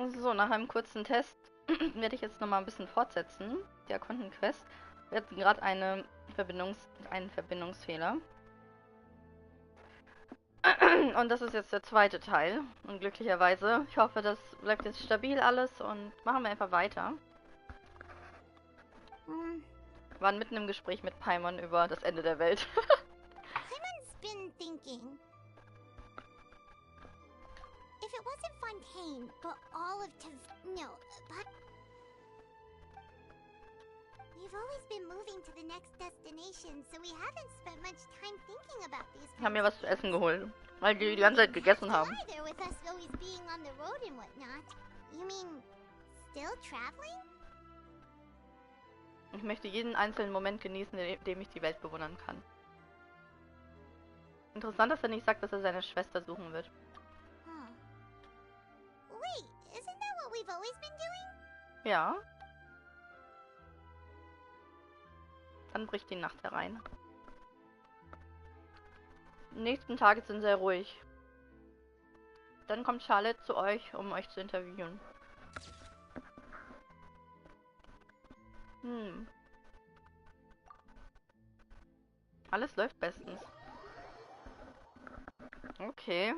So, nach einem kurzen Test werde ich jetzt nochmal ein bisschen fortsetzen. Die Erkunden-Quest. Wir hatten gerade einen Verbindungsfehler. Und das ist jetzt der zweite Teil. Und glücklicherweise, ich hoffe, das bleibt jetzt stabil alles und machen wir einfach weiter. Wir waren mitten im Gespräch mit Paimon über das Ende der Welt. Paimon's been thinking. If it wasn't Fontaine, but all of but we've always been moving to the next destination, so we haven't spent much time thinking about these. Ich habe mir was zu essen geholt, weil die ganze Zeit gegessen haben. With us always being on the road and whatnot. You mean still traveling? Ich möchte jeden einzelnen Moment genießen, in dem ich die Welt bewundern kann. Interessant, dass er nicht sagt, dass er seine Schwester suchen wird. Wait, isn't that what we've always been doing? Ja. Dann bricht die Nacht herein. Die nächsten Tage sind sehr ruhig. Dann kommt Charlotte zu euch, um euch zu interviewen. Alles läuft bestens. Okay.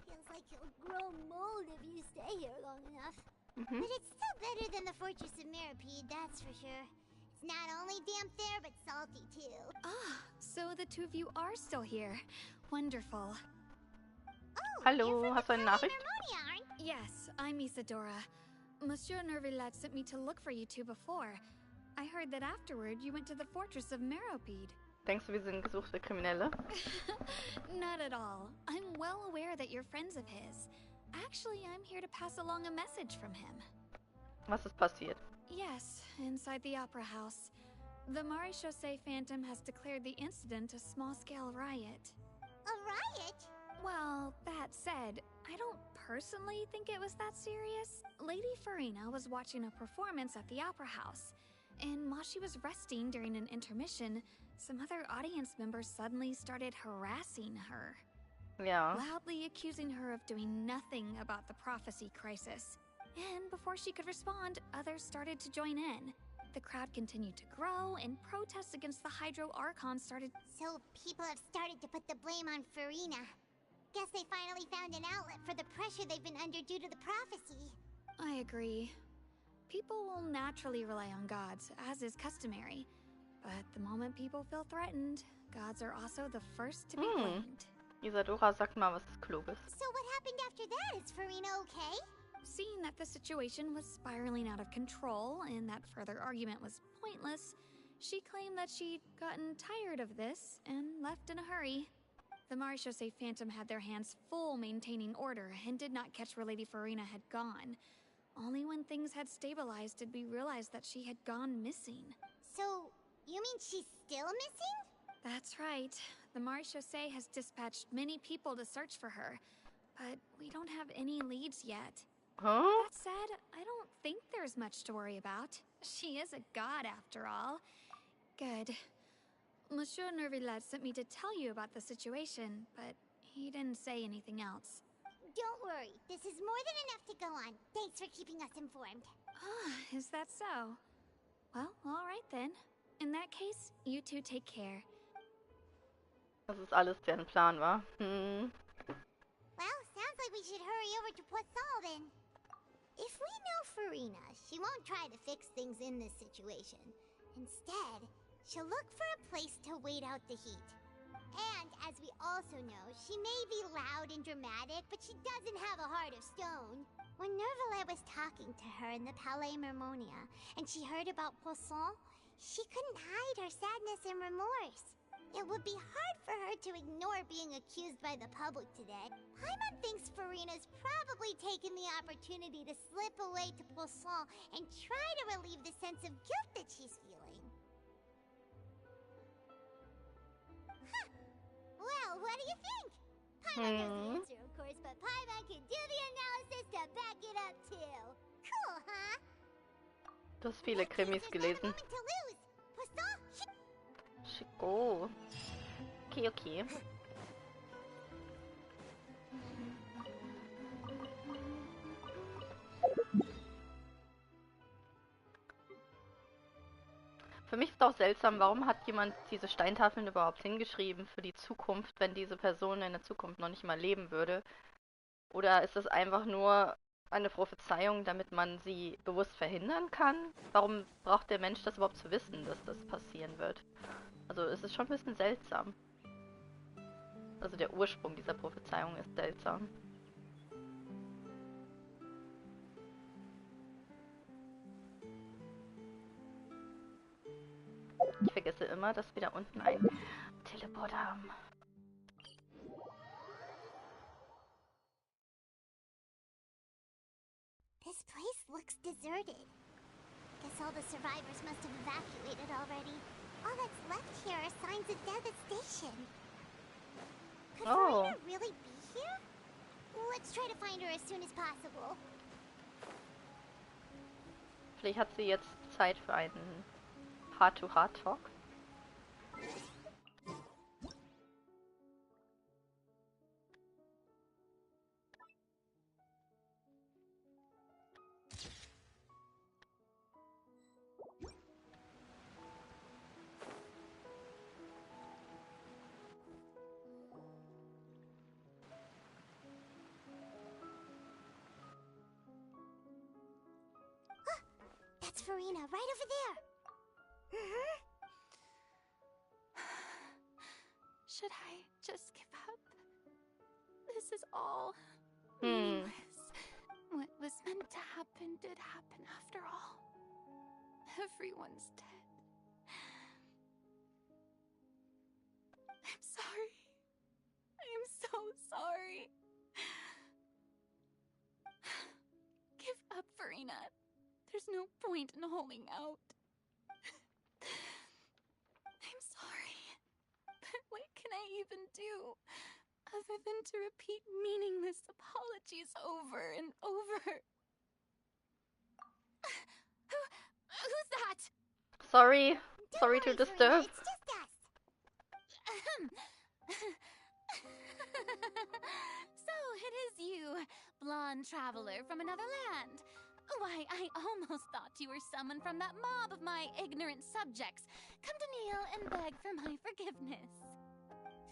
Feels like you'll grow mold if you stay here long enough. But it's still better than the Fortress of Meropide, that's for sure. It's not only damp there, but salty too. Ah, so the two of you are still here. Wonderful. Oh, Hallo, hast du eine Nachricht? Yes, I'm Isadora. Monsieur Narwhal sent me to look for you two before. I heard that afterward you went to the Fortress of Meropide. Denkst du, wir sind gesuchte Kriminelle? Not at all. I'm well aware that you're friends of his. Actually, I'm here to pass along a message from him. Was ist passiert? Yes, inside the Opera House. The Maréchaussée Phantom has declared the incident a small-scale riot. A riot? Well, that said, I don't personally think it was that serious. Lady Furina was watching a performance at the Opera House, and while she was resting during an intermission, some other audience members suddenly started harassing her. Ja. Loudly accusing her of doing nothing about the prophecy crisis. And before she could respond, others started to join in. The crowd continued to grow, and protests against the Hydro Archon started. So people have started to put the blame on Furina. Guess they finally found an outlet for the pressure they've been under due to the prophecy. I agree. People will naturally rely on gods, as is customary. But the moment people feel threatened, gods are also the first to be blamed. Isadora, sag mal was Kluges. So what happened after that? Is Furina okay? Seeing that the situation was spiraling out of control and that further argument was pointless, she claimed that she'd gotten tired of this and left in a hurry. The Maréchaussée Phantom had their hands full maintaining order and did not catch where Lady Furina had gone. Only when things had stabilized did we realize that she had gone missing. So, you mean she's still missing? That's right. The Maréchaussée has dispatched many people to search for her, but we don't have any leads yet. Huh? That said, I don't think there's much to worry about. She is a god after all. Good. Monsieur Narwhal sent me to tell you about the situation, but he didn't say anything else. Don't worry, this is more than enough to go on. Thanks for keeping us informed. Ah, is that so? Well, all right then. In that case, you two take care. Das ist alles deren Plan, wa? Well, sounds like we should hurry over to Poisson then. If we know Furina, she won't try to fix things in this situation. Instead, she'll look for a place to wait out the heat. And, as we also know, she may be loud and dramatic, but she doesn't have a heart of stone. When Narwhal was talking to her in the Palais Mermonia, and she heard about Poisson, she couldn't hide her sadness and remorse. It would be hard for her to ignore being accused by the public today. Paimon thinks Furina's probably taken the opportunity to slip away to Poisson and try to relieve the sense of guilt that she's feeling. Huh. Well, what do you think? Paimon knows the answer, of course, but Paimon can do the analysis to back it up, too. Cool, huh? Du hast viele Krimis gelesen. Oh. Okay, okay. Für mich ist auch seltsam, warum hat jemand diese Steintafeln überhaupt hingeschrieben für die Zukunft, wenn diese Person in der Zukunft noch nicht mal leben würde? Oder ist das einfach nur eine Prophezeiung, damit man sie bewusst verhindern kann? Warum braucht der Mensch das überhaupt zu wissen, dass das passieren wird? Also es ist schon ein bisschen seltsam. Also der Ursprung dieser Prophezeiung ist seltsam. Ich vergesse immer, dass wir da unten ein Teleport haben. This place looks deserted. Guess all the survivors must have evacuated already. All that's left here are signs of devastation. Could Furina really be here? Let's try to find her as soon as possible. Vielleicht hat sie jetzt Zeit für einen Heart-to-Heart-Talk. That's Furina, right over there. Should I just give up? This is all meaningless. What was meant to happen did happen after all. Everyone's dead. I'm sorry. I am so sorry. Give up, Furina. There's no point in holding out. I'm sorry. But what can I even do other than to repeat meaningless apologies over and over? Who's that? Sorry. Sorry to Don't worry, disturb. Furina, it's just us. So it is you, blonde traveler from another land. Why, I almost thought you were someone from that mob of my ignorant subjects. Come to kneel and beg for my forgiveness.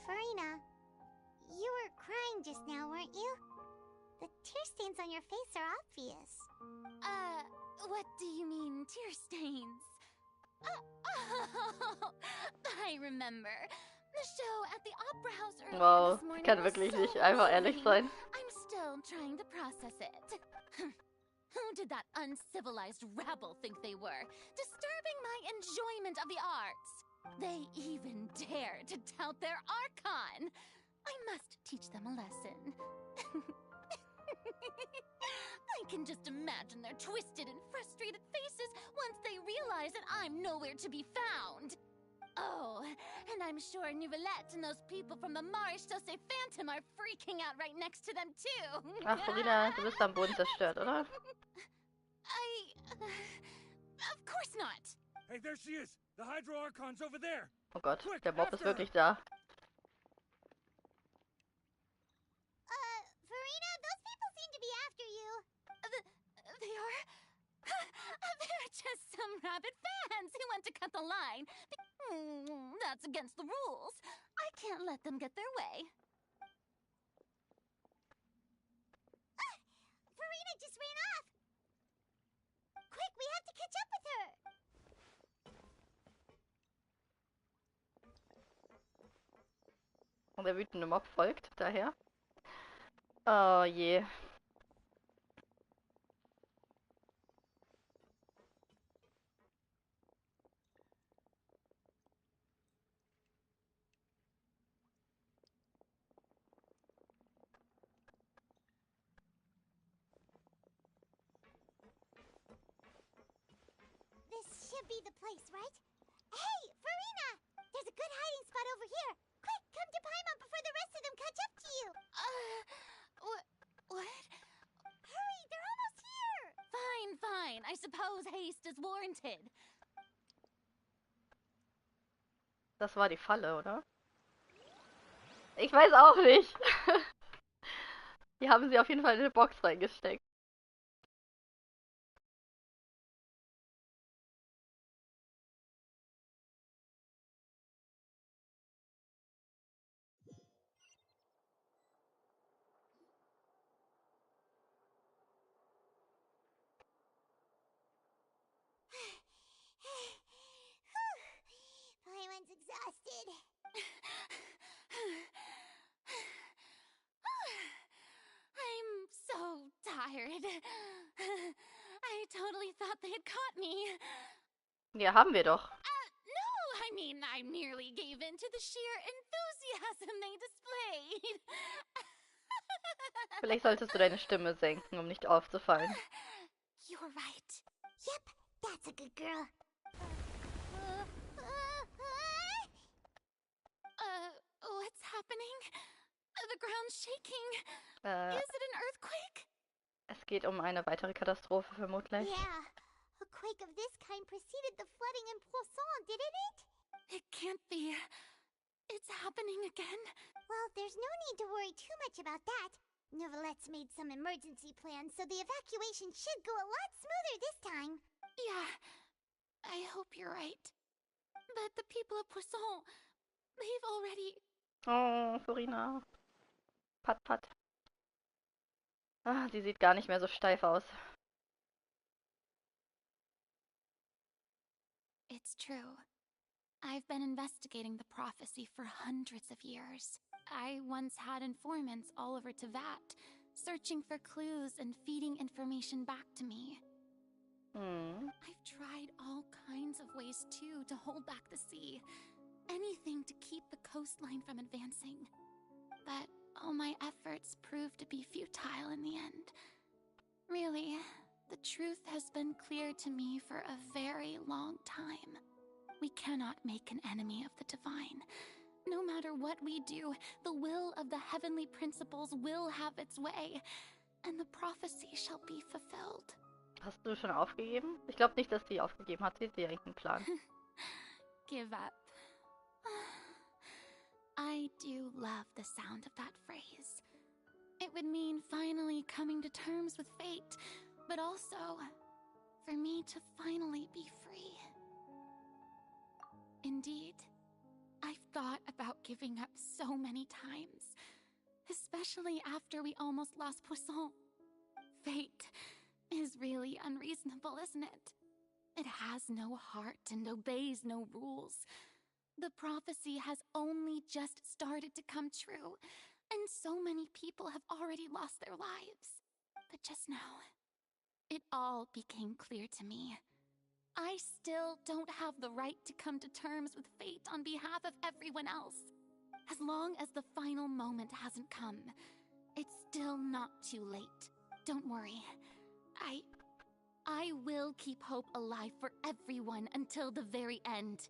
Furina, you were crying just now, weren't you? The tear stains on your face are obvious. What do you mean, tear stains? Oh, I remember. The show at the Opera House earlier Wow, this morning kann was wirklich so nicht einfach ehrlich moving. sein. I'm still trying to process it. Who did that uncivilized rabble think they were, disturbing my enjoyment of the arts? They even dare to tout their archon. I must teach them a lesson. I can just imagine their twisted and frustrated faces once they realize that I'm nowhere to be found. Oh, and I'm sure Nouvellette and those people from the Marche Chaussee Phantom are freaking out right next to them too. Ach, Furina, du bist am Boden zerstört, oder? Of course not. Hey, there she is! The Hydro Archon's over there! Oh Gott, Quick, der Mob ist after her. wirklich da. Furina, those people seem to be after you. They are? They're just some rabid fans who want to cut the line. That's against the rules. I can't let them get their way. Furina just ran off. Quick, we have to catch up with her. Und der wütende Mob folgt daher. Oh je. This should be the place, right? Hey, Furina! There's a good hiding spot over here. Quick, come to Paimon before the rest of them catch up to you. What? Hurry, they're almost here. Fine. I suppose haste is warranted. Das war die Falle, oder? Ich weiß auch nicht. Die haben sie auf jeden Fall in eine Box reingesteckt. Paimon's exhausted. I'm so tired. I totally thought they had caught me. Ja, haben wir doch. No, I mean, I merely gave in to the sheer enthusiasm they displayed. Vielleicht solltest du deine Stimme senken, um nicht aufzufallen. You're right. Yep, that's a good girl. What's happening? The ground's shaking. Äh, Is it an earthquake? Es geht um eine weitere Katastrophe vermutlich. Yeah, a quake of this kind preceded the flooding in Poisson, didn't it? It can't be. It's happening again. Well, there's no need to worry too much about that. Novelette's made some emergency plans, so the evacuation should go a lot smoother this time. Yeah, I hope you're right. But the people of Poisson, they've already... Oh, Furina. Pat, pat. Ah, sie sieht gar nicht mehr so steif aus. It's true. I've been investigating the prophecy for hundreds of years. I once had informants all over Tevat, searching for clues and feeding information back to me. I've tried all kinds of ways, too, to hold back the sea. Anything to keep the coastline from advancing. But all my efforts proved to be futile in the end. Really, the truth has been clear to me for a very long time. We cannot make an enemy of the divine. No matter what we do, the will of the heavenly principles will have its way, and the prophecy shall be fulfilled. Hast du schon aufgegeben? Ich glaube nicht, dass sie aufgegeben hat. Sie hat ja irgendeinen Plan. Give up. I do love the sound of that phrase. It would mean finally coming to terms with fate, but also for me to finally be free. Indeed, I've thought about giving up so many times, especially after we almost lost Poisson. Fate is really unreasonable, isn't it? It has no heart and obeys no rules. The prophecy has only just started to come true, and so many people have already lost their lives. But just now, it all became clear to me. I still don't have the right to come to terms with fate on behalf of everyone else. As long as the final moment hasn't come, it's still not too late. Don't worry. I will keep hope alive for everyone until the very end.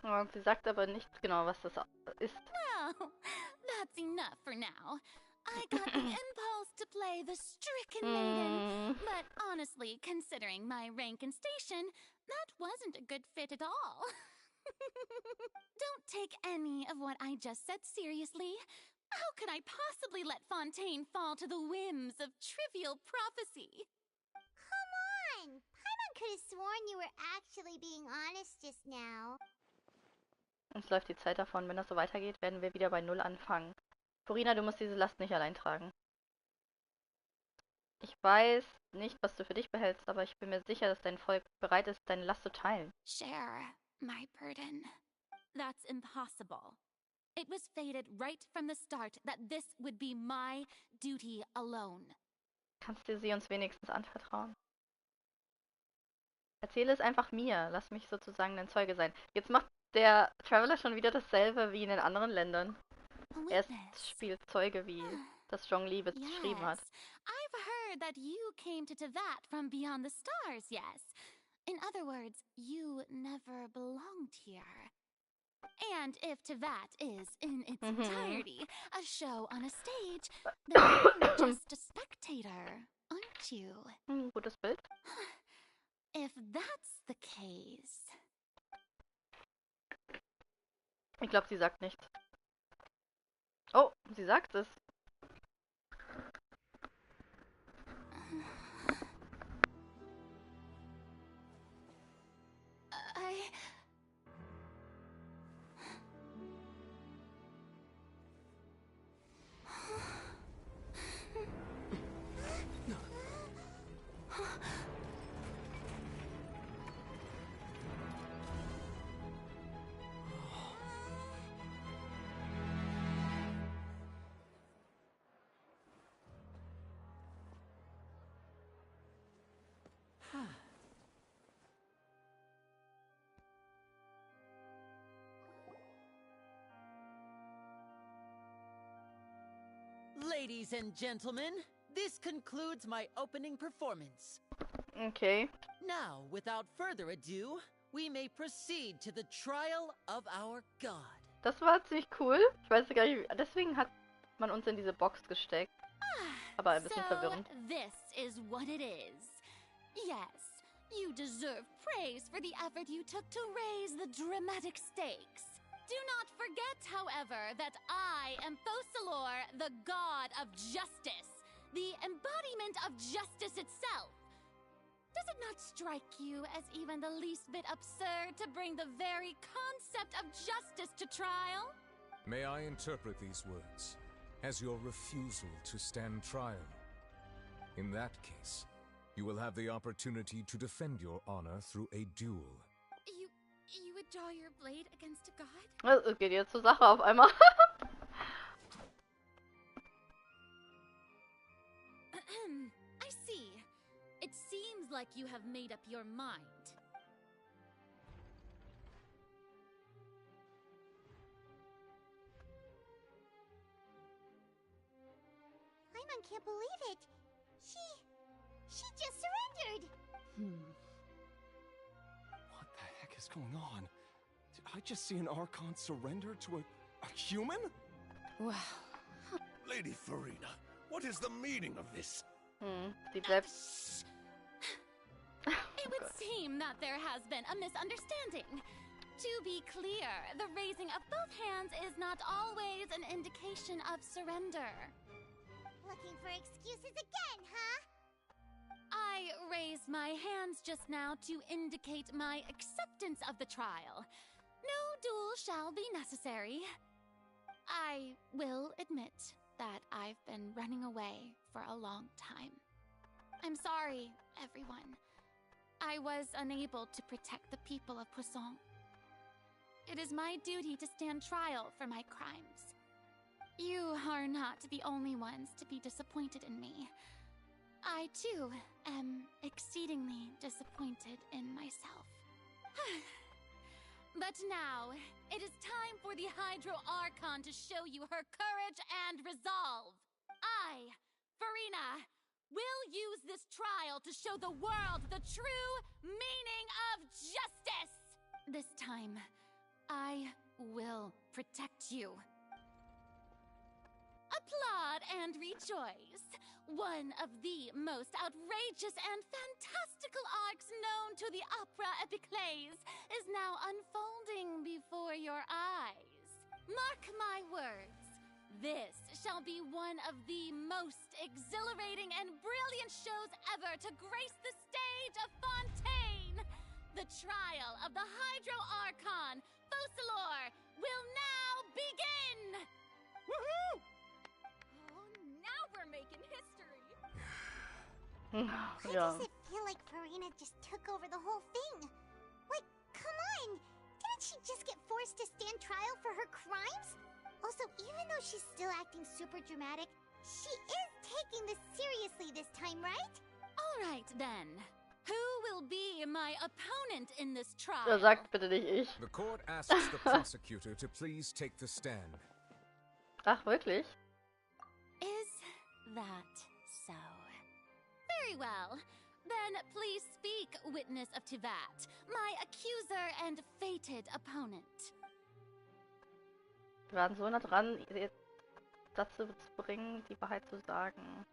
Und sie sagt aber nicht genau, was das ist. Well, that's enough for now. I got the impulse to play the stricken maiden, but honestly, considering my rank and station, that wasn't a good fit at all. Don't take any of what I just said seriously. How could I possibly let Fontaine fall to the whims of trivial prophecy? Come on! Paimon could have sworn you were actually being honest just now. Uns läuft die Zeit davon. Wenn das so weitergeht, werden wir wieder bei Null anfangen. Furina, du musst diese Last nicht allein tragen. Ich weiß nicht, was du für dich behältst, aber ich bin mir sicher, dass dein Volk bereit ist, deine Last zu teilen. Share my burden. That's impossible. It was fated right from the start that this would be my duty alone. Kannst du sie uns wenigstens anvertrauen? Erzähle es einfach mir. Lass mich sozusagen dein Zeuge sein. Jetzt macht der Traveler schon wieder dasselbe wie in den anderen Ländern. Er spielt Zeuge, wie das Zhongli beschrieben hat. I've heard that you came to Tevat from beyond the stars, yes. In other words, you never belonged here. And if Tevat is, in its entirety, a show on a stage, then you're just a spectator, aren't you? Gutes Bild. If that's the case... Ich glaube, sie sagt nichts. Oh, sie sagt es. Ladies and gentlemen, this concludes my opening performance. Okay. Now, without further ado, we may proceed to the trial of our god. Das war ziemlich cool. Ich weiß gar nicht, deswegen hat man uns in diese Box gesteckt. Aber ein bisschen verwirrend. This is what it is. Yes, you deserve praise for the effort you took to raise the dramatic stakes. Do not forget, however, that I am Focalor, the god of justice, the embodiment of justice itself. Does it not strike you as even the least bit absurd to bring the very concept of justice to trial? May I interpret these words as your refusal to stand trial? In that case, you will have the opportunity to defend your honor through a duel. You would draw your blade against a god? Es geht jetzt zur Sache auf einmal. I see. It seems like you have made up your mind. Paimon can't believe it. She just surrendered. What the heck is going on? Did I just see an Archon surrender to a human? Wow. Lady Furina, what is the meaning of this? Sie bleibt. It would seem that there has been a misunderstanding. To be clear, the raising of both hands is not always an indication of surrender. Looking for excuses again, huh? I raised my hands just now to indicate my acceptance of the trial. No duel shall be necessary. I will admit that I've been running away for a long time. I'm sorry, everyone. I was unable to protect the people of Poisson. It is my duty to stand trial for my crimes. You are not the only ones to be disappointed in me. I, too, am exceedingly disappointed in myself. But now, it is time for the Hydro Archon to show you her courage and resolve. I, Furina, will use this trial to show the world the true meaning of justice. This time, I will protect you. Applaud and rejoice. One of the most outrageous and fantastical arcs known to the opera epiclese is now unfolding before your eyes. Mark my words. This shall be one of the most exhilarating and brilliant shows ever to grace the stage of Fontaine. The trial of the Hydro Archon, Focalor, will now begin! Woohoo! Now we're making history. Why Ja. does it feel like Furina just took over the whole thing? Like, come on! Didn't she just get forced to stand trial for her crimes? Also, even though she's still acting super dramatic, she is taking this seriously this time, right? All right, then. Who will be my opponent in this trial? Sagt bitte nicht ich. The court asks the prosecutor to please take the stand. Ach, wirklich? Is that so? Very well. Then please speak, witness of Tivat, my accuser and fated opponent. Wir waren so nah dran, ihr dazu zu bringen, die Wahrheit zu sagen.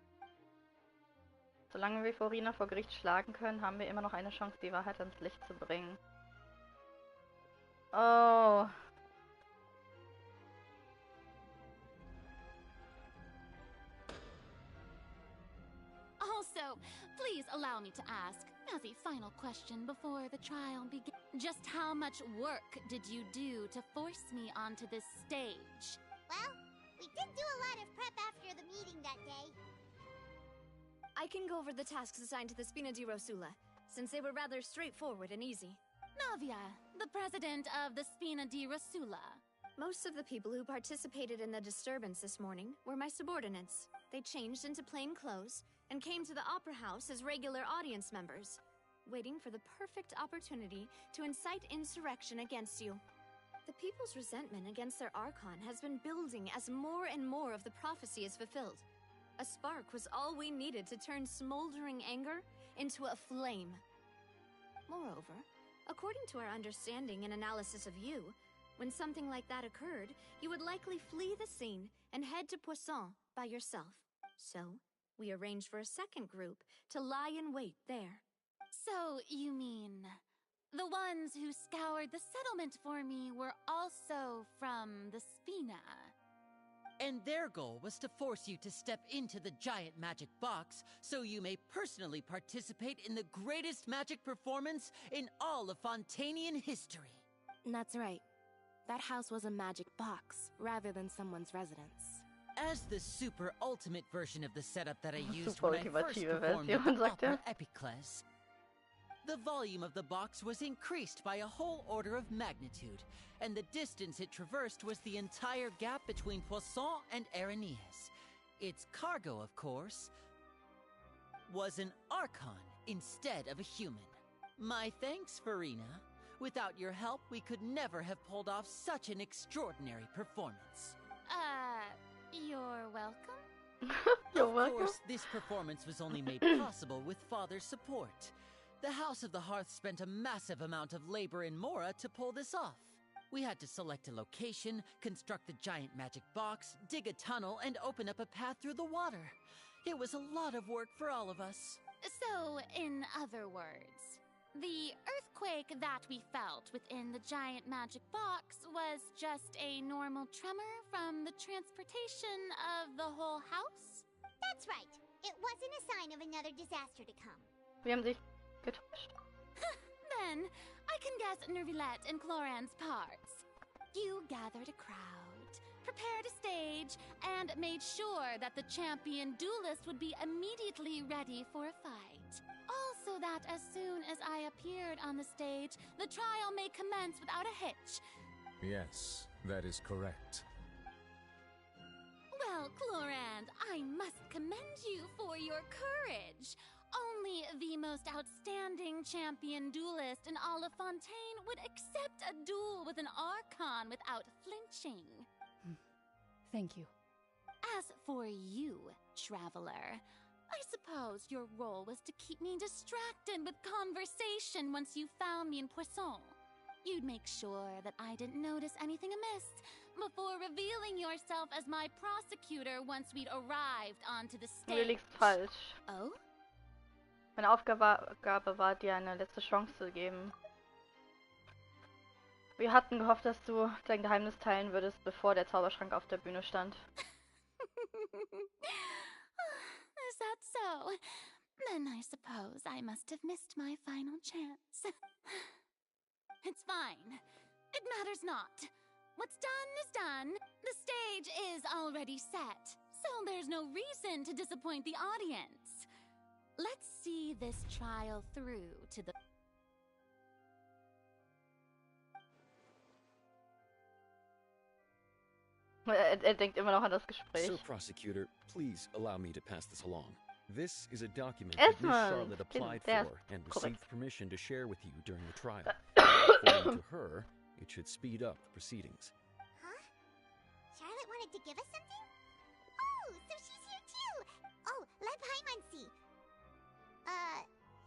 Solange wir Furina vor Gericht schlagen können, haben wir immer noch eine Chance, die Wahrheit ans Licht zu bringen. Oh. So, please allow me to ask, as a final question before the trial begins, just how much work did you do to force me onto this stage? Well, we did do a lot of prep after the meeting that day. I can go over the tasks assigned to the Spina di Rosula, since they were rather straightforward and easy. Navia, the president of the Spina di Rosula. Most of the people who participated in the disturbance this morning were my subordinates. They changed into plain clothes and came to the Opera House as regular audience members, waiting for the perfect opportunity to incite insurrection against you. The people's resentment against their Archon has been building as more and more of the prophecy is fulfilled. A spark was all we needed to turn smoldering anger into a flame. Moreover, according to our understanding and analysis of you, when something like that occurred, you would likely flee the scene and head to Poisson by yourself. So, we arranged for a second group to lie in wait there. So, you mean, the ones who scoured the settlement for me were also from the Spina? And their goal was to force you to step into the giant magic box so you may personally participate in the greatest magic performance in all of Fontainian history. That's right. That house was a magic box, rather than someone's residence. As the super ultimate version of the setup that I used Super when I first ultimative performed at Version, the sagt er. Opera Epiclese, the volume of the box was increased by a whole order of magnitude, and the distance it traversed was the entire gap between Poisson and Areneas. Its cargo, of course, was an Archon instead of a human. My thanks, Furina. Without your help, we could never have pulled off such an extraordinary performance. You're welcome? You're Of welcome. course, this performance was only made possible with Father's support. The House of the Hearth spent a massive amount of labor in Mora to pull this off. We had to select a location, construct the giant magic box, dig a tunnel, and open up a path through the water. It was a lot of work for all of us. So, in other words, the earthquake that we felt within the giant magic box was just a normal tremor from the transportation of the whole house? That's right. It wasn't a sign of another disaster to come. Wir haben sich getäuscht. Then, I can guess Nervilette and Cloran's parts. You gathered a crowd, prepared a stage, and made sure that the champion duelist would be immediately ready for a fight. Also that as soon as I appeared on the stage, the trial may commence without a hitch. Yes, that is correct. Well, Clorand, I must commend you for your courage. Only the most outstanding champion duelist in all of Fontaine would accept a duel with an Archon without flinching. Thank you. As for you, Traveler, I suppose your role was to keep me distracted with conversation once you found me in Poisson. You'd make sure that I didn't notice anything amiss before revealing yourself as my prosecutor once we'd arrived onto the Du stage. liegst falsch. Oh? Meine Aufgabe war, dir eine letzte Chance zu geben. Wir hatten gehofft, dass du dein Geheimnis teilen würdest, bevor der Zauberschrank auf der Bühne stand. Is that so? Then I suppose I must have missed my final chance. It's fine. It matters not. What's done is done. The stage is already set, so there's no reason to disappoint the audience. Let's see this trial through to the... Er denkt immer noch an das Gespräch. Sir Prosecutor, please allow me to pass this along. This is a document that Miss Erstmal, Charlotte applied der for and korrekt. received permission to share with you during the trial. According to her, it should speed up the proceedings. Huh? Charlotte wanted to give us something? Oh, so she's here too! Oh, let Paimon see.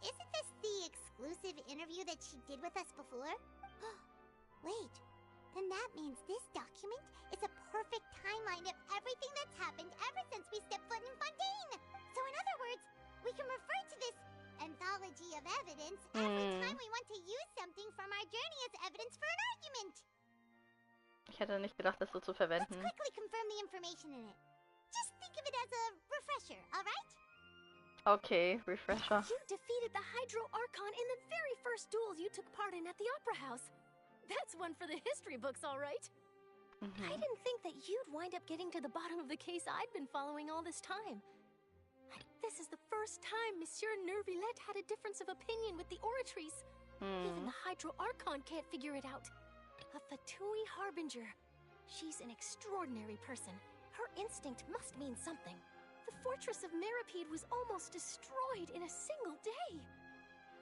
Isn't this the exclusive interview that she did with us before? Wait, then that means this document is a perfect timeline of everything that's happened ever since we stepped foot in Fontaine! So in other words, we can refer to this anthology of evidence every time we want to use something from our journey as evidence for an argument! Ich hätte nicht gedacht, das so zu Let's verwenden. quickly confirm the information in it. Just think of it as a refresher, alright? Okay, Refresher. You defeated the Hydro Archon in the very first duel you took part in at the Opera House. That's one for the history books, all right. I didn't think that you'd wind up getting to the bottom of the case I'd been following all this time. This is the first time Monsieur Nervillette had a difference of opinion with the oratories. Even the Hydro Archon can't figure it out. A Fatui Harbinger. She's an extraordinary person. Her instinct must mean something. The fortress of Meripede was almost destroyed in a single day.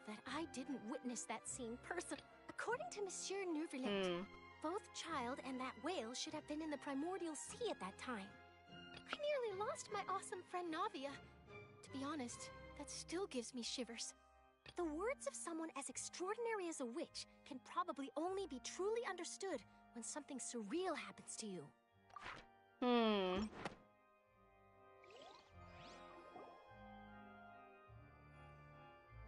That I didn't witness that scene personally. According to Monsieur Nervillette, both Child and that whale should have been in the primordial sea at that time. I nearly lost my awesome friend Navia. To be honest, that still gives me shivers. The words of someone as extraordinary as a witch can probably only be truly understood when something surreal happens to you.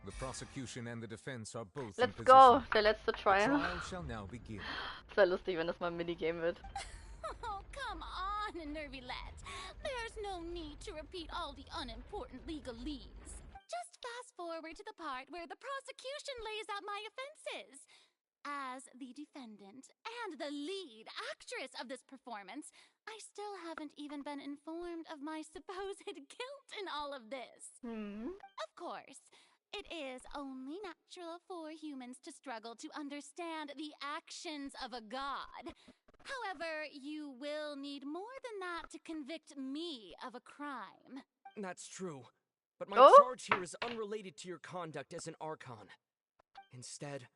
The prosecution and the defense are both Let's in go! position. Der letzte The Trial. trial shall now begin. Sehr lustig, wenn das mal ein Minigame wird. Oh, come on, Nervillette. There's no need to repeat all the unimportant legalese. Just fast forward to the part where the prosecution lays out my offenses. As the defendant and the lead actress of this performance, I still haven't even been informed of my supposed guilt in all of this. Of course, it is only natural for humans to struggle to understand the actions of a god. However, you will need more than that to convict me of a crime. That's true. But my charge here is unrelated to your conduct as an Archon. Instead,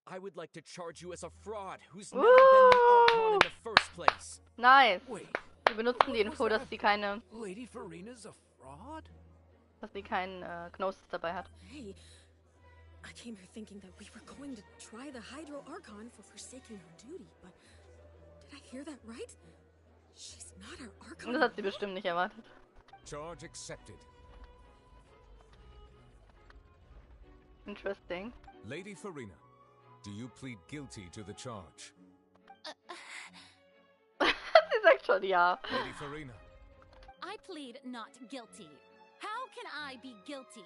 I would like to charge you as a fraud who's never been the Archon in the first place. Nice. Wait. Die benutzen die Info, dass sie keine... Lady Furina's a fraud? Dass sie keinen Gnosis dabei hat. Hey, I came here thinking that we were going to try the Hydro Archon for forsaking her duty, but did I hear that right? She's not our Archon. Das hat sie bestimmt nicht erwartet. Charge accepted. Interesting. Lady Furina, do you plead guilty to the charge? Sie sagt schon ja. Lady Furina. I plead not guilty. How can I be guilty?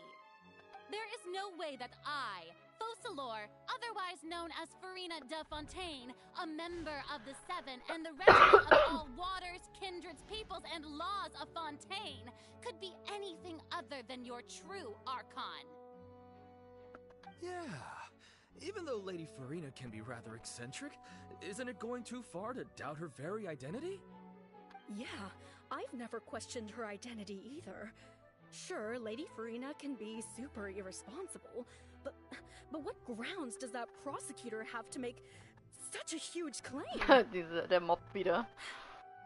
There is no way that I, Focalor, otherwise known as Furina de Fontaine, a member of the Seven and the regiment of all waters, kindreds, peoples, and laws of Fontaine, could be anything other than your true Archon. Yeah. Even though Lady Furina can be rather eccentric, isn't it going too far to doubt her very identity? Yeah, I've never questioned her identity either. Sure, Lady Furina can be super irresponsible, but what grounds does that prosecutor have to make such a huge claim? Der Mob wieder.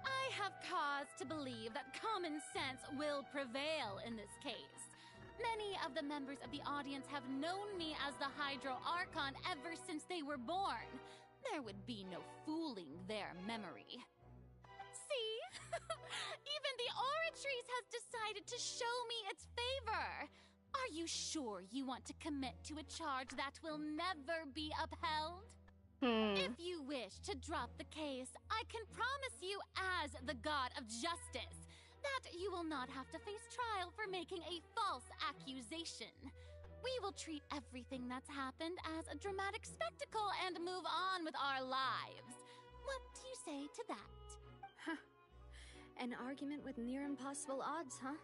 I have cause to believe that common sense will prevail in this case. Many of the members of the audience have known me as the Hydro Archon ever since they were born. There would be no fooling their memory. See? Even the Oratrice has decided to show me its favor. Are you sure you want to commit to a charge that will never be upheld? If you wish to drop the case, I can promise you as the god of justice that you will not have to face trial for making a false accusation. We will treat everything that's happened as a dramatic spectacle and move on with our lives. What do you say to that? An argument with near impossible odds, huh?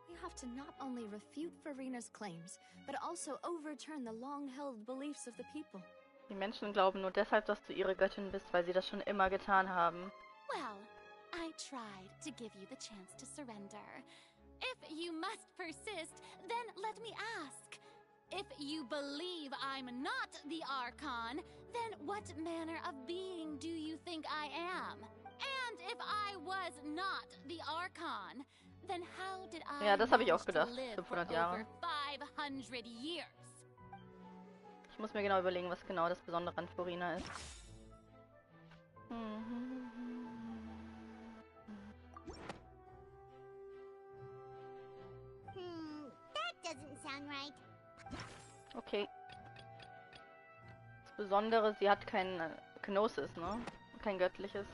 We have to not only refute Furina's claims, but also overturn the long-held beliefs of the people. Die Menschen glauben nur deshalb, dass du ihre Göttin bist, weil sie das schon immer getan haben. Well, I tried to give you the chance to surrender. If you must persist, then let me ask. If you believe I'm not the Archon, then what manner of being do you think I am? And if I was not the Archon, then how did I Ja, das habe ich auch manage to gedacht. live 500 for Jahre. over 500 years? Ich muss mir genau überlegen, was genau das Besondere an Furina ist. That doesn't sound right. Okay. Das Besondere, sie hat kein Gnosis, ne? Kein göttliches.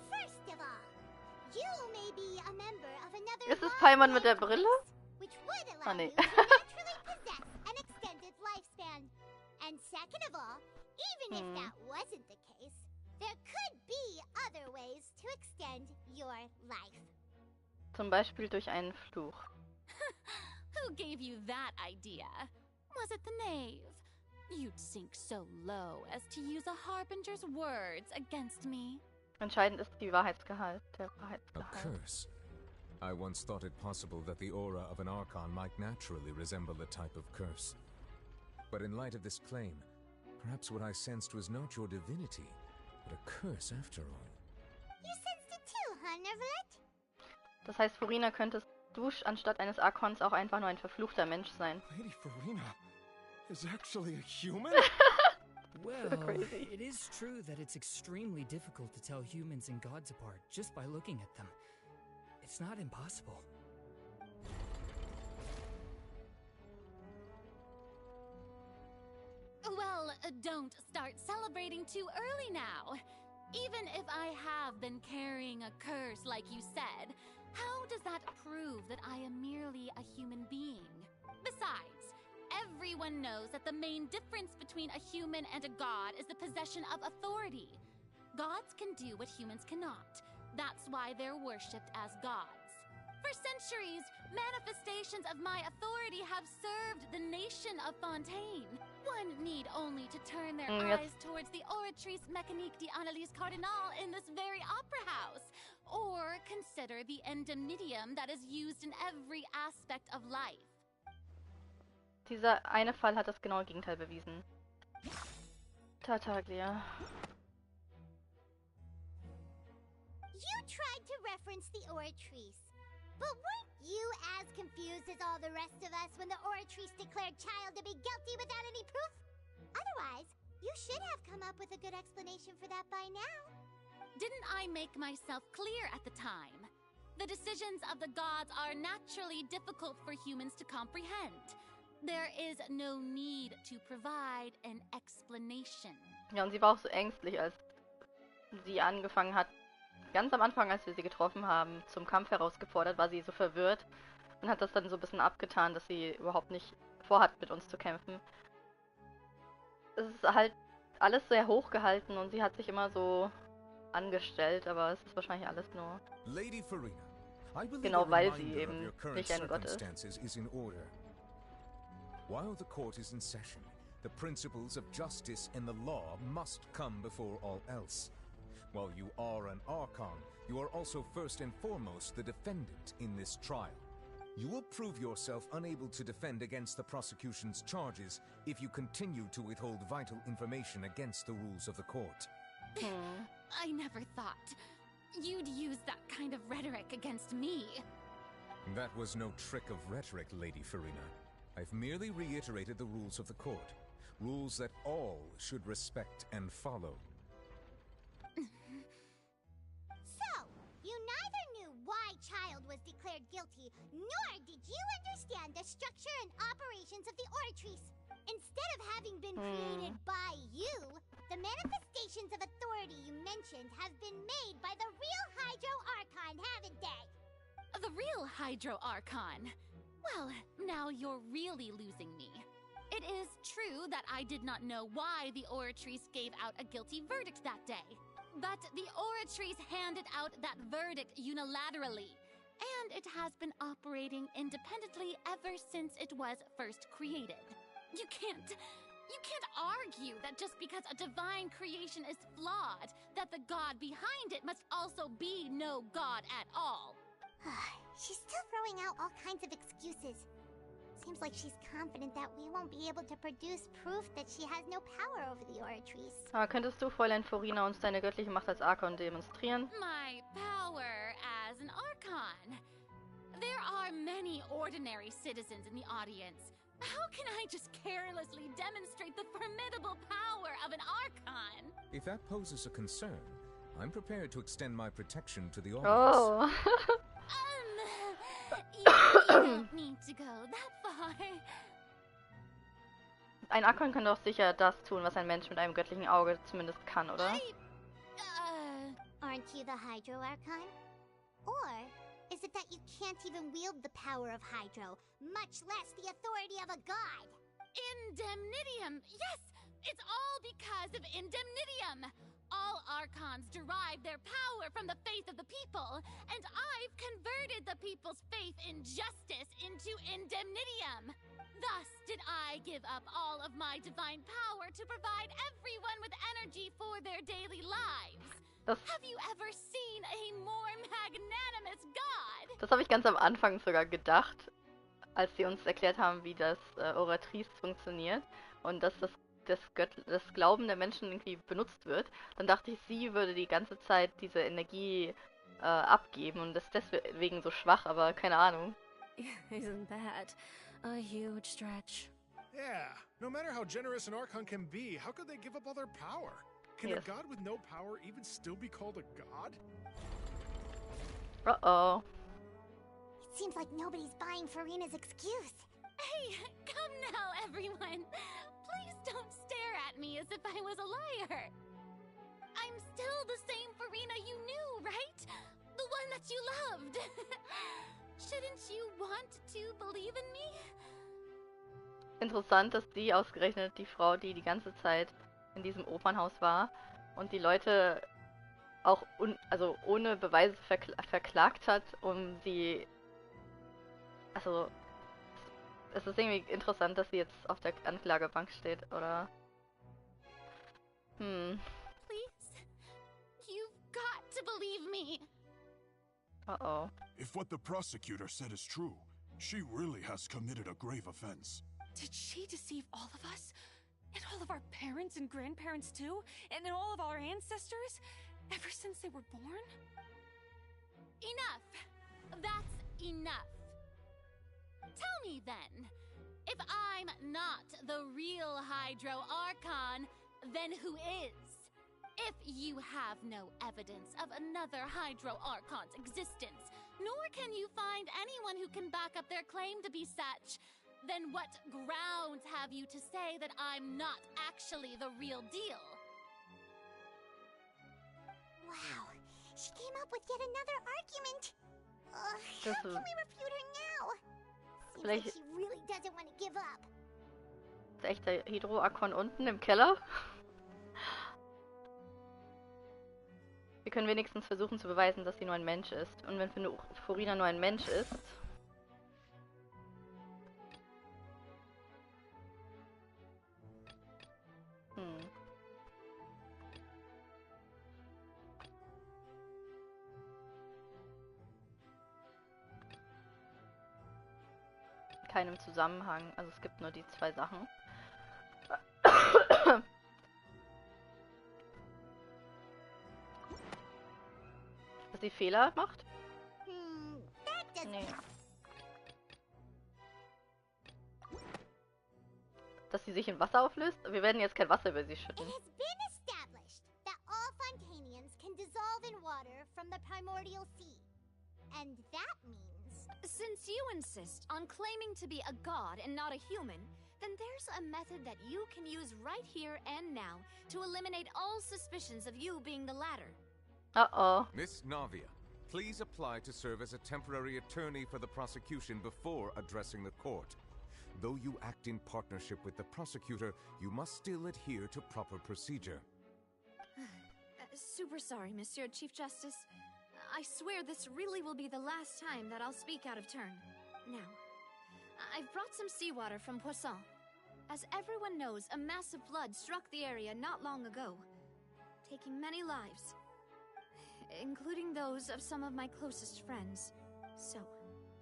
First of all, you may be a member of another Ist es Paimon mit der lawful Brille? race, which which would allow nee. you to naturally possess an extended lifespan. And second of all, even if that wasn't the case, there could be other ways to extend your life. Zum Beispiel durch einen Fluch. Who gave you that idea? Was it the knave? You'd sink so low as to use a harbinger's words against me. Entscheidend ist der Wahrheitsgehalt. A curse. I once thought it possible that the aura of an Archon might naturally resemble the type of curse. But in light of this claim, perhaps what I sensed was not your divinity, but a curse after all. You sensed it too, huh, Narwhal? Das heißt, Furina könntest du anstatt eines Archons auch einfach nur ein verfluchter Mensch sein. Lady Furina is actually a human? Well, crazy. it is true that it's extremely difficult to tell humans and gods apart just by looking at them. It's not impossible. Well, don't start celebrating too early now. Even if I have been carrying a curse like you said, how does that prove that I am merely a human being? Besides, everyone knows that the main difference between a human and a god is the possession of authority. Gods can do what humans cannot. That's why they're worshipped as gods. For centuries, manifestations of my authority have served the nation of Fontaine. One need only to turn their eyes towards the Oratrice Mécanique d'Analyse Cardinal in this very opera house, or consider the endemnitium that is used in every aspect of life. Dieser eine Fall hat das genaue Gegenteil bewiesen. Tartaglia. You tried to reference the Oratrice. But weren't you as confused as all the rest of us when the Oratrice declared Child to be guilty without any proof? Otherwise, you should have come up with a good explanation for that by now. Didn't I make myself clear at the time? The decisions of the gods are naturally difficult for humans to comprehend. There is no need to provide an explanation. Ja, und sie war auch so ängstlich, als sie angefangen hat. Ganz am Anfang, als wir sie getroffen haben, zum Kampf herausgefordert, war sie so verwirrt und hat das dann so ein bisschen abgetan, dass sie überhaupt nicht vorhat, mit uns zu kämpfen. Es ist halt alles sehr hochgehalten und sie hat sich immer so angestellt, aber es ist wahrscheinlich alles nur... Lady Furina, I believe genau, weil a sie reminder eben of your current nicht ein Gott ist. circumstances is in order. While the court is in session, the principles of justice and the law must come before all else. While you are an Archon, you are also first and foremost the defendant in this trial. You will prove yourself unable to defend against the prosecution's charges if you continue to withhold vital information against the rules of the court. I never thought you'd use that kind of rhetoric against me. That was no trick of rhetoric, Lady Furina. I've merely reiterated the rules of the court. Rules that all should respect and follow. You neither knew why Child was declared guilty, nor did you understand the structure and operations of the Oratrice. Instead of having been created by you, the manifestations of authority you mentioned have been made by the real Hydro Archon, haven't they? The real Hydro Archon? Well, now you're really losing me. It is true that I did not know why the Oratrice gave out a guilty verdict that day. But the Oratrice handed out that verdict unilaterally, and it has been operating independently ever since it was first created. You can't argue that just because a divine creation is flawed, that the god behind it must also be no god at all. She's still throwing out all kinds of excuses. Seems like she's confident that we won't be able to produce proof that she has no power over the Oratrice. Könntest du, Fräulein Furina, uns deine göttliche Macht als Archon demonstrieren? My power as an Archon. There are many ordinary citizens in the audience. How can I just carelessly demonstrate the formidable power of an Archon? If that poses a concern, I'm prepared to extend my protection to the audience. Oh. You don't need to go that far. Ein Archon kann doch sicher das tun, was ein Mensch mit einem göttlichen Auge zumindest kann, oder? Aren't you the Hydro Archon? Or Is it that you can't even wield the power of Hydro, much less the authority of a god? Indemnitium! Yes! It's all because of Indemnitium! All Archons derive their power from the faith of the people, and I've converted the people's faith in justice into Indemnitium. Thus did I give up all of my divine power to provide everyone with energy for their daily lives. Have you ever seen a more magnanimous god? Das habe ich ganz am Anfang sogar gedacht, als sie uns erklärt haben, wie das Oratrice funktioniert und dass das Glauben der Menschen irgendwie benutzt wird. Dann dachte ich, sie würde die ganze Zeit diese Energie abgeben und ist deswegen so schwach, aber keine Ahnung. Isn't that a huge stretch? Yeah, no matter how generous an Archon can be, how could they give up all their power? Can a god with no power even still be called a god? Uh-oh. It seems like nobody's buying Furina's excuse. Hey, come now, everyone. Please don't stare at me as if I was a liar. I'm still the same Furina you knew, right? The one that you loved. Shouldn't you want to believe in me? Interessant, dass sie ausgerechnet die Frau, die ganze Zeit in diesem Opernhaus war und die Leute auch ohne Beweise verklagt hat, um sie... Also, es ist irgendwie interessant, dass sie jetzt auf der Anklagebank steht, oder? Please, you've got to believe me. Uh-oh. If what the prosecutor said is true, she really has committed a grave offense. Did she deceive all of us? And all of our parents and grandparents too? And all of our ancestors? Ever since they were born? Enough! That's enough. Tell me then, if I'm not the real Hydro Archon, then who is? If you have no evidence of another Hydro Archon's existence, nor can you find anyone who can back up their claim to be such, then what grounds have you to say that I'm not actually the real deal? Wow, she came up with yet another argument. How can we refute her now? Seems like she really doesn't want to give up. Ist echt der Hydro-Archon unten im Keller? Wir können wenigstens versuchen zu beweisen, dass sie nur ein Mensch ist. Und wenn Furina nur ein Mensch ist... Keinem Zusammenhang. Also es gibt nur die zwei Sachen. Dass sie Fehler macht? Nee. Dass sie sich in Wasser auflöst? Wir werden jetzt kein Wasser über sie schütten. It has been established that all Fontanians can dissolve in water from the primordial sea. And that means... Since you insist on claiming to be a god and not a human, then there's a method that you can use right here and now to eliminate all suspicions of you being the latter. Uh-oh. Miss Navia, please apply to serve as a temporary attorney for the prosecution before addressing the court. Though you act in partnership with the prosecutor, you must still adhere to proper procedure. Super sorry, Monsieur Chief Justice. I swear this really will be the last time that I'll speak out of turn. Now, I've brought some seawater from Poisson. As everyone knows, a massive flood struck the area not long ago, taking many lives, including those of some of my closest friends. So,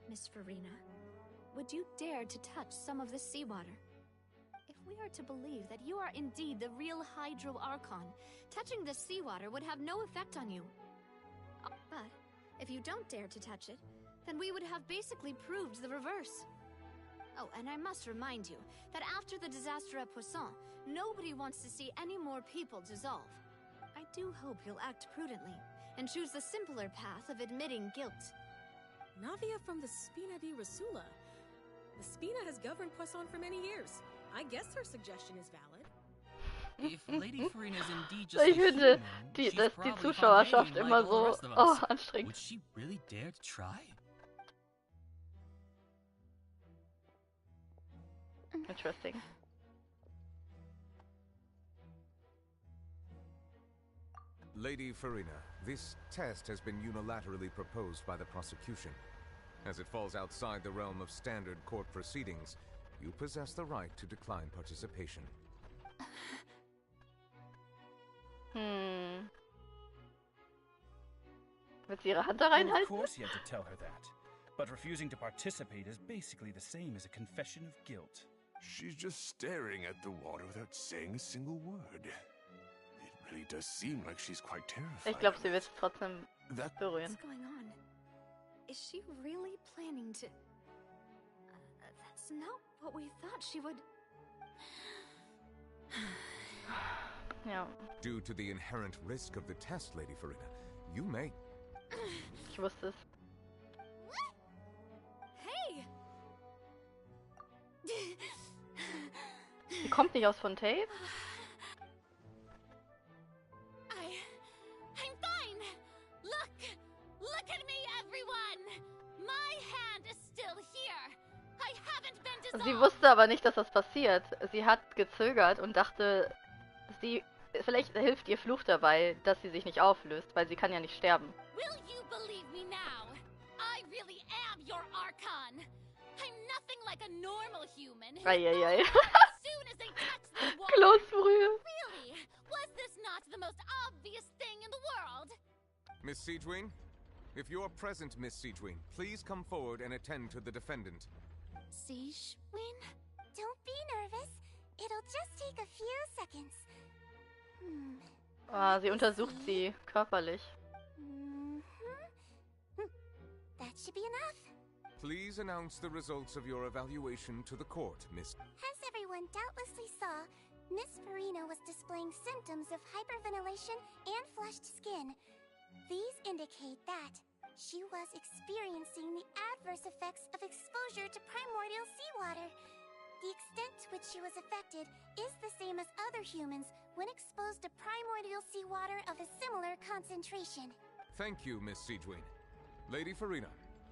Miss Furina, would you dare to touch some of this seawater? If we are to believe that you are indeed the real Hydro Archon, touching this seawater would have no effect on you. But if you don't dare to touch it, then we would have basically proved the reverse. Oh, and I must remind you that after the disaster at Poisson, nobody wants to see any more people dissolve. I do hope you'll act prudently and choose the simpler path of admitting guilt. Navia from the Spina di Rasula. The Spina has governed Poisson for many years. I guess her suggestion is valid. If Lady Furina's indeed just Ich a finde, human, dass she's die probably Zuschauerschaft Hungarian immer like all the so rest of us. anstrengend. Would she really dare to try? Interesting. Lady Furina, this test has been unilaterally proposed by the prosecution. As it falls outside the realm of standard court proceedings, you possess the right to decline participation. Wird sie ihre Hand da Well, of reinhalten? course you had to tell her that. But refusing to participate is basically the same as a confession of guilt. She's just staring at the water without saying a single word. It really does seem like she's quite terrified. Ich glaube, sie wird es trotzdem berühren. What's going on? Is she really planning to... that's not what we thought she would... Ja. Due to the inherent risk of the test, Lady Furina, you may... Ich wusste es. Hey! Sie kommt nicht aus Fontaine? I'm fine! Look at me, everyone! My hand is still here! I haven't been dissolved! Sie wusste aber nicht, dass das passiert. Sie hat gezögert und dachte, vielleicht hilft ihr Fluch dabei, dass sie sich nicht auflöst, weil sie kann ja nicht sterben. Will you believe me now? I really am your Archon! I'm nothing like a normal human. Eieiei. As soon as they touch the water. Kloßbrühe. Really? Was this not the most obvious thing in the world? Miss Siegewin? If you are present, Miss Siegewin, please come forward and attend to the defendant. Siegewin? Don't be nervous. It'll just take a few seconds. Sie untersucht sie körperlich. That should be enough. Please announce the results of your evaluation to the court, Miss... As everyone doubtlessly saw, Miss Furina was displaying symptoms of hyperventilation and flushed skin. These indicate that she was experiencing the adverse effects of exposure to primordial seawater. The extent to which she was affected is the same as other humans when exposed to primordial seawater of a similar concentration. Thank you, Miss Siegewin. Lady Furina,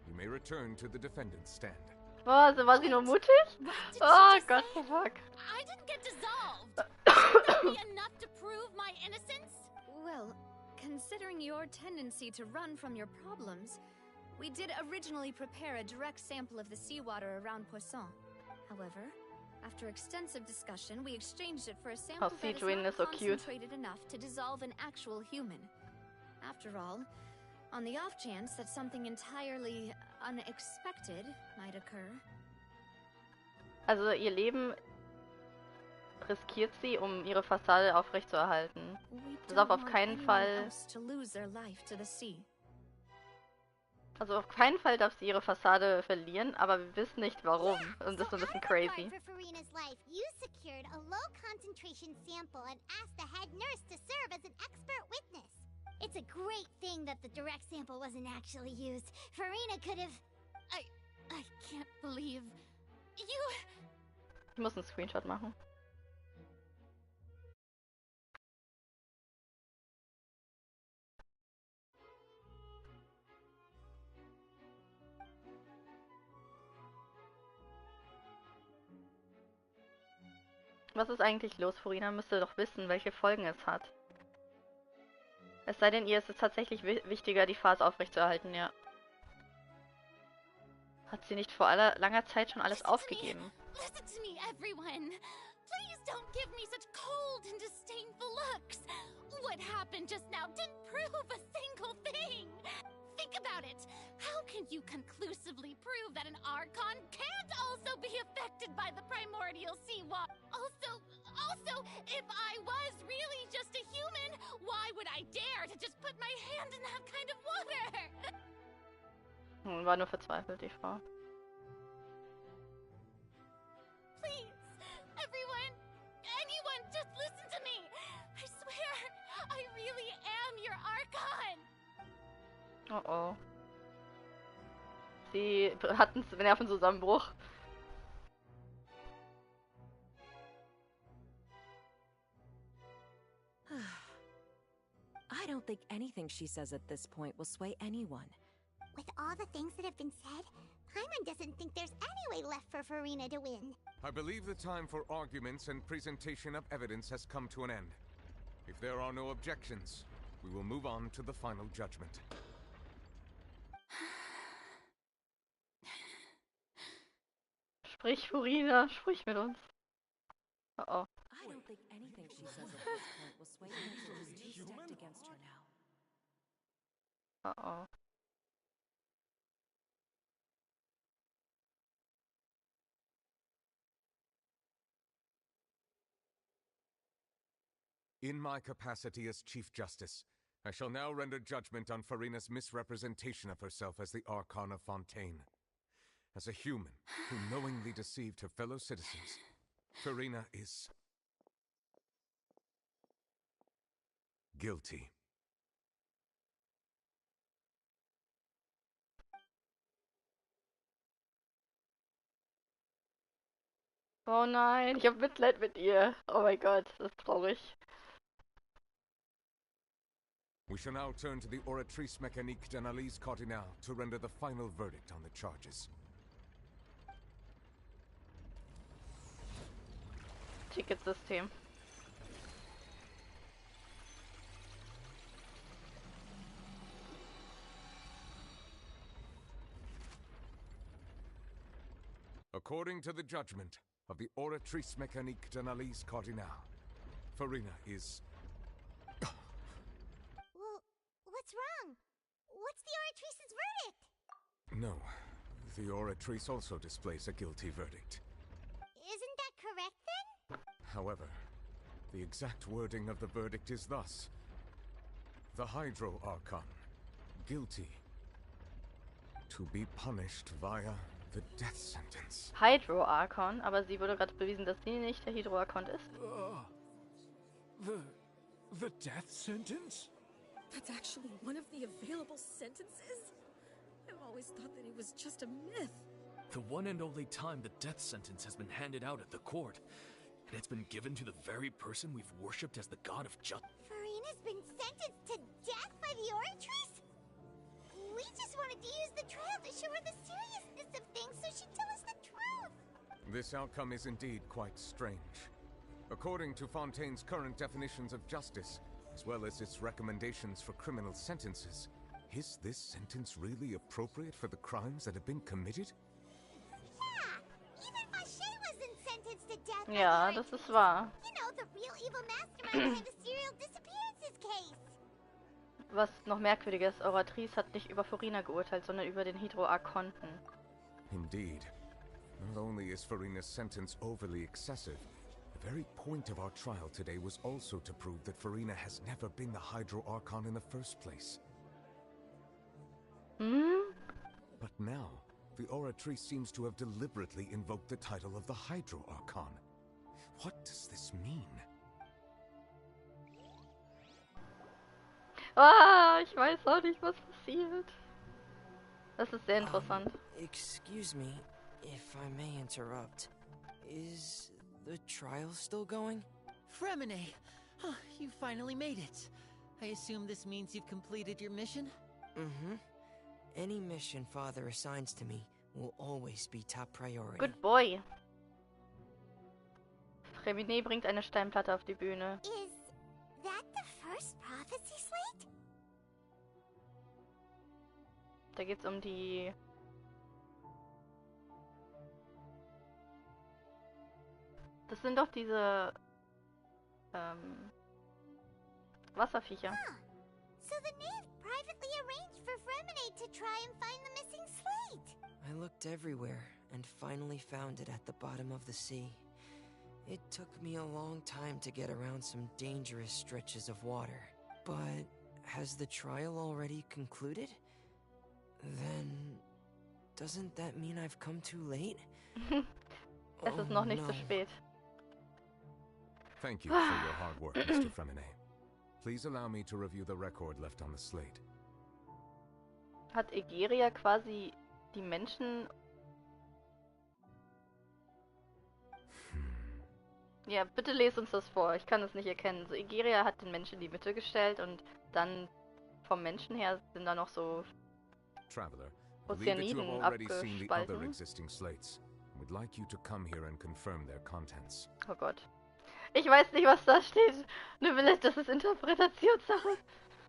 you may return to the defendant's stand. Oh, so war sie nur mutig? Oh, Gott sei Dank. I didn't get dissolved. Shouldn't that be enough to prove my innocence? Well, considering your tendency to run from your problems, we did originally prepare a direct sample of the seawater around Poisson. However, after extensive discussion, we exchanged it for a sample that is not concentrated enough to dissolve an actual human. After all, on the off chance that something entirely unexpected might occur. Also ihr Leben riskiert sie, um ihre Fassade aufrechtzuerhalten. Das darf auf keinen Fall... Also auf keinen Fall darf sie ihre Fassade verlieren, aber wir wissen nicht warum. Und das ist so ein bisschen crazy. For Furina's life, you secured a low concentration sample and asked the head nurse to serve as an expert witness. It's a great thing that the direct sample wasn't actually used. Furina could have... I can't believe... Ich muss einen Screenshot machen. Was ist eigentlich los? Furina müsste doch wissen, welche Folgen es hat. Es sei denn, ihr ist es tatsächlich wichtiger, die Phase aufrechtzuerhalten, ja. Hat sie nicht vor langer Zeit schon alles aufgegeben? Listen to me, everyone. Please don't give me such cold and disdainful looks. What happened just now didn't prove a single thing. Think about it. How can you conclusively prove that an Archon can't also be affected by the primordial seawater? Also, if I was really just a human, why would I dare to just put my hand in that kind of water? War nur verzweifelt, die Frau. Please, everyone, anyone, just listen to me. I swear, I really am your Archon. Oh oh. Sie hat einen Nervenzusammenbruch. don't think anything she says at this point will sway anyone. With all the things that have been said, Paimon doesn't think there's any way left for Furina to win. I believe the time for arguments and presentation of evidence has come to an end. If there are no objections, we will move on to the final judgment. Sprich, Furina, sprich mit uns. Oh oh. I don't think anything she says at this point will sway anyone who's too stacked against her now. Oh oh. In my capacity as Chief Justice, I shall now render judgment on Furina's misrepresentation of herself as the Archon of Fontaine. As a human who knowingly deceived her fellow citizens, Furina is guilty. Oh nein, ich hab Mitleid mit ihr. Oh mein Gott, das ist traurig. We shall now turn to the Oratrice Mécanique d'Analyse Cardinale to render the final verdict on the charges. Ticketsystem. According to the judgment of the Oratrice Mécanique d'Analyse Cardinale, Furina is... Well, what's wrong? What's the Oratrice's verdict? No, the Oratrice also displays a guilty verdict. Isn't that correct then? However, the exact wording of the verdict is thus. The Hydro Archon, guilty, to be punished via the death sentence. Hydro Archon, aber sie wurde gerade bewiesen, dass sie nicht der Hydro Archon ist. The death sentence? That's actually one of the available sentences? I've always thought that it was just a myth. The one and only time the death sentence has been handed out at the court. And it's been given to the very person we've worshipped as the god of justice. Furina's been sentenced to death by the Oratrice? We just wanted to use the trial to show her the seriousness of things so she'd tell us the truth. This outcome is indeed quite strange. According to Fontaine's current definitions of justice, as well as its recommendations for criminal sentences, is this sentence really appropriate for the crimes that have been committed? Yeah, even Maske wasn't sentenced to death by Ja, the das ist wahr. You know, the real evil mastermind behind the serial disappearances case. Was noch merkwürdiger ist, Oratrice hat nicht über Furina geurteilt, sondern über den Hydro Archonten. Indeed. Not only is Furina's sentence overly excessive, the very point of our trial today was also to prove that Furina has never been the Hydro Archon in the first place. But now, the Oratrice seems to have deliberately invoked the title of the Hydro Archon. What does this mean? Ah, ich weiß auch nicht, was passiert. Das ist sehr interessant. Excuse me, if I may interrupt. Is the trial still going? Fremine! Oh, you finally made it. I assume this means you've completed your mission? Mm-hmm. Any mission Father assigns to me will always be top priority. Good boy. Fremine bringt eine Steinplatte auf die Bühne. Is that the first prophecy slate? Da geht's um die... Das sind doch diese... Wasserviecher. So the nymph privately arranged for Fremine to try and find the missing slate. I looked everywhere and finally found it at the bottom of the sea. It took me a long time to get around some dangerous stretches of water. But has the trial already concluded? Then doesn't that mean I've come too late? Es ist noch nicht so spät. Thank you for your hard work, Mr. Fremine. Please allow me to review the record left on the slate. Hat Egeria quasi die Menschen... Ja, bitte lest uns das vor. Ich kann es nicht erkennen. So, Igeria hat den Menschen in die Mitte gestellt und dann vom Menschen her sind da noch so Traveler, I believe that you have Ozeaniden already seen the other abgespalten. existing slates. We'd like you to come here and confirm their contents. Oh Gott. Ich weiß nicht, was da steht. Nur vielleicht, das ist Interpretationssache.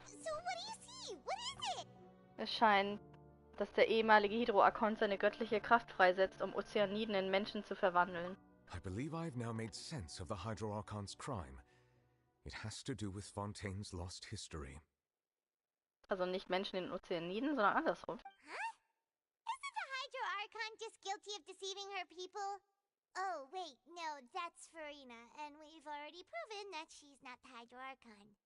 So what do you see? What is it? Es scheint, dass der ehemalige Hydroarchont seine göttliche Kraft freisetzt, um Ozeaniden in Menschen zu verwandeln. I believe I've now made sense of the Hydro Archon's crime. It has to do with Fontaine's lost history. Also nicht Menschen in Ozeaniden, sondern andersrum. Huh? Isn't the Hydro Archon just guilty of deceiving her people? Oh, wait, no, that's Furina, and we've already proven that she's not the Hydro Archon.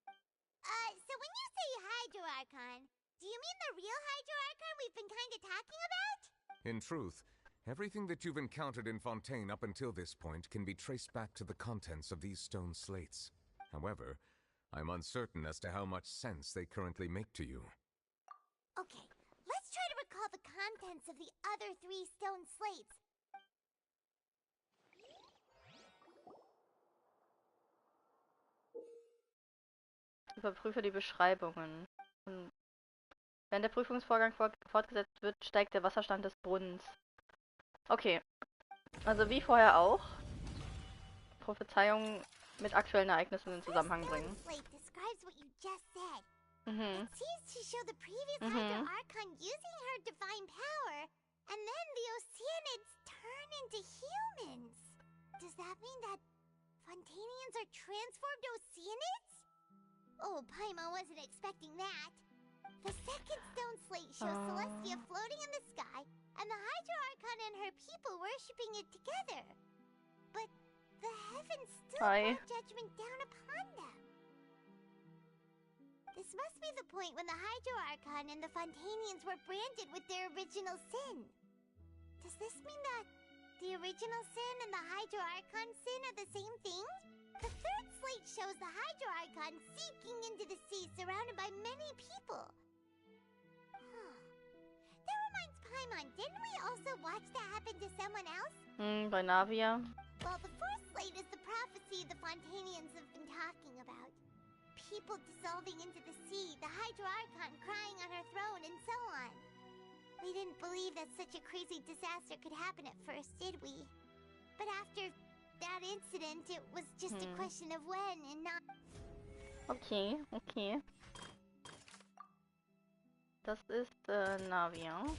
So when you say Hydro Archon, do you mean the real Hydro Archon we've been kinda talking about? In truth, everything that you've encountered in Fontaine up until this point can be traced back to the contents of these stone slates. However, I'm uncertain as to how much sense they currently make to you. Okay, let's try to recall the contents of the other 3 stone slates. Überprüfe die Beschreibungen. Wenn der Prüfungsvorgang fortgesetzt wird, steigt der Wasserstand des Brunnens. Okay. Also wie vorher auch. Prophezeiungen mit aktuellen Ereignissen in Zusammenhang bringen. Mhm. It seems to show the previous Hydro Archon using her divine power, and then the Oceanids turn into humans. Does that mean that Fontainians are transformed Oceanids? Oh, Paimon wasn't expecting that. The second stone slate shows Celestia floating in the sky, and the Hydro Archon and her people worshipping it together. But the heavens still brought judgment down upon them. This must be the point when the Hydro Archon and the Fontainians were branded with their original sin. Does this mean that the original sin and the Hydro Archon sin are the same thing? The third slate shows the Hydro Archon seeking into the sea surrounded by many people. That reminds Paimon, didn't we also watch that happen to someone else? Bei Navia. Well, the fourth slate is the prophecy the Fontainians have been talking about. People dissolving into the sea, the Hydro Archon crying on her throne, and so on. We didn't believe that such a crazy disaster could happen at first, did we? But after that incident, it was just a question of when and not... Okay, okay. Das ist Navia.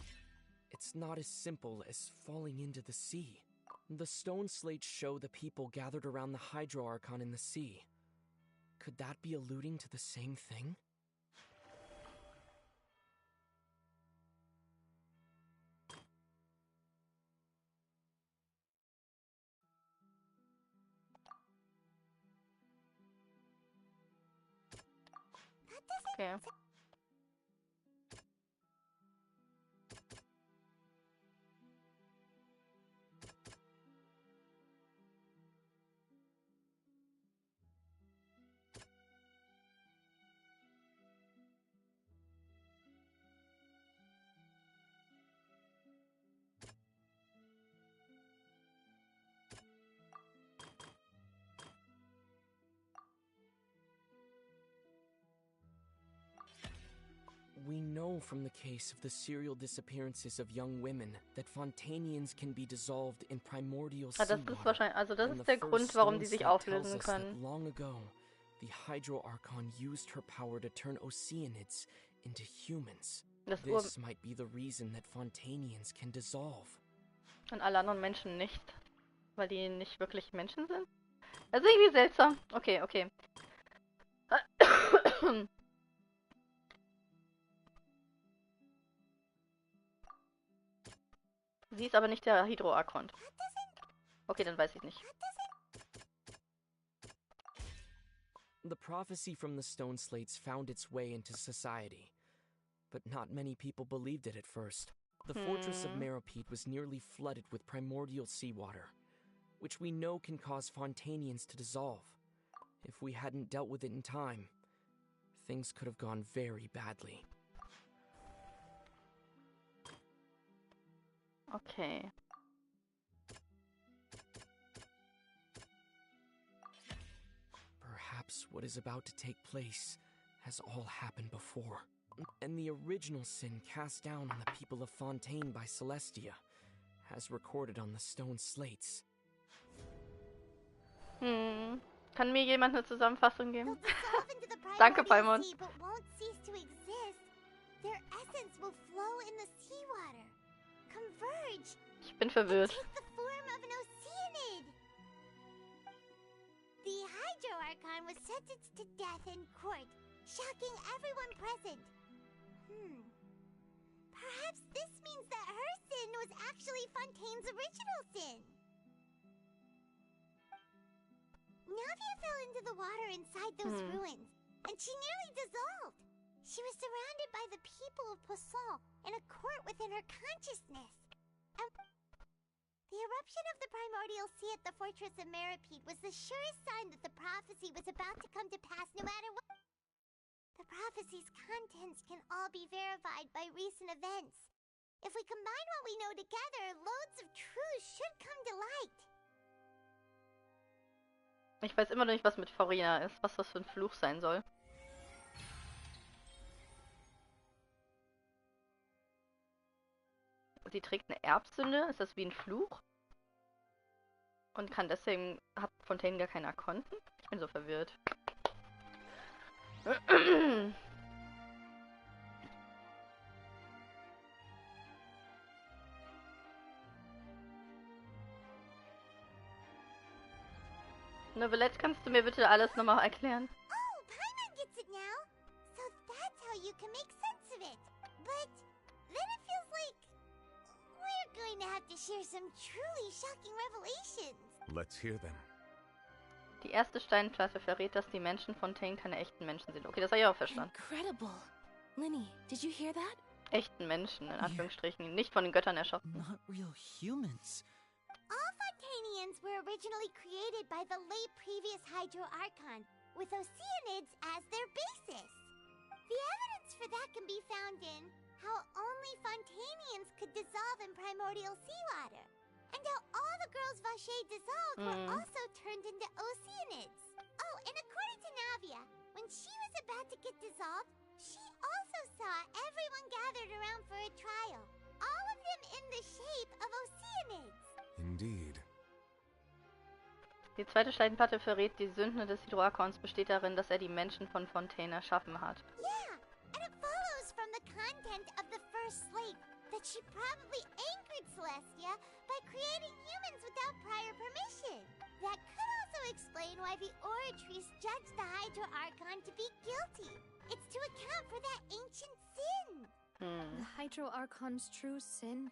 It's not as simple as falling into the sea. The stone slates show the people gathered around the Hydro Archon in the sea. Could that be alluding to the same thing? Okay. We know from the case of the serial disappearances of young women that Fontainians can be dissolved in primordial seawater. Das ist wahrscheinlich, also das ist der Grund, warum die sich auflösen können. Long ago, the Hydro Archon used her power to turn Oceanids into humans. This might be the reason that Fontainians can dissolve. Und alle anderen Menschen nicht, weil die nicht wirklich Menschen sind? Das ist irgendwie seltsam. Okay, okay. Sie ist aber nicht der Hydro Archon. Okay, dann weiß ich nicht. The prophecy from the stone slates found its way into society, but not many people believed it at first. The fortress of Meropide was nearly flooded with primordial seawater, which we know can cause Fontainians to dissolve. If we hadn't dealt with it in time, things could have gone very badly. Okay. Perhaps what is about to take place has all happened before. And the original sin cast down on the people of Fontaine by Celestia, as recorded on the stone slates. Kann mir jemand eine Zusammenfassung geben? Danke, Paimon. Ich bin verwirrt. The Hydro Archon was sentenced to death in court, shocking everyone present. Perhaps this means that her sin was actually Fontaine's original sin. Navia fell into the water inside those ruins, and she nearly dissolved. She was surrounded by the people of Poisson in a court within her consciousness. And the eruption of the primordial sea at the fortress of Meripede was the surest sign that the prophecy was about to come to pass no matter what. The prophecy's contents can all be verified by recent events. If we combine what we know together, loads of truths should come to light. Ich weiß immer noch nicht, was mit Furina ist, was das für ein Fluch sein soll. Sie trägt eine Erbsünde, ist das wie ein Fluch? Und kann deswegen, hat Fontaine gar keine Archonten? Ich bin so verwirrt. Novelette, kannst du mir bitte alles nochmal erklären? Oh, Paimon gets it now. So that's how you can make sense of it. But then it feels like we're going to have to share some truly shocking revelations. Let's hear them. Die erste Steinplatte verrät, dass die Menschen Fontaine keine echten Menschen sind. Okay, das habe ich auch verstanden. Incredible. Linny, did you hear that? Echten Menschen, in Anführungsstrichen, nicht von den Göttern erschaffen. Not real humans. All Fontainians were originally created by the late previous Hydro Archon, with Oceanids as their basis. The evidence for that can be found in how only Fontainians could dissolve in primordial seawater, and how all the girls Vacher dissolved were also turned into Oceanids. Oh, and according to Navia, when she was about to get dissolved, she also saw everyone gathered around for a trial, all of them in the shape of Oceanids. Indeed. Die zweite Steinplatte verrät, die Sünde des Hydroarchons besteht darin, dass er die Menschen von Fontaine erschaffen hat. Yeah, and it follows from the content of the first slate that she probably anchored Celestia by creating humans without prior permission. That could also explain why the Oratrice judged the Hydro Archon to be guilty. It's to account for that ancient sin. The Hydro Archon's true sin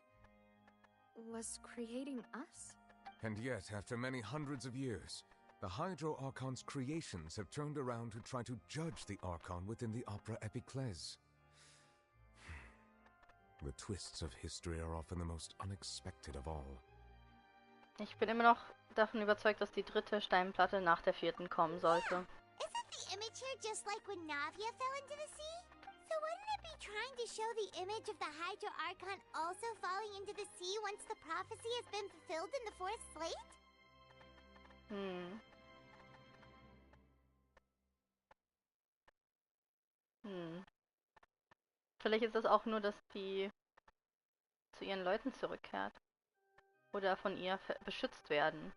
was creating us? And yet, after many hundreds of years, the Hydro Archon's creations have turned around to try to judge the Archon within the opera Epiclese. The twists of history are often the most unexpected of all. Ich bin immer noch davon überzeugt, dass die dritte Steinplatte nach der vierten kommen sollte. Isn't the image here just like when Navia fell into the sea? So wouldn't it be trying to show the image of the Hydro Archon also falling into the sea once the prophecy has been fulfilled in the fourth slate? Vielleicht ist das auch nur, dass die zu ihren Leuten zurückkehrt. Oder von ihr beschützt werden.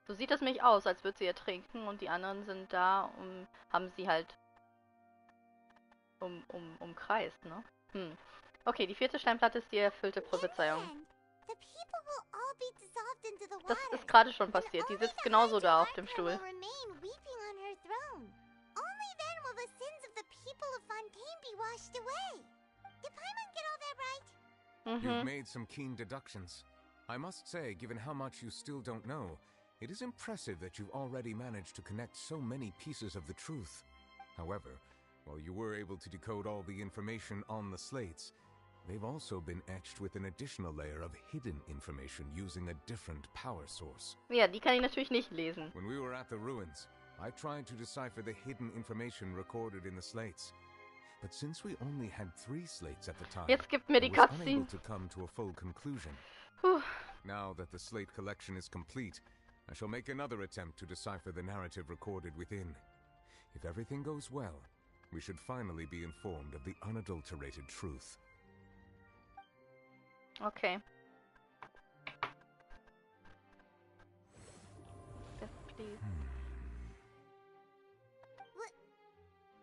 So sieht das nämlich aus, als würde sie ertrinken und die anderen sind da und haben sie halt umkreist, ne? Okay, die vierte Steinplatte ist die erfüllte Prophezeiung. Das ist gerade schon passiert. Die sitzt genauso da auf dem Stuhl. You've made some keen deductions. I must say, given how much you still don't know, it is impressive that you've already managed to connect so many pieces of the truth. However, while you were able to decode all the information on the slates, they've also been etched with an additional layer of hidden information using a different power source. Ja, die kann ich natürlich nicht lesen. When we were at the ruins, I tried to decipher the hidden information recorded in the slates. But since we only had 3 slates at the time, Jetzt gibt mir die I was Cutscene. unable to come to a full conclusion. Puh. Now that the slate collection is complete, I shall make another attempt to decipher the narrative recorded within. If everything goes well, we should finally be informed of the unadulterated truth. Okay. Yes, please.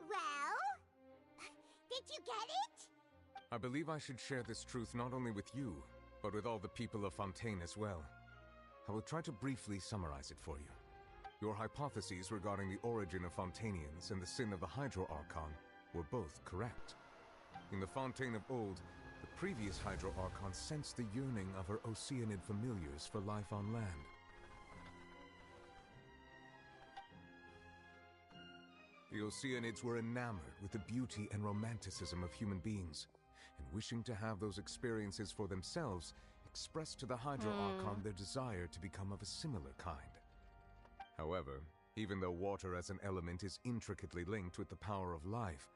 Well? Did you get it? I believe I should share this truth not only with you, but with all the people of Fontaine as well. I will try to briefly summarize it for you. Your hypotheses regarding the origin of Fontainians and the sin of the Hydro Archon were both correct. In the Fontaine of old, the previous Hydro Archon sensed the yearning of her Oceanid familiars for life on land. The Oceanids were enamored with the beauty and romanticism of human beings, and wishing to have those experiences for themselves, expressed to the Hydro Archon their desire to become of a similar kind. However, even though water as an element is intricately linked with the power of life,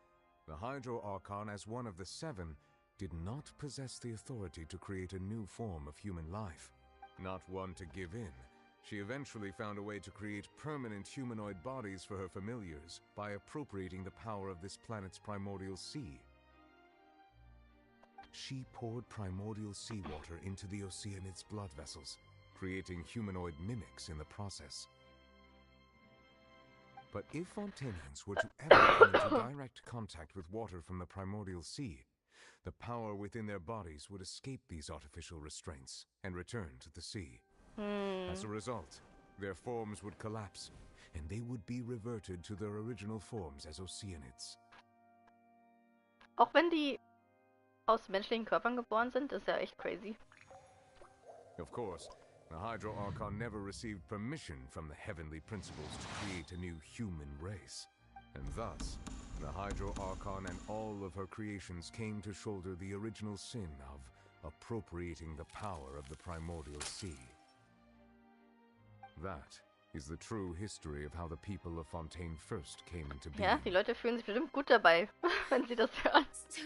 the Hydro Archon, as one of the seven, did not possess the authority to create a new form of human life. Not one to give in, she eventually found a way to create permanent humanoid bodies for her familiars by appropriating the power of this planet's primordial sea. She poured primordial seawater into the Oceanids' blood vessels, creating humanoid mimics in the process. But if Fontainians were to ever come into direct contact with water from the primordial sea, the power within their bodies would escape these artificial restraints and return to the sea. As a result, their forms would collapse, and they would be reverted to their original forms as Oceanids. Auch wenn die aus menschlichen Körpern geboren sind, ist ja echt crazy. Of course, the Hydro Archon never received permission from the heavenly principles to create a new human race. And thus, the Hydro Archon and all of her creations came to shoulder the original sin of appropriating the power of the primordial sea. That is the true history of how the people of Fontaine first came into being. Ja, die Leute fühlen sich bestimmt gut dabei, wenn sie das hören. So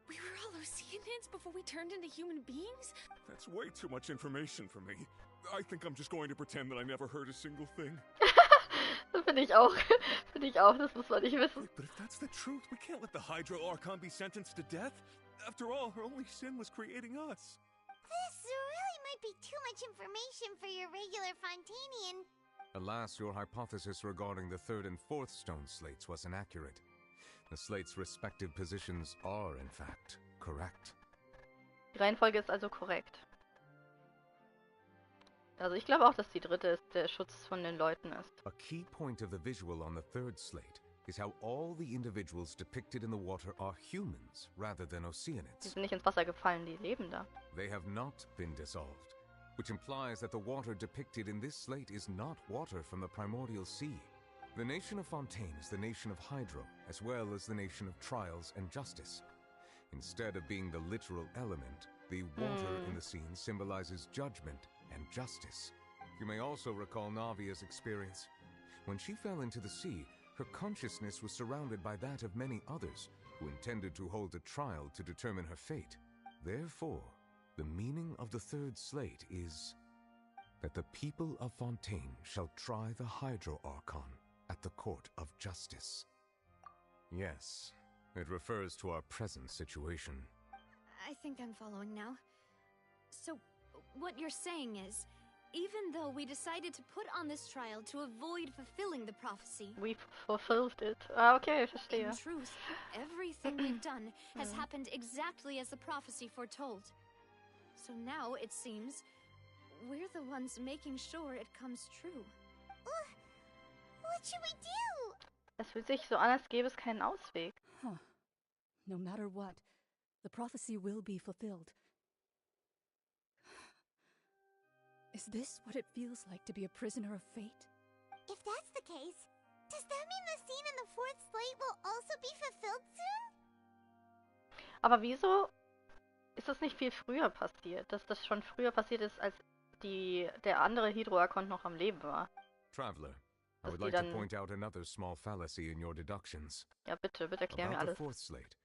we were all Oceanids before we turned into human beings? That's way too much information for me. I think I'm just going to pretend that I never heard a single thing. Das finde ich auch. Finde ich auch, das muss man nicht wissen. But if that's the truth, we can't let the Hydro Archon be sentenced to death. After all, her only sin was creating us. This really might be too much information for your regular Fontainian. Alas, your hypothesis regarding the third and fourth stone slates was inaccurate. The slates' respective positions are, in fact, correct. Die Reihenfolge ist also korrekt. Also ich glaube auch, dass die dritte ist, der Schutz von den Leuten ist. A key point of the visual on the third slate is how all the individuals depicted in the water are humans rather than Die Oceanids. sind nicht ins Wasser gefallen, die leben da. They have not been dissolved, which implies that the water depicted in this slate is not water from the primordial sea. The nation of Fontaine is the nation of Hydro, as well as the nation of trials and justice. Instead of being the literal element, the water in the scene symbolizes judgment and justice. You may also recall Navia's experience. When she fell into the sea, her consciousness was surrounded by that of many others who intended to hold a trial to determine her fate. Therefore, the meaning of the third slate is that the people of Fontaine shall try the Hydro Archon at the court of justice. Yes, it refers to our present situation. I think I'm following now. So, what you're saying is, even though we decided to put on this trial to avoid fulfilling the prophecy, We fulfilled it. Ah, okay, ich verstehe. in truth, everything we've done has happened exactly as the prophecy foretold. So now, it seems, we're the ones making sure it comes true. What should we do? Es fühlt sich so an, als gäbe es keinen Ausweg. Huh. No matter what, the prophecy will be fulfilled. Is this what it feels like to be a prisoner of fate? If that's the case, does that mean the scene in the fourth slate will also be fulfilled soon? Aber wieso ist das nicht viel früher passiert? Dass das schon früher passiert ist, als der andere Hydro Archon noch am Leben war. Traveler, I Dass would die like to dann... point out another small fallacy in your deductions. Ja, bitte erklär mir About the alles. fourth slate.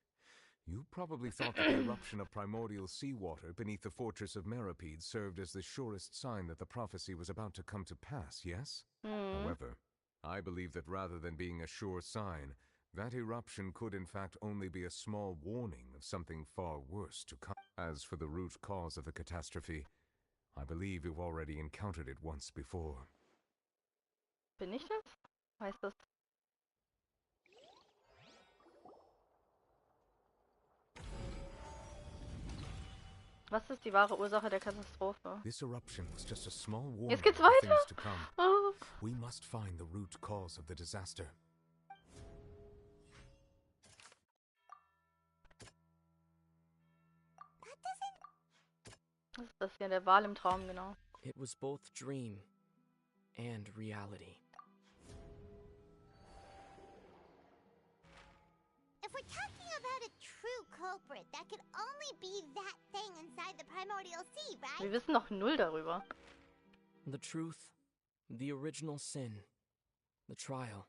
You probably thought that the eruption of primordial seawater beneath the fortress of Meropide served as the surest sign that the prophecy was about to come to pass, yes? However, I believe that rather than being a sure sign, that eruption could in fact only be a small warning of something far worse to come. As for the root cause of the catastrophe, I believe you've already encountered it once before. Bin ich das? Heißt das? Was ist die wahre Ursache der Katastrophe? This eruption was just a small warning Jetzt geht's of weiter? things to come. Oh. We must find the root cause of the disaster. Was ist das hier? Der Wal im Traum, genau. It was both dream and reality. If we're talking about a true culprit, that could only be that thing inside the primordial sea, right? Wir wissen noch null darüber. The truth, the original sin, the trial,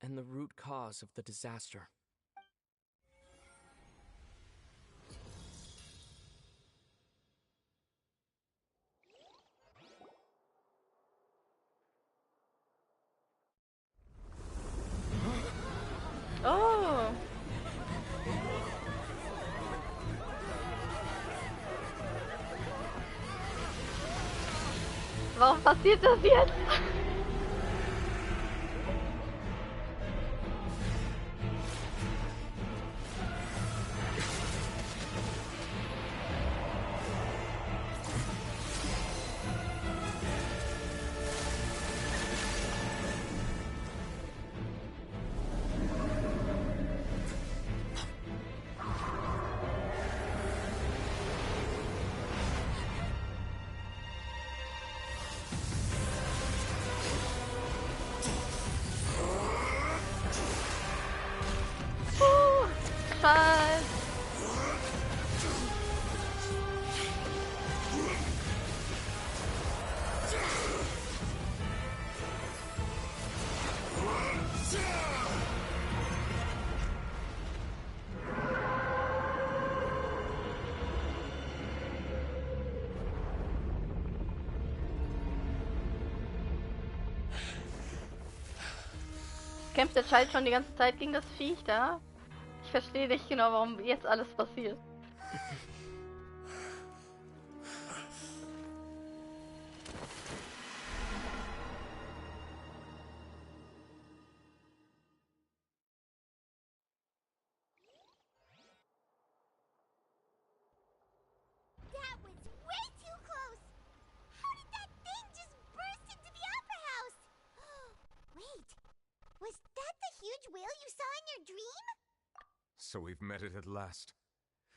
and the root cause of the disaster. Oh! Warum passiert das jetzt? Scheiß. Kämpft der Child schon die ganze Zeit gegen das Viech da? Ich verstehe nicht genau, warum jetzt alles passiert. That was way too close! How did that thing just burst into the opera house? Wait, was that the huge whale you saw in your dream? So we've met it at last.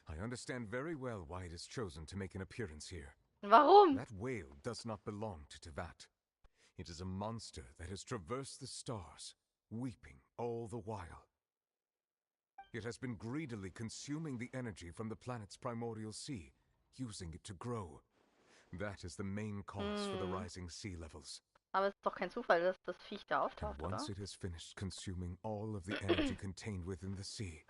I understand very well why it has chosen to make an appearance here. Warum? That whale does not belong to Tevat. It is a monster that has traversed the stars, weeping all the while. It has been greedily consuming the energy from the planet's primordial sea, using it to grow. That is the main cause for the rising sea levels. Aber es ist doch kein Zufall, dass das Viech da auftaucht, And once oder? it has finished consuming all of the energy contained within the sea,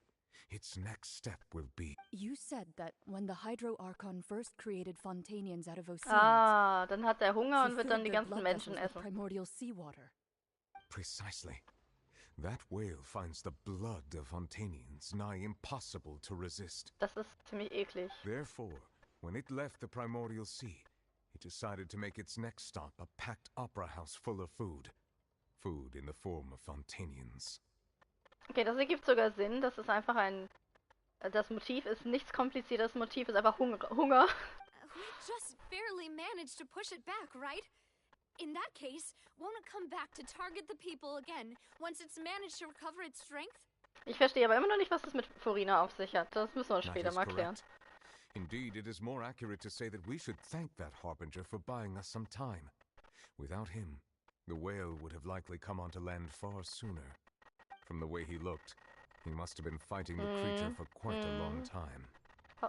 its next step will be... You said that when the Hydro Archon first created Fontanians out of oceans, Ah, dann hat er Hunger he und wird filled dann die their ganzen blood Menschen vessels with essen. primordial seawater. Precisely. That whale finds the blood of Fontanians nigh impossible to resist. Das ist ziemlich eklig. Therefore, when it left the primordial sea, it decided to make its next stop a packed opera house full of food. Food in the form of Fontanians. Okay, das ergibt sogar Sinn. Das ist einfach ein... Das Motiv ist nichts kompliziertes. Das Motiv ist einfach Hunger. We just barely managed to push it back, right? In that case, won't it come back to target the people again, once it's managed to recover its strength? Ich verstehe aber immer noch nicht, was das mit Furina auf sich hat. Das müssen wir That später is mal klären. correct. Indeed, it is more accurate to say that we should thank that Harbinger for buying us some time. Without him, the whale would have likely come onto land far sooner. From the way he looked, he must have been fighting the creature for quite a long time.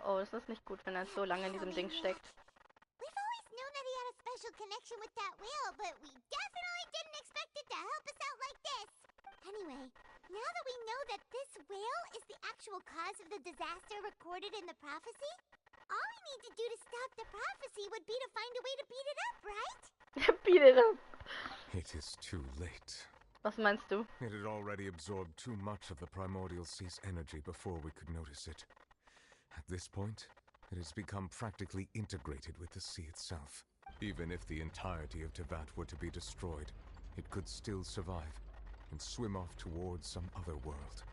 Oh, das ist nicht gut, wenn er so lange in diesem Ding steckt. We've always known that he had a special connection with that whale, but we definitely didn't expect it to help us out like this. Anyway, now that we know that this whale is the actual cause of the disaster recorded in the prophecy, all we need to do to stop the prophecy would be to find a way to beat it up, right? Beat it up. It is too late. Was meinst du? It had already absorbed too much of the primordial sea's energy before we could notice it. At this point, it has become practically integrated with the sea itself. Even if the entirety of Tevat were to be destroyed, it could still survive and swim off towards some other world.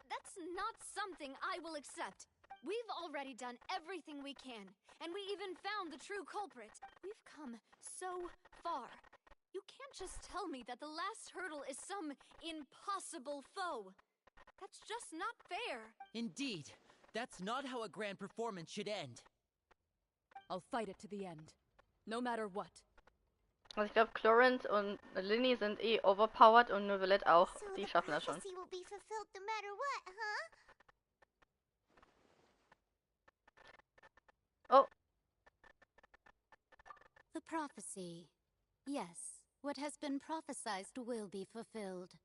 That's not something I will accept. We've already done everything we can, and we even found the true culprit. We've come so far. You can't just tell me that the last hurdle is some impossible foe. That's just not fair. Indeed. That's not how a grand performance should end. I'll fight it to the end. No matter what. Also ich glaube, Clarence und Linny sind eh overpowered und Novelette auch. Die schaffen das schon. Will be fulfilled no matter what, huh? Oh. The prophecy. Yes, what has been prophesied will be fulfilled.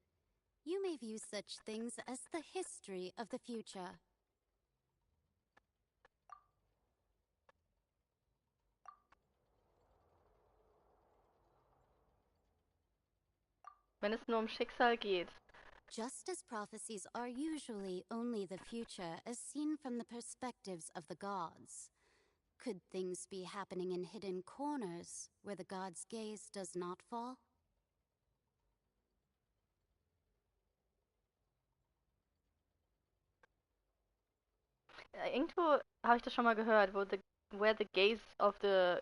You may view such things as the history of the future. Wenn es nur um Schicksal geht. Just as prophecies are usually only the future as seen from the perspectives of the gods, could things be happening in hidden corners where the gods' gaze does not fall? Irgendwo habe ich das schon mal gehört, where the gaze of the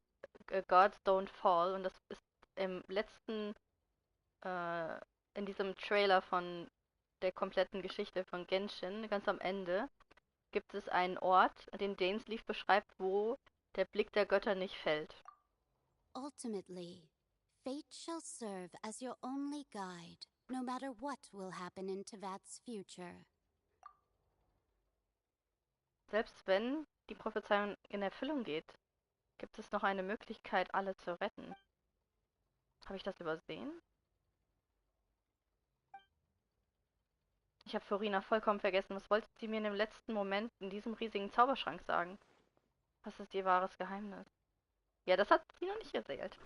gods don't fall. Und das ist im letzten, in diesem Trailer von der kompletten Geschichte von Genshin, ganz am Ende, gibt es einen Ort, den Dainsleif beschreibt, wo der Blick der Götter nicht fällt. Ultimately, fate shall serve as your only guide, no matter what will happen in Tevat's future. Selbst wenn die Prophezeiung in Erfüllung geht, gibt es noch eine Möglichkeit, alle zu retten. Habe ich das übersehen? Ich habe Furina vollkommen vergessen. Was wollte sie mir in dem letzten Moment in diesem riesigen Zauberschrank sagen? Was ist ihr wahres Geheimnis? Ja, das hat sie noch nicht erzählt.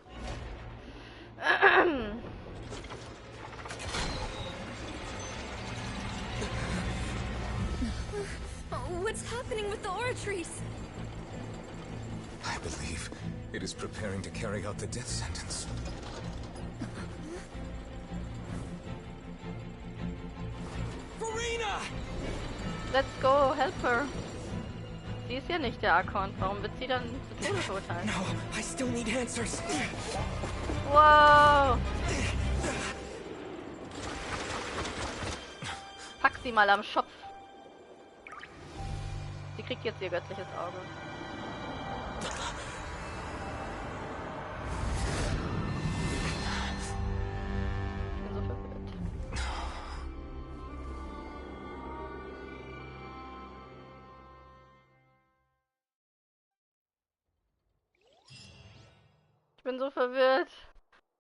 What's happening with the oratories? I believe it is preparing to carry out the death sentence. Furina! Let's go, help her. Sie ist ja nicht der Archon. Warum wird sie dann zu Tode verurteilt? No, I still need answers. Wow! Pack sie mal am Schopf. Sie kriegt jetzt ihr göttliches Auge. Ich bin so verwirrt.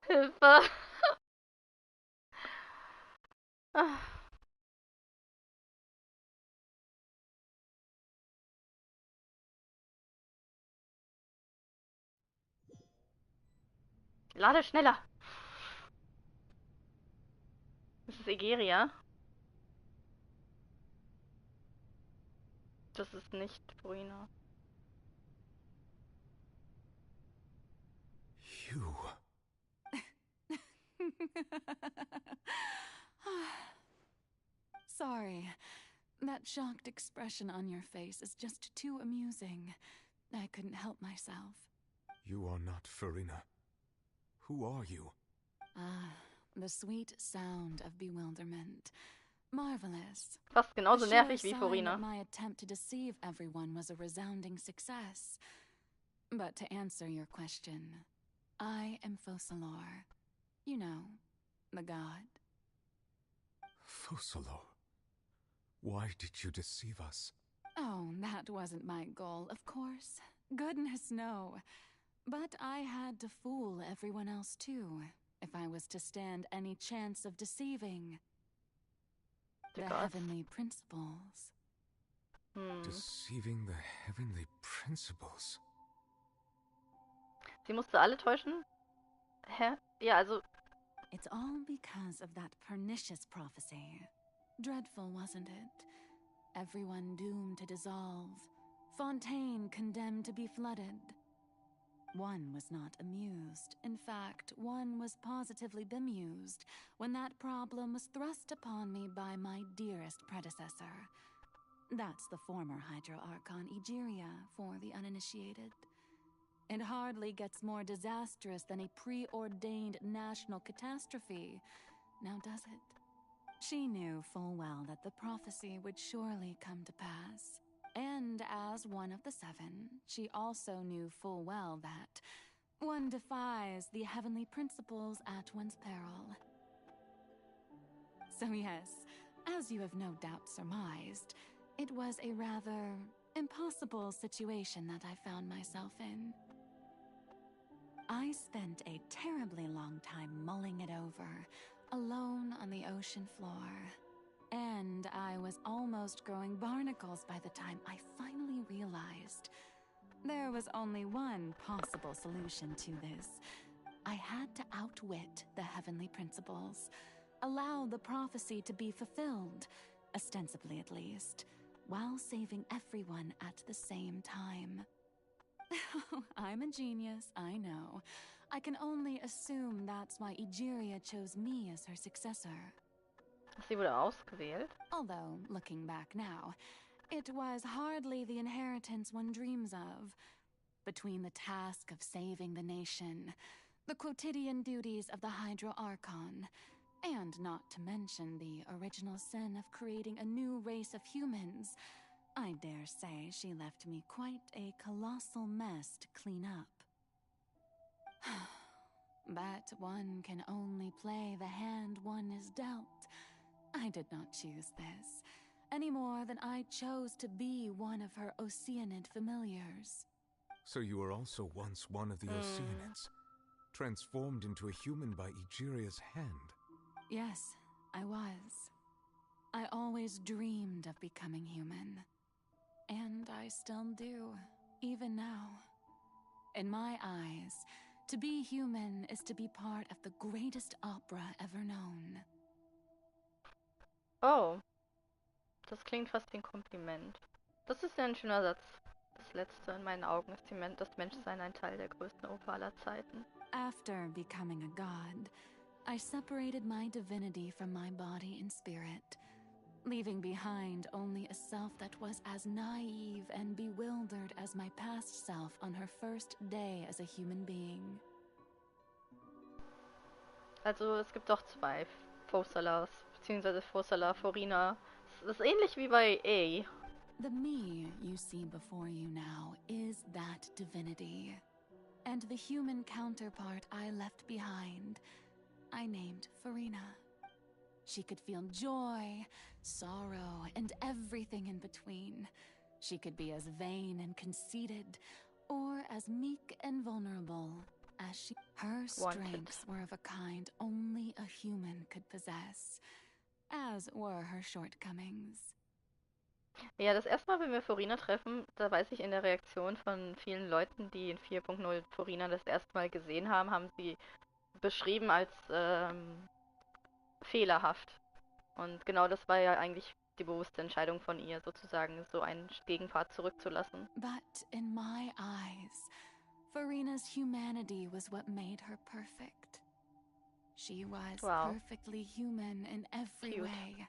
Ich bin so verwirrt. Hilfe. Lade schneller. Das ist Egeria. Das ist nicht Furina. You. Sorry. That shocked expression on your face is just too amusing. I couldn't help myself. You are not Furina. Who are you? Ah, the sweet sound of bewilderment. Marvelous. Fast genauso A sure nervig wie sign Furina. that my attempt to deceive everyone was a resounding success. But to answer your question, I am Focalor. You know, the god. Focalor. Why did you deceive us? Oh, that wasn't my goal, of course. Goodness, no. But I had to fool everyone else too, if I was to stand any chance of deceiving the heavenly principles. Deceiving the heavenly principles. Sie musste alle täuschen? Hä? Ja, also... It's all because of that pernicious prophecy. Dreadful, wasn't it? Everyone doomed to dissolve. Fontaine condemned to be flooded. One was not amused. In fact, one was positively bemused when that problem was thrust upon me by my dearest predecessor. That's the former Hydro Archon Egeria for the uninitiated. It hardly gets more disastrous than a preordained national catastrophe, now does it? She knew full well that the prophecy would surely come to pass. And as one of the seven, she also knew full well that one defies the heavenly principles at one's peril. So yes, as you have no doubt surmised, it was a rather impossible situation that I found myself in. I spent a terribly long time mulling it over, alone on the ocean floor. And I was almost growing barnacles by the time I finally realized there was only one possible solution to this. I had to outwit the heavenly principles, allow the prophecy to be fulfilled, ostensibly at least, while saving everyone at the same time. I'm a genius, I know. I can only assume that's why Egeria chose me as her successor. Sie wurde ausgewählt. Although, looking back now, it was hardly the inheritance one dreams of. Between the task of saving the nation, the quotidian duties of the Hydro Archon, and not to mention the original sin of creating a new race of humans, I dare say she left me quite a colossal mess to clean up. But one can only play the hand one is dealt. I did not choose this, any more than I chose to be one of her Oceanid familiars. So you were also once one of the Oceanids, transformed into a human by Egeria's hand? Yes, I was. I always dreamed of becoming human. And I still do, even now. In my eyes, to be human is to be part of the greatest opera ever known. Oh, das klingt fast wie ein Kompliment. Das ist ja ein schöner Satz. Das letzte in meinen Augen ist das Menschsein ein Teil der größten Oper aller Zeiten. After becoming a god, I separated my divinity from my body and spirit, leaving behind only a self that was as naive and bewildered as my past self on her first day as a human being. Also es gibt doch zwei Focalors, beziehungsweise Focalor, Furina. Das ist ähnlich wie bei A. The me you see before you now is that divinity. And the human counterpart I left behind, I named Furina. She could feel joy, sorrow, and everything in between. She could be as vain and conceited, or as meek and vulnerable as she... Her strengths were of a kind only a human could possess, as were her shortcomings. Ja, das erste Mal, wenn wir Furina treffen, da weiß ich in der Reaktion von vielen Leuten, die in 4.0 Furina das erste Mal gesehen haben, haben sie beschrieben als fehlerhaft. Und genau das war ja eigentlich die bewusste Entscheidung von ihr, sozusagen so einen Gegenpart zurückzulassen. But in my eyes, Furina's humanity was what made her perfect. She was perfectly human in every way.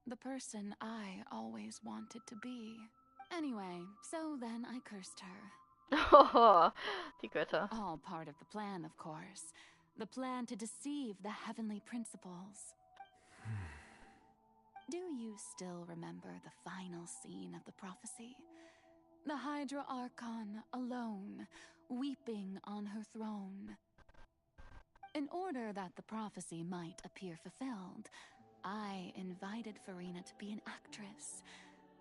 The person I always wanted to be. Anyway, so then I cursed her. Oh, die Götter. All part of the plan, of course. The plan to deceive the heavenly principles. Do you still remember the final scene of the prophecy? The Hydro Archon alone, weeping on her throne. In order that the prophecy might appear fulfilled, I invited Furina to be an actress,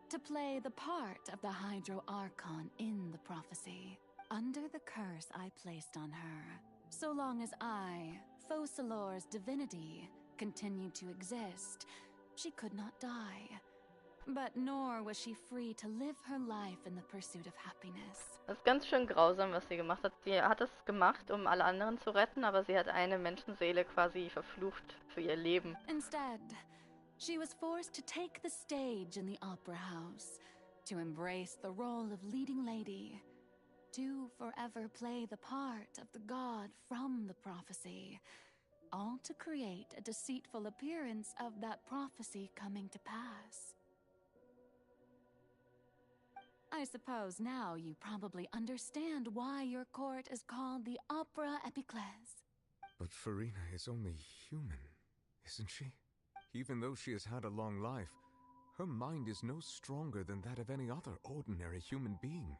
to play the part of the Hydro Archon in the prophecy, under the curse I placed on her. So long as I, Focalor's divinity, continued to exist, she could not die. But nor was she free to live her life in the pursuit of happiness. Das ist ganz schön grausam, was sie gemacht hat. Sie hat es gemacht, um alle anderen zu retten, aber sie hat eine Menschenseele quasi verflucht für ihr Leben. Instead, she was forced to take the stage in the opera house, to embrace the role of leading lady, to forever play the part of the god from the prophecy, all to create a deceitful appearance of that prophecy coming to pass. I suppose now you probably understand why your court is called the Opera Epiclese. But Furina is only human, isn't she? Even though she has had a long life, her mind is no stronger than that of any other ordinary human being.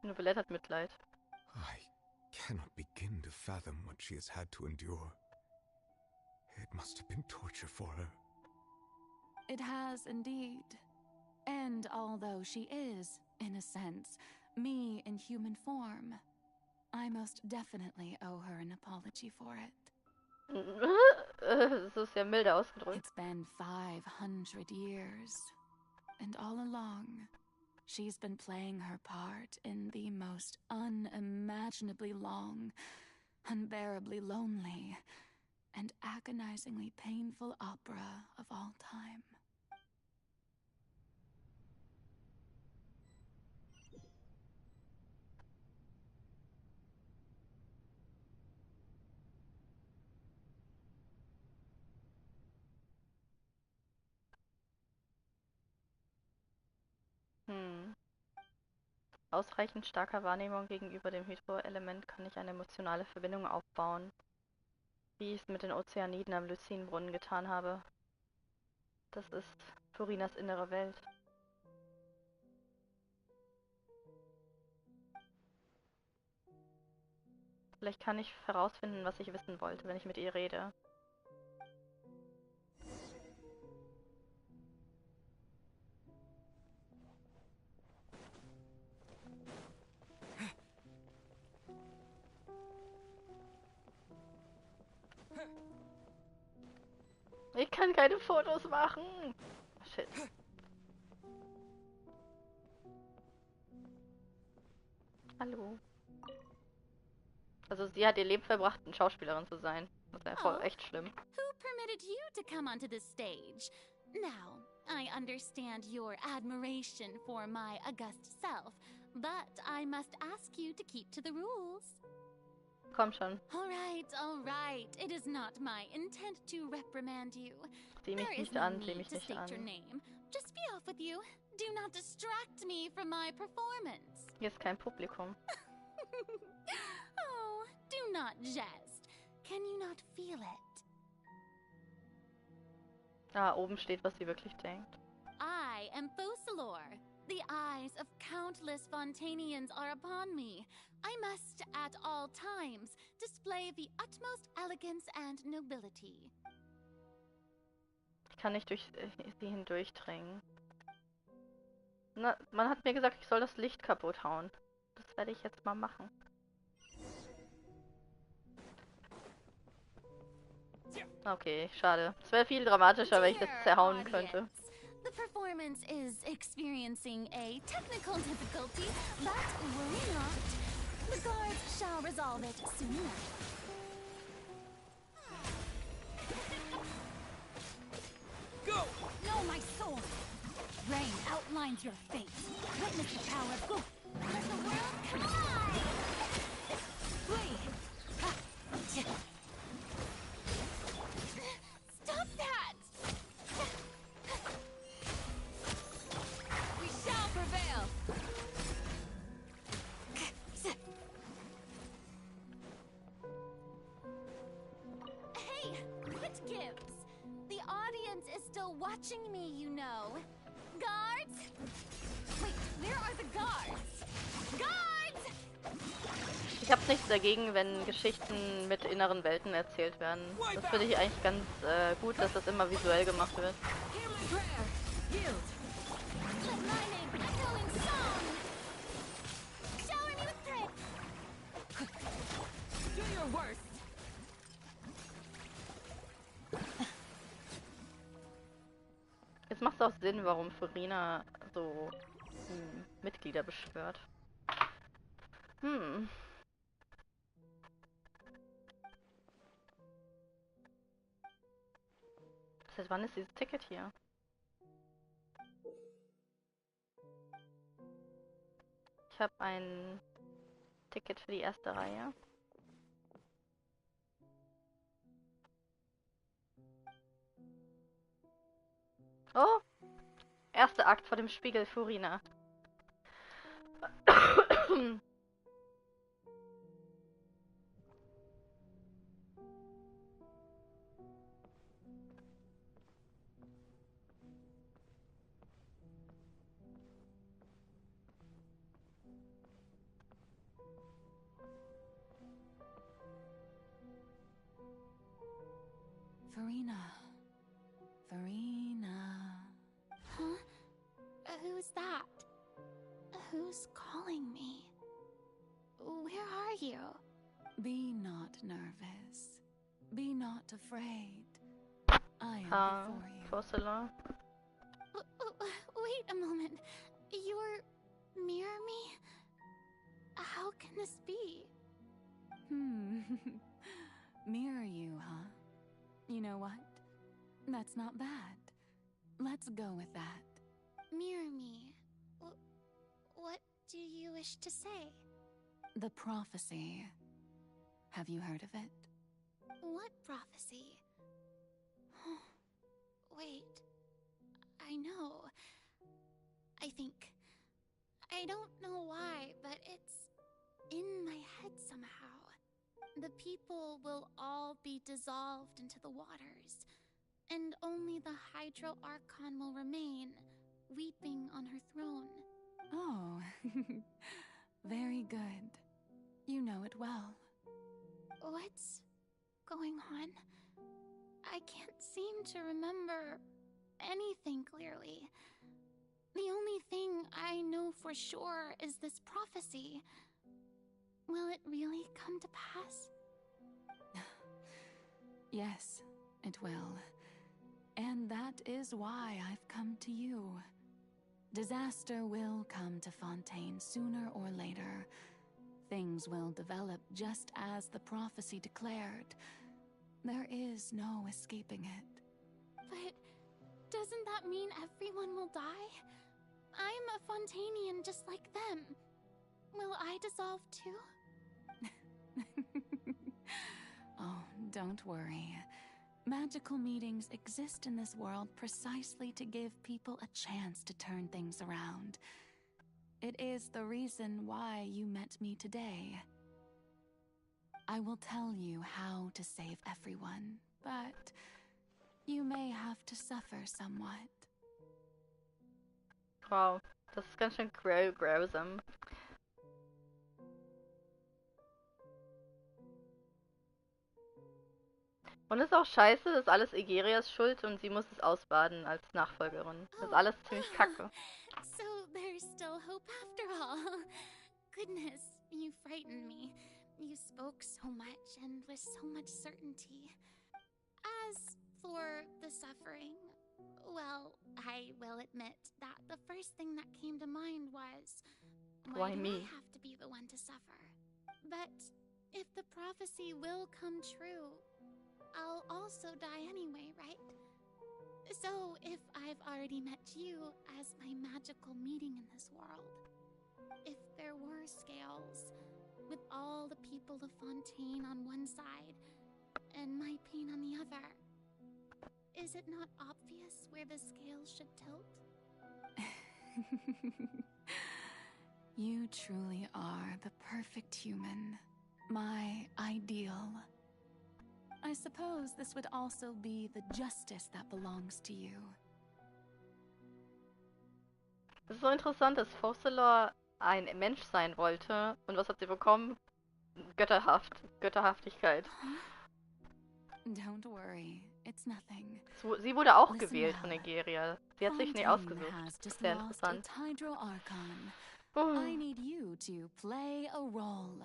Novelette hat Mitleid. I cannot begin to fathom what she has had to endure. It must have been torture for her. It has indeed. And although she is, in a sense, me in human form, I most definitely owe her an apology for it. Das ist ja milde ausgedrückt. It's been 500 years, and all along, she's been playing her part in the most unimaginably long, unbearably lonely, and agonizingly painful opera of all time. Ausreichend starker Wahrnehmung gegenüber dem Hydroelement kann ich eine emotionale Verbindung aufbauen, wie ich es mit den Ozeaniden am Lycinbrunnen getan habe. Das ist Furinas innere Welt. Vielleicht kann ich herausfinden, was ich wissen wollte, wenn ich mit ihr rede. Ich kann keine Fotos machen. Shit. Hallo. Also sie hat ihr Leben verbracht, eine Schauspielerin zu sein. Das ist ja voll echt schlimm. Who permitted you to come onto this stage? Now, I understand your admiration for my august self, but I must ask you to keep to the rules. Komm schon. All right. It is not my intent to reprimand you. Sieh mich There is nicht no an, sieh need mich to nicht state your an. name. Just be off with you. Do not distract me from my performance. Hier ist kein Publikum. Oh, do not jest. Can you not feel it? Ah, oben steht, was sie wirklich denkt. I am Focalor. The eyes of countless Fontainians are upon me. I must, at all times, display the utmost elegance and nobility. Ich kann nicht durch sie hindurchdringen. Na, man hat mir gesagt, ich soll das Licht kaputt hauen. Das werde ich jetzt mal machen. Okay, schade. Es wäre viel dramatischer, wenn ich das zerhauen könnte. The performance is experiencing a technical difficulty, but worry not. The guards shall resolve it soon enough. Go! Know my soul! Rain outlines your fate. Witness the power of good. Let the world collide! Flee! Stop that! We shall prevail! Hey, quit gives. The audience is still watching me, you know. Guards? Wait, where are the guards? Guards! Ich habe nichts dagegen, wenn Geschichten mit inneren Welten erzählt werden. Das finde ich eigentlich ganz gut, dass das immer visuell gemacht wird. Let my name echo in song! Shower me with praise! Do your worst! Jetzt macht es auch Sinn, warum Furina so Mitglieder beschwört. Seit wann ist dieses Ticket hier? Ich habe ein Ticket für die erste Reihe. Oh! Erster Akt vor dem Spiegel Furina. Furina. Huh? Who's that? Who's calling me? Where are you? Be not nervous. Be not afraid. I am before you. Focalor. Wait a moment. You're near me? How can this be? Mirror you, huh? You know what? That's not bad. Let's go with that. Mirror me. What do you wish to say? The prophecy. Have you heard of it? What prophecy? Wait. I know. I think. I don't know why, but it's in my head somehow. The people will all be dissolved into the waters, and only the Hydro Archon will remain, weeping on her throne. Oh, very good. You know it well. What's going on? I can't seem to remember anything clearly. The only thing I know for sure is this prophecy. Will it really come to pass? Yes, it will. And that is why I've come to you. Disaster will come to Fontaine sooner or later. Things will develop just as the prophecy declared. There is no escaping it. But doesn't that mean everyone will die? I'm a Fontainian just like them. Will I dissolve too? Oh, don't worry. Magical meetings exist in this world precisely to give people a chance to turn things around. It is the reason why you met me today. I will tell you how to save everyone, but you may have to suffer somewhat. Wow, das ist ganz schön grausam. Und es ist auch scheiße, das ist alles Egerias Schuld und sie muss es ausbaden als Nachfolgerin. Das ist alles ziemlich kacke. So there's still hope after all. Goodness, you frightened me. You spoke so much and with so much certainty. As for the suffering, well, I will admit that the first thing that came to mind was, why do me? I have to be the one to suffer? But if the prophecy will come true, I'll also die anyway, right? So if I've already met you as my magical meeting in this world, if there were scales, with all the people of Fontaine on one side, and my pain on the other, is it not obvious where the scales should tilt? You truly are the perfect human. My ideal. I suppose this would also be the justice that belongs to you. Es ist so interessant, dass Focalor ein Mensch sein wollte. Und was hat sie bekommen? Götterhaftigkeit. Don't worry, it's nothing. Sie wurde auch gewählt von Egeria. Sie hat sich nicht ausgesucht. Has Sehr interessant. Hydro Archon. I need you to play a role.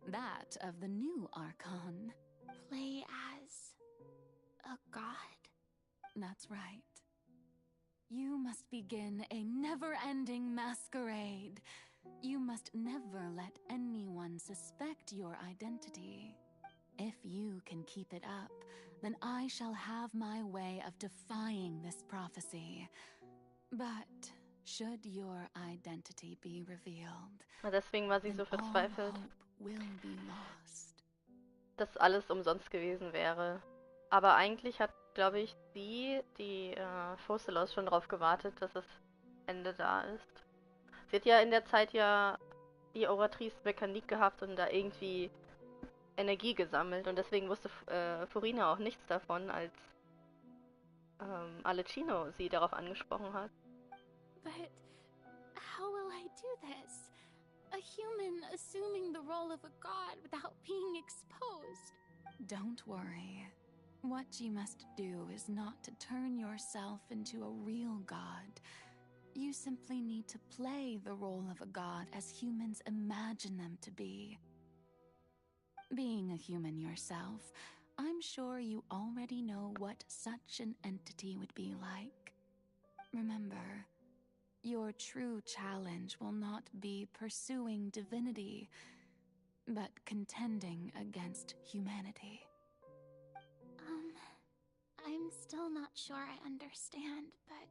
That of the new Archon. Play as a god? That's right. You must begin a never-ending masquerade. You must never let anyone suspect your identity. If you can keep it up, then I shall have my way of defying this prophecy. But should your identity be revealed, Deswegen war sie so verzweifelt, will be lost. dass alles umsonst gewesen wäre. Aber eigentlich hat, glaube ich, die Focalor schon darauf gewartet, dass das Ende da ist. Sie hat ja in der Zeit ja die Oratrice Mechanik gehabt und da irgendwie Energie gesammelt. Und deswegen wusste Furina auch nichts davon, als Alecino sie darauf angesprochen hat. But how will I do this? A human assuming the role of a god without being exposed. Don't worry. What you must do is not to turn yourself into a real god. You simply need to play the role of a god as humans imagine them to be. Being a human yourself, I'm sure you already know what such an entity would be like. Remember, your true challenge will not be pursuing divinity, but contending against humanity. I'm still not sure I understand, but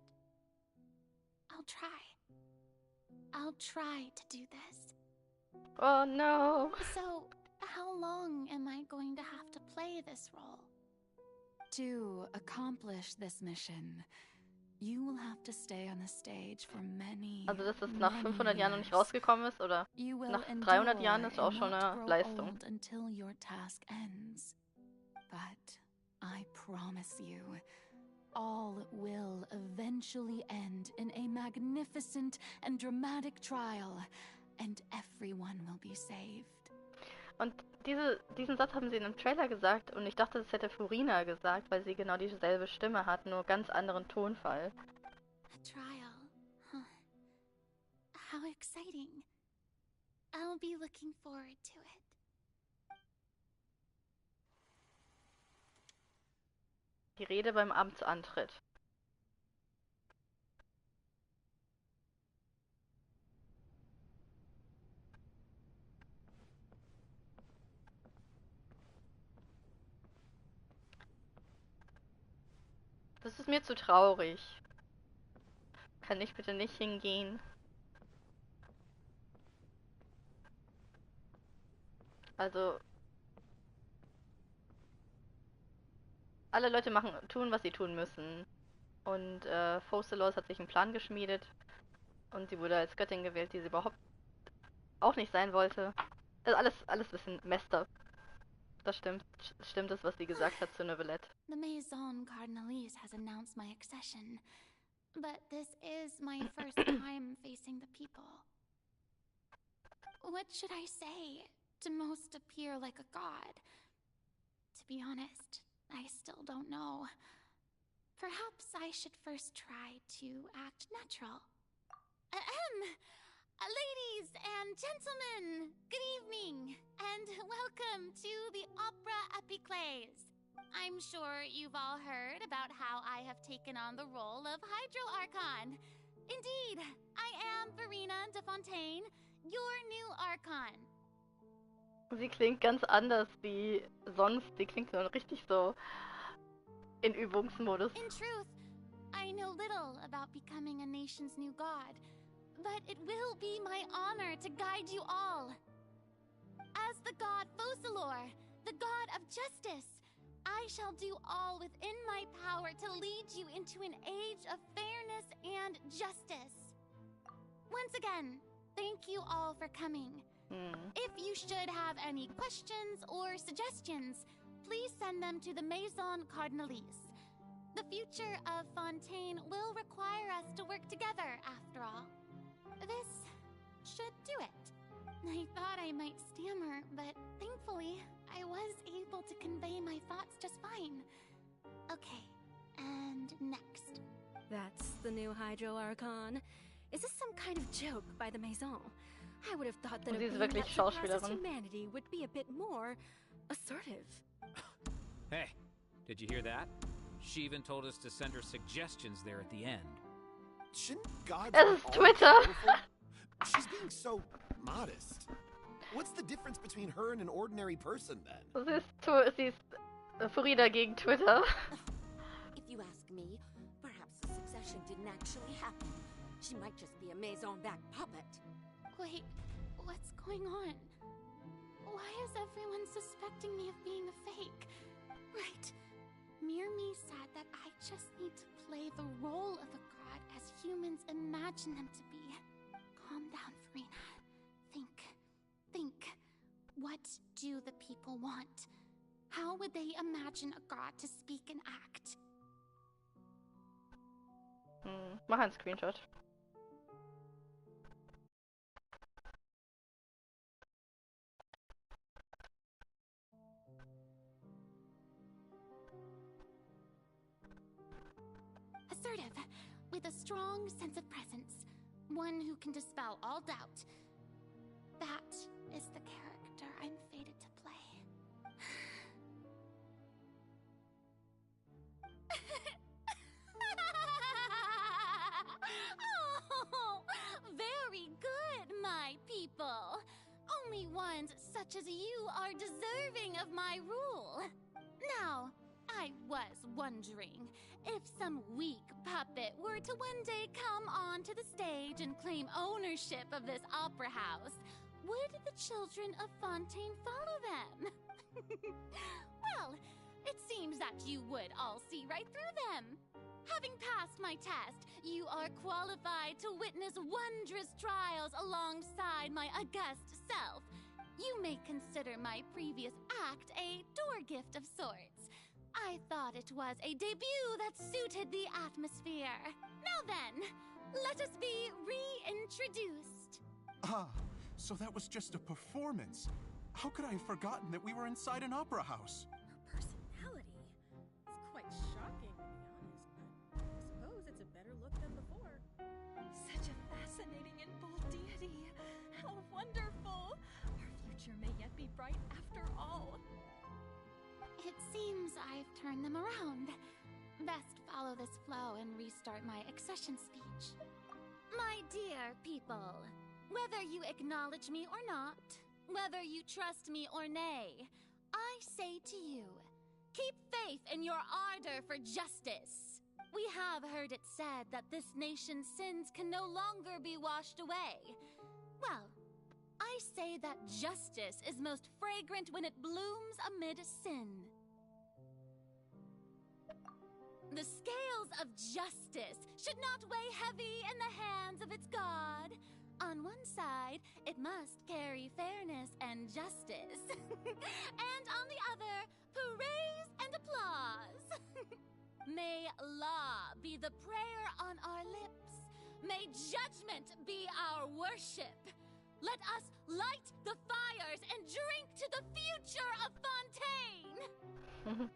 I'll try. I'll try to do this. Oh no! So, how long am I going to have to play this role? To accomplish this mission, you will have to stay on the stage for many, Also, dass das nach 500 Jahren noch nicht rausgekommen ist, oder nach 300 Jahren ist auch schon eine Leistung. Until your task ends. But I promise you, all will eventually end in a magnificent and dramatic trial, and everyone will be saved. Und diesen Satz haben sie in einem Trailer gesagt und ich dachte, das hätte Furina gesagt, weil sie genau dieselbe Stimme hat, nur ganz anderen Tonfall. A trial, huh? How exciting. I'll be looking forward to it. Die Rede beim Amtsantritt. Das ist mir zu traurig. Kann ich bitte nicht hingehen? Also, alle Leute tun, was sie tun müssen. Und Focalor hat sich einen Plan geschmiedet. Und sie wurde als Göttin gewählt, die sie überhaupt auch nicht sein wollte. Das ist alles ein bisschen messed up. Das stimmt es, was sie gesagt hat zu Neuvillette. The Maison Cardinalise has announced my accession, but this is my first time facing the people. What should I say to most appear like a god? To be honest, I still don't know. Perhaps I should first try to act natural. Ladies and gentlemen, good evening, and welcome to the Opera Epiclese. I'm sure you've all heard about how I have taken on the role of Hydro Archon. Indeed, I am Furina de Fontaine, your new Archon. Sie klingt ganz anders wie sonst. Sie klingt so richtig so in Übungsmodus. In truth, I know little about becoming a nation's new god, but it will be my honor to guide you all. As the god Focalor, the god of justice, I shall do all within my power to lead you into an age of fairness and justice. Once again, thank you all for coming. If you should have any questions or suggestions, please send them to the Maison Cardinalise. The future of Fontaine will require us to work together, after all. This should do it. I thought I might stammer, but thankfully, I was able to convey my thoughts just fine. Okay, and next. That's the new Hydro Archon. Is this some kind of joke by the Maison? I would have thought that a being that surpasses humanity would be a bit more assertive. Hey, did you hear that? She even told us to send her suggestions there at the end. Shouldn't gods Es be ist all Twitter. powerful? She's being so modest. What's the difference between her and an ordinary person then? Sie ist Furina gegen Twitter. If you ask me, perhaps the succession didn't actually happen. She might just be a maison-back puppet. Wait, what's going on? Why is everyone suspecting me of being a fake? Right. Me said that I just need to play the role of a god as humans imagine them to be. Calm down, Furina. Think. What do the people want? How would they imagine a god to speak and act? Mach einen Screenshot. Assertive, with a strong sense of presence. One who can dispel all doubt. That is the character I'm fated to play. Oh, very good, my people. Only ones such as you are deserving of my rule. Now, I was wondering, if some weak puppet were to one day come onto the stage and claim ownership of this opera house, would the children of Fontaine follow them? Well, it seems that you would all see right through them. Having passed my test, you are qualified to witness wondrous trials alongside my august self. You may consider my previous act a door gift of sorts. I thought it was a debut that suited the atmosphere. Now then, let us be reintroduced. Ah, so that was just a performance. How could I have forgotten that we were inside an opera house? Her personality? It's quite shocking, to be honest, but I suppose it's a better look than before. Such a fascinating and bold deity. How wonderful. Our future may yet be bright after all. It seems I've turned them around. Best follow this flow and restart my accession speech. My dear people, whether you acknowledge me or not, whether you trust me or nay, I say to you, keep faith in your ardor for justice. We have heard it said that this nation's sins can no longer be washed away. Well, I say that justice is most fragrant when it blooms amid sin. The scales of justice should not weigh heavy in the hands of its God. On one side, it must carry fairness and justice. And on the other, praise and applause. May law be the prayer on our lips. May judgment be our worship. Let us light the fires and drink to the future of Fontaine.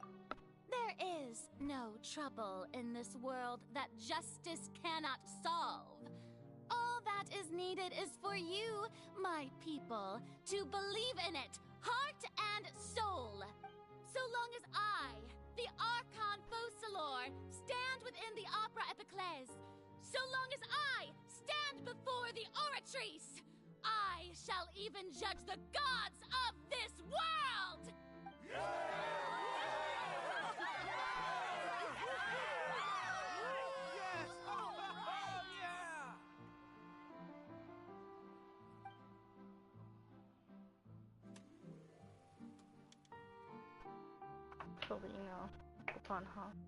There is no trouble in this world that justice cannot solve. All that is needed is for you, my people, to believe in it, heart and soul. So long as I, the Archon Focalor, stand within the opera epiclese, so long as I stand before the oratrice, I shall even judge the gods of this world! Furina, Opernhaus.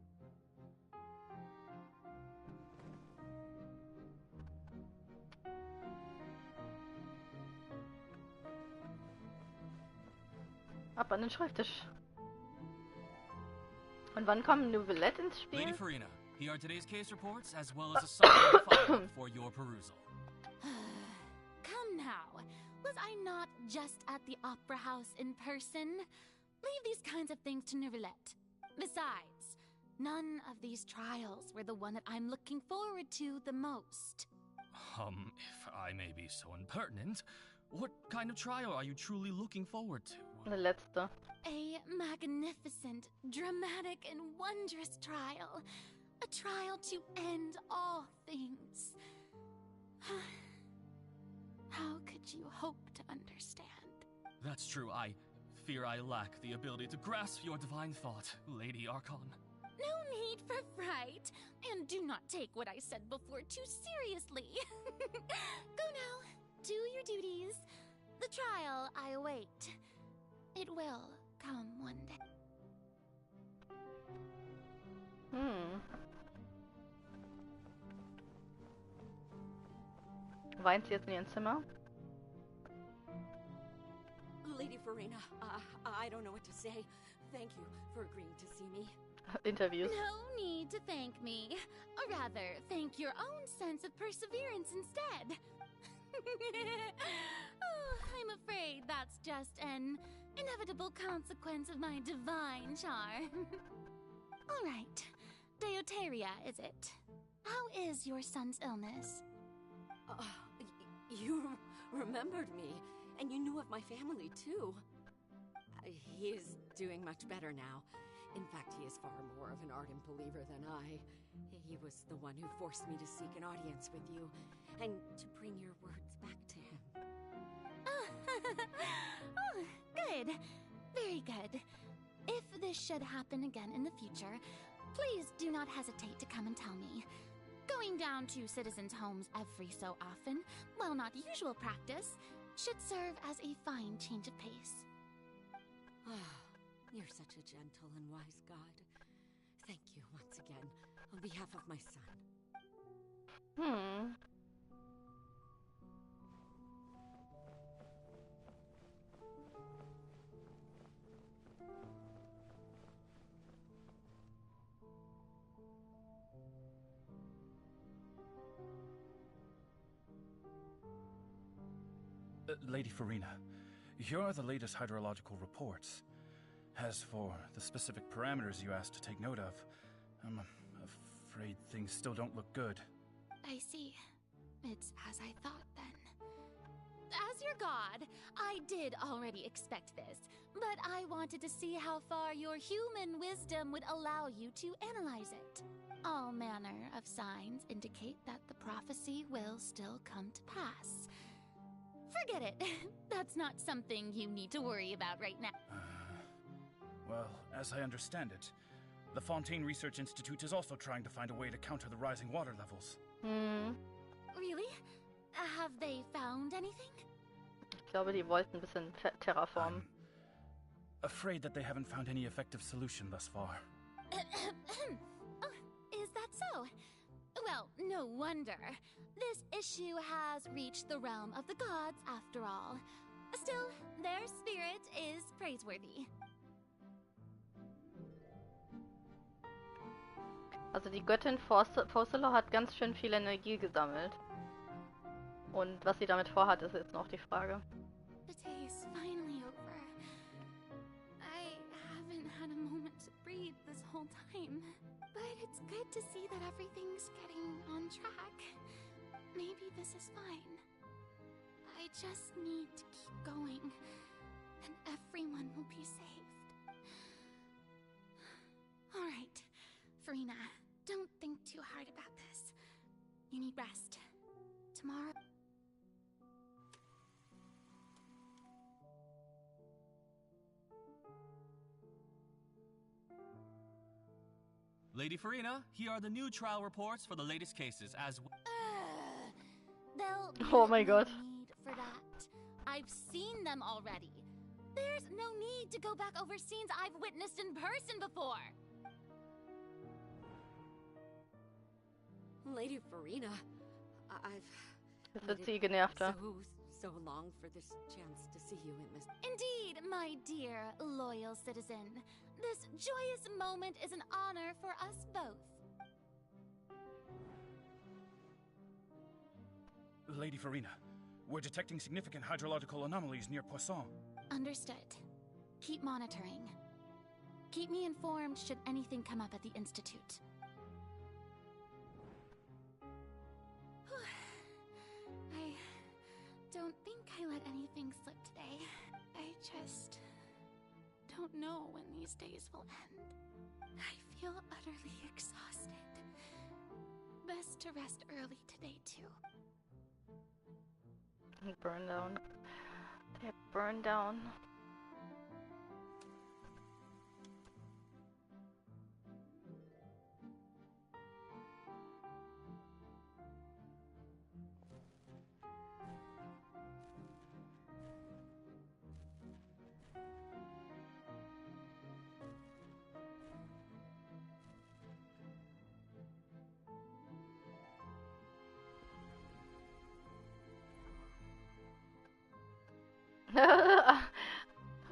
Ab an den Schreibtisch. Und wann kommen Novelette ins Spiel? Lady Furina, here are today's case reports as well as a summary file for your perusal. Come now, was I not just at the opera house in person? Leave these kinds of things to Novelette. Besides, none of these trials were the one that I'm looking forward to the most. If I may be so impertinent, what kind of trial are you truly looking forward to? The letzte. A magnificent, dramatic, and wondrous trial. A trial to end all things. How could you hope to understand? That's true. I fear I lack the ability to grasp your divine thought, Lady Archon. No need for fright, and do not take what I said before too seriously. Go now, do your duties. The trial I await. It will come one day. Weint sie jetzt in ihrem Zimmer? Lady Furina, I don't know what to say. Thank you for agreeing to see me. Interviews. No need to thank me. Or rather, thank your own sense of perseverance instead. Oh, I'm afraid that's just an inevitable consequence of my divine charm. All right. Deuteria, is it? How is your son's illness? You remembered me, and you knew of my family, too. He is doing much better now. In fact, he is far more of an ardent believer than I. He was the one who forced me to seek an audience with you, and to bring your words back to him. Oh, good. Very good. If this should happen again in the future, please do not hesitate to come and tell me. Going down to citizens' homes every so often, while not usual practice, should serve as a fine change of pace. You're such a gentle and wise god. Thank you once again, on behalf of my son. Lady Furina, here are the latest hydrological reports. As for the specific parameters you asked to take note of, I'm afraid things still don't look good. I see. It's as I thought, then. As your god, I did already expect this, but I wanted to see how far your human wisdom would allow you to analyze it. All manner of signs indicate that the prophecy will still come to pass. Forget it. That's not something you need to worry about right now. Well, as I understand it, the Fontaine Research Institute is also trying to find a way to counter the rising water levels. Really? Have they found anything? Ich glaube, die wollten ein bisschen terraformen. Afraid that they haven't found any effective solution thus far. Oh, is that so? Well, no wonder. This issue has reached the realm of the gods, after all. Still, their spirit is praiseworthy. Also die Göttin Focalor hat ganz schön viel Energie gesammelt. Und was sie damit vorhat, ist jetzt noch die Frage. The day is finally over. I haven't had a moment to breathe this whole time. But it's good to see that everything's getting on track. Maybe this is fine. I just need to keep going, and everyone will be saved. All right, Furina, don't think too hard about this. You need rest. Tomorrow... Lady Furina, here are the new trial reports for the latest cases, as There'll be Oh my God. no need for that. I've seen them already. There's no need to go back over scenes I've witnessed in person before. Lady Furina, Jetzt wird sie genervter. so long for this chance to see you in this. Indeed, my dear, loyal citizen. This joyous moment is an honor for us both. Lady Furina, we're detecting significant hydrological anomalies near Poisson. Understood. Keep monitoring. Keep me informed should anything come up at the Institute. I don't think I let anything slip today. I just don't know when these days will end. I feel utterly exhausted best to rest early today, too. Burn down. They burn down.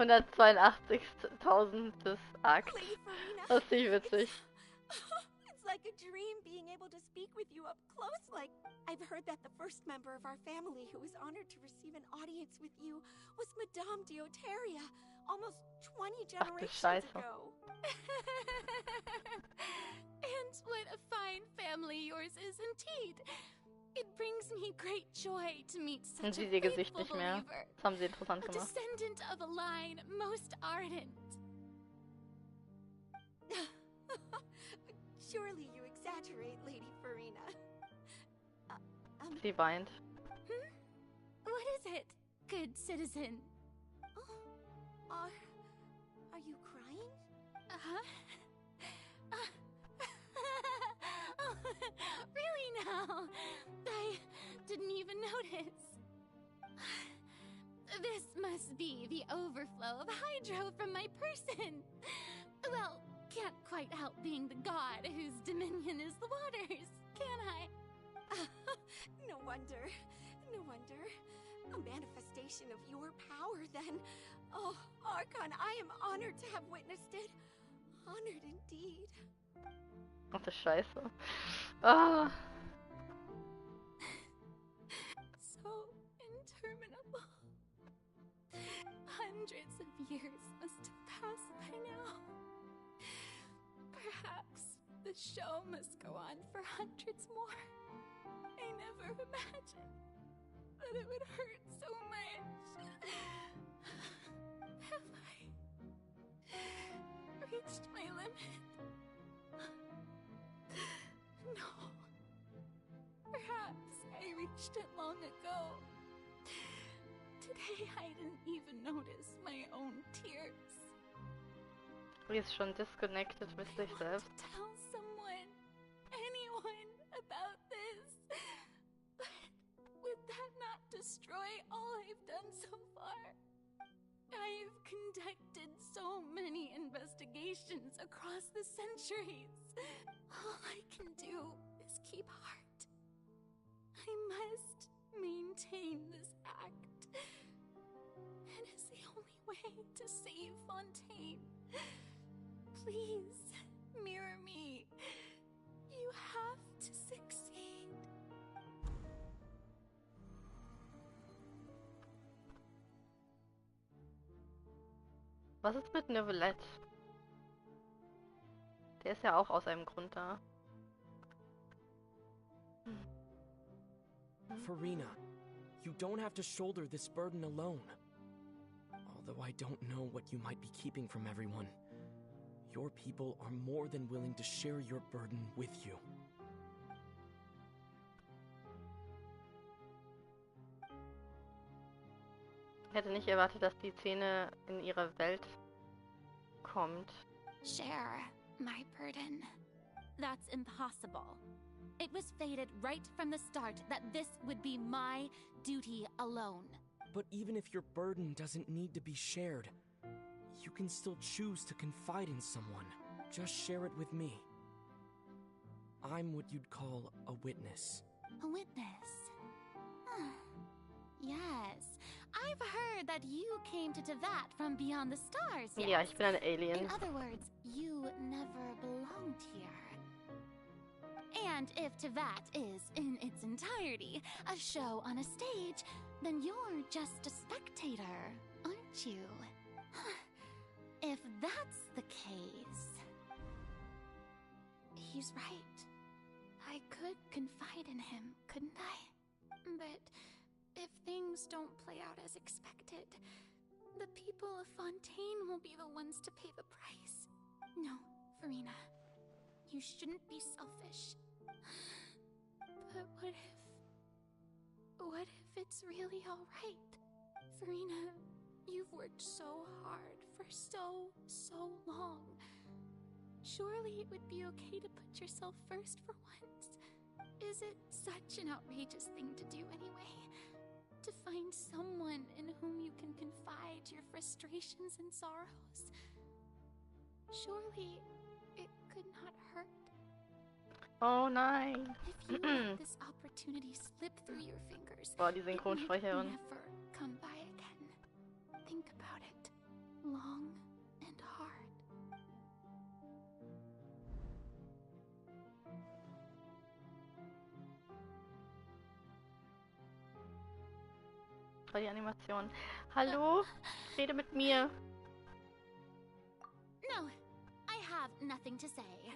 (182.000) Akt. Das ist nicht witzig. It's like a dream being able to speak with you up close. Like, I've heard that the first member of our family who was honored to receive an audience with you was Madame Deoteria, almost 20 generations ago. And what a fine family yours is indeed. It brings me great joy to meet such a Ihr Gesicht faithful nicht mehr. believer, Das haben sie interessant a gemacht. descendant of a line most ardent. Surely you exaggerate, Lady Furina. Sie weint. What is it, good citizen? Are you crying? Uh-huh. Oh, really now? I didn't even notice. This must be the overflow of hydro from my person. Well, can't quite help being the god whose dominion is the waters, can I? No wonder. No wonder. A manifestation of your power, then. Oh, Archon, I am honored to have witnessed it. Honored indeed. Ach du Scheiße. Ah. So interminable. Hundreds of years must have passed by now. Perhaps the show must go on for hundreds more. I never imagined that it would hurt so much. Have I reached my limit? No. Perhaps I reached it long ago. Today I didn't even notice my own tears. Sie ist schon disconnected mit sich selbst. Tell someone, anyone about this. But would that not destroy all I've done so far? I've conducted so many investigations across the centuries. All I can do is keep heart. I must maintain this act. It is the only way to save Fontaine. Please, mirror me. You have to succeed. Was ist mit Narwhal? Der ist ja auch aus einem Grund da. Furina, you don't have to shoulder this burden alone. Although I don't know what you might be keeping from everyone, your people are more than willing to share your burden with you. Ich hätte nicht erwartet, dass die Szene in ihre Welt kommt. Share my burden. That's impossible. It was fated right from the start that this would be my duty alone. But even if your burden doesn't need to be shared, you can still choose to confide in someone. Just share it with me. I'm what you'd call a witness. A witness? Yes. I've heard that you came to Tevat from beyond the stars. Yes. Ja, ich bin ein Alien. In other words, you never belonged here. And if Tevat is, in its entirety, a show on a stage, then you're just a spectator, aren't you? If that's the case... He's right. I could confide in him, couldn't I? But if things don't play out as expected, the people of Fontaine will be the ones to pay the price. No, Furina. You shouldn't be selfish. But what if it's really alright? Furina, you've worked so hard for so long. Surely it would be okay to put yourself first for once. Is it such an outrageous thing to do anyway? To find someone in whom you can confide your frustrations and sorrows? Surely it could not hurt. Oh nein. If you let this opportunity slip through your fingers, Boah, die it might Synchronsprecherin. never come by again. Think about it. Long and hard. War die Animation. Hallo? Rede mit mir. No, I have nothing to say.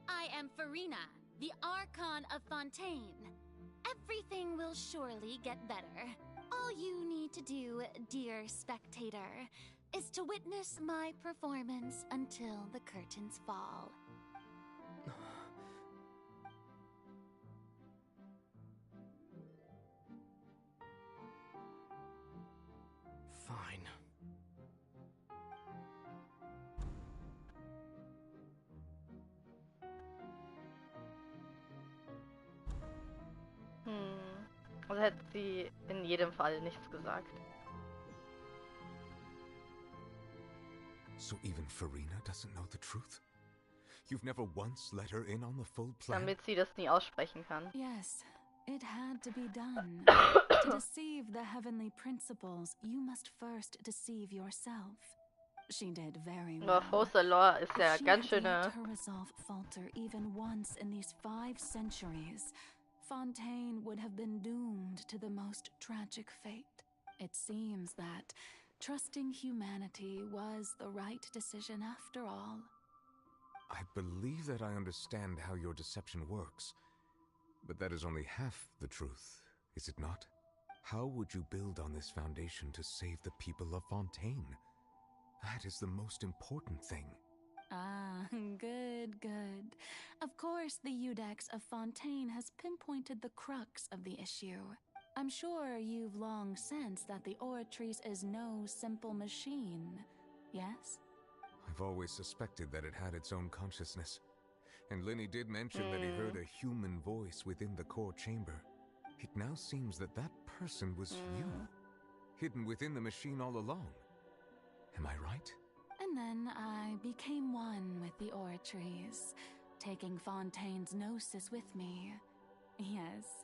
I am Furina, the Archon of Fontaine. Everything will surely get better. All you need to do, dear spectator, is to witness my performance until the curtains fall. Fine. Also hätte sie in jedem Fall nichts gesagt. So even Furina doesn't know the truth? You've never once let her in on the full plan? Damit sie das nie aussprechen kann. Yes, it had to be done. To deceive the heavenly principles, you must first deceive yourself. She did very well. Focalor ist ja If she ganz had schöne... let her resolve falter even once in these 5 centuries, Fontaine would have been doomed to the most tragic fate. It seems that trusting humanity was the right decision after all. I believe that I understand how your deception works. But that is only half the truth, is it not? How would you build on this foundation to save the people of Fontaine? That is the most important thing. Ah, good, good. Of course, the Iudex of Fontaine has pinpointed the crux of the issue. I'm sure you've long sensed that the Oratrice is no simple machine, yes? I've always suspected that it had its own consciousness. And Linny did mention that he heard a human voice within the core chamber. It now seems that that person was you, hidden within the machine all along. Am I right? And then I became one with the Oratrice, taking Fontaine's gnosis with me. Yes,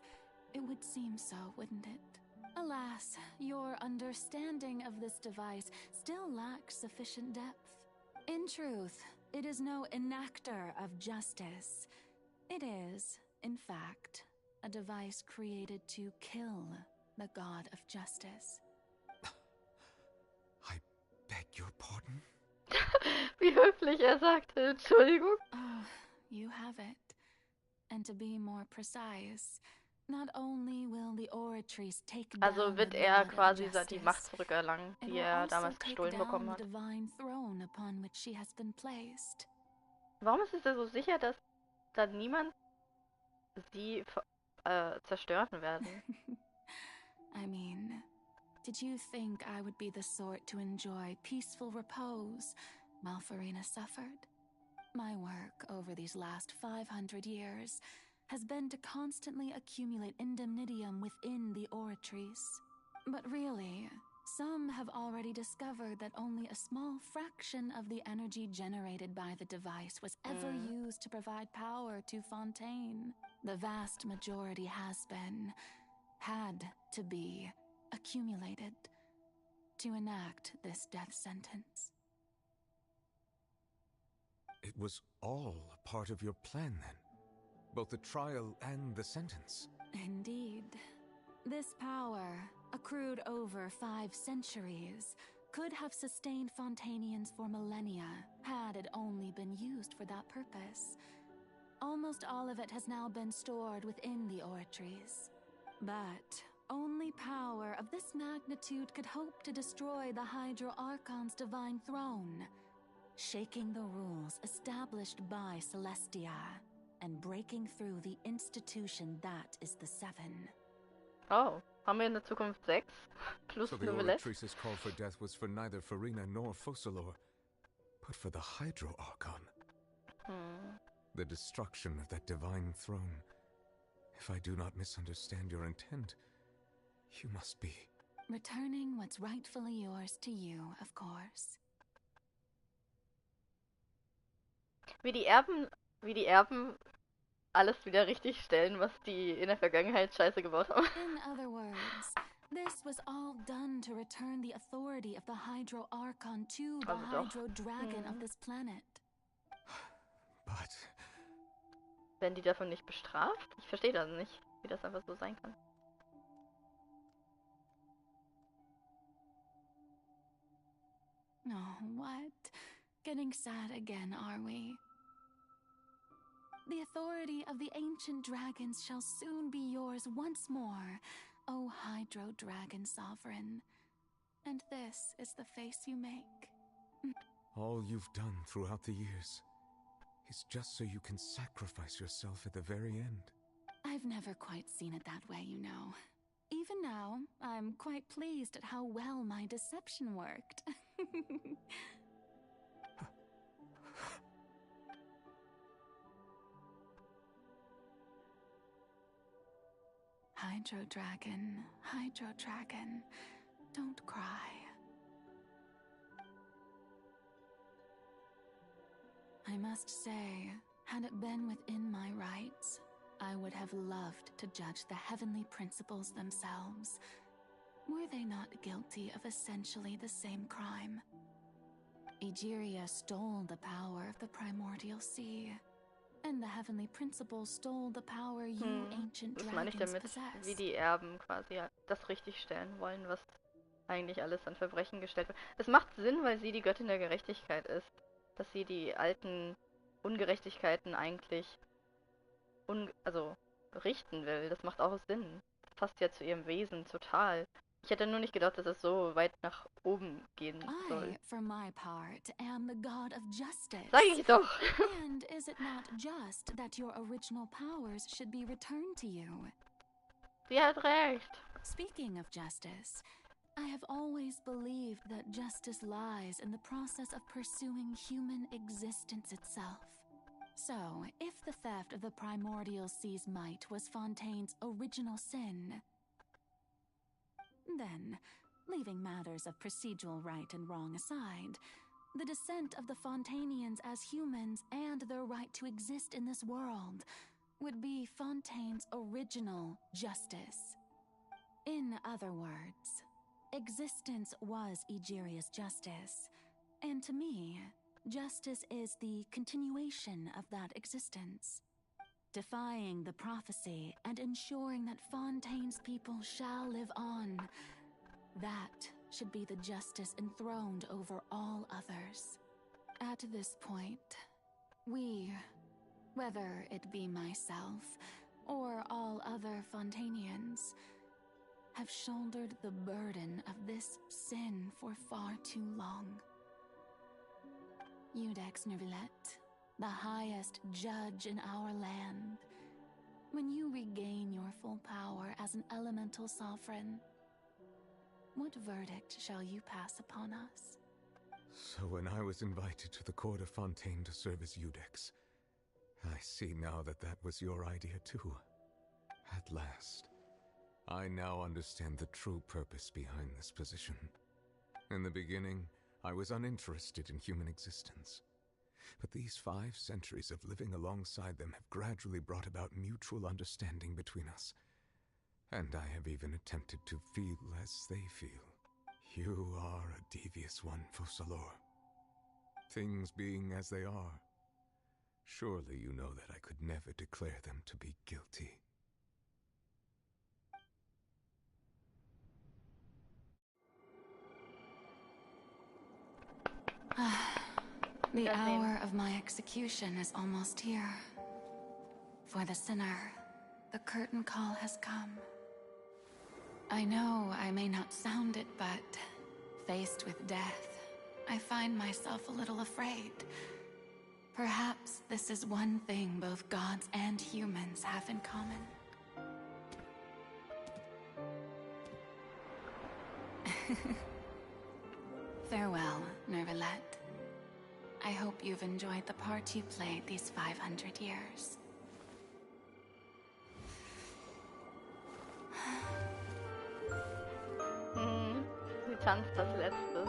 it would seem so, wouldn't it? Alas, your understanding of this device still lacks sufficient depth. In truth, it is no enactor of justice. It is, in fact, a device created to kill the god of justice. I beg your pardon? Wie höflich sagte, Entschuldigung. Oh, you have it. And to be more precise, not only will the Oratrice take Also down wird the er god of quasi justice, die Macht zurückerlangen, it die will er also damals take gestohlen down bekommen the hat. divine throne upon which she has been placed. Warum ist es da so sicher, dass da niemand sie zerstören werden? I mean, did you think I would be the sort to enjoy peaceful repose while Furina suffered? My work over these last 500 years has been to constantly accumulate indemnitium within the Oratrice. But really, some have already discovered that only a small fraction of the energy generated by the device was ever used to provide power to Fontaine. The vast majority had to be accumulated to enact this death sentence. It was all part of your plan then? Both the trial and the sentence? Indeed. This power, accrued over 5 centuries, could have sustained Fontainians for millennia, had it only been used for that purpose. Almost all of it has now been stored within the Oratrice. But only power of this magnitude could hope to destroy the Hydro Archon's divine throne, shaking the rules established by Celestia and breaking through the institution that is the Seven. Oh, haben wir in der Zukunft 6? Plus So the eine Valette? Oratrice's call for death was for neither Furina nor Focalor, but for the Hydro Archon. The destruction of that divine throne. If I do not misunderstand your intent, you must be... Returning what's rightfully yours to you, of course. Wie die Erben alles wieder richtig stellen, was die in der Vergangenheit scheiße gebaut haben. In other words, this was all done to return the authority of the Hydro Archon to the Hydro Dragon of this planet. But... Werden die davon nicht bestraft? Ich verstehe das nicht, wie das einfach so sein kann. Oh, what? Getting sad again, are we? The authority of the ancient dragons shall soon be yours once more, O Hydro Dragon Sovereign. And this is the face you make. All you've done throughout the years is just so you can sacrifice yourself at the very end. I've never quite seen it that way, you know. Even now, I'm quite pleased at how well my deception worked. Hydro Dragon, don't cry. I must say, had it been within my rights, I would have loved to judge the heavenly principles themselves. Were they not guilty of essentially the same crime? Egeria stole the power of the primordial sea, and the heavenly principles stole the power you ancient Das meine ich dragons damit, possess. wie die Erben quasi das richtig stellen wollen, was eigentlich alles an Verbrechen gestellt wird. Es macht Sinn, weil sie die Göttin der Gerechtigkeit ist. Dass sie die alten Ungerechtigkeiten eigentlich richten will. Das macht auch Sinn. Das passt ja zu ihrem Wesen total. Ich hätte nur nicht gedacht, dass es so weit nach oben gehen soll. I, for my part, am the god of justice. Sag ich doch. And is it not just that your original powers should be returned to you? Sie hat recht. Speaking of justice, I have always believed that justice lies in the process of pursuing human existence itself. So, if the theft of the primordial sea's might was Fontaine's original sin, then, leaving matters of procedural right and wrong aside, the descent of the Fontainians as humans and their right to exist in this world would be Fontaine's original justice. In other words, existence was Egeria's justice, and to me, justice is the continuation of that existence. Defying the prophecy and ensuring that Fontaine's people shall live on, that should be the justice enthroned over all others. At this point, we, whether it be myself or all other Fontainians, have shouldered the burden of this sin for far too long. Iudex Nervilette, the highest judge in our land, when you regain your full power as an elemental sovereign, what verdict shall you pass upon us? So when I was invited to the court of Fontaine to serve as Iudex, I see now that that was your idea too. At last. I now understand the true purpose behind this position. In the beginning, I was uninterested in human existence. But these 5 centuries of living alongside them have gradually brought about mutual understanding between us. And I have even attempted to feel as they feel. You are a devious one, Focalor. Things being as they are, surely you know that I could never declare them to be guilty. The hour of my execution is almost here. For the sinner, the curtain call has come. I know I may not sound it, but faced with death, I find myself a little afraid. Perhaps this is one thing both gods and humans have in common. Farewell, Nervalette. I hope you've enjoyed the part you played these 500 years. Sie tanzt das Letzte.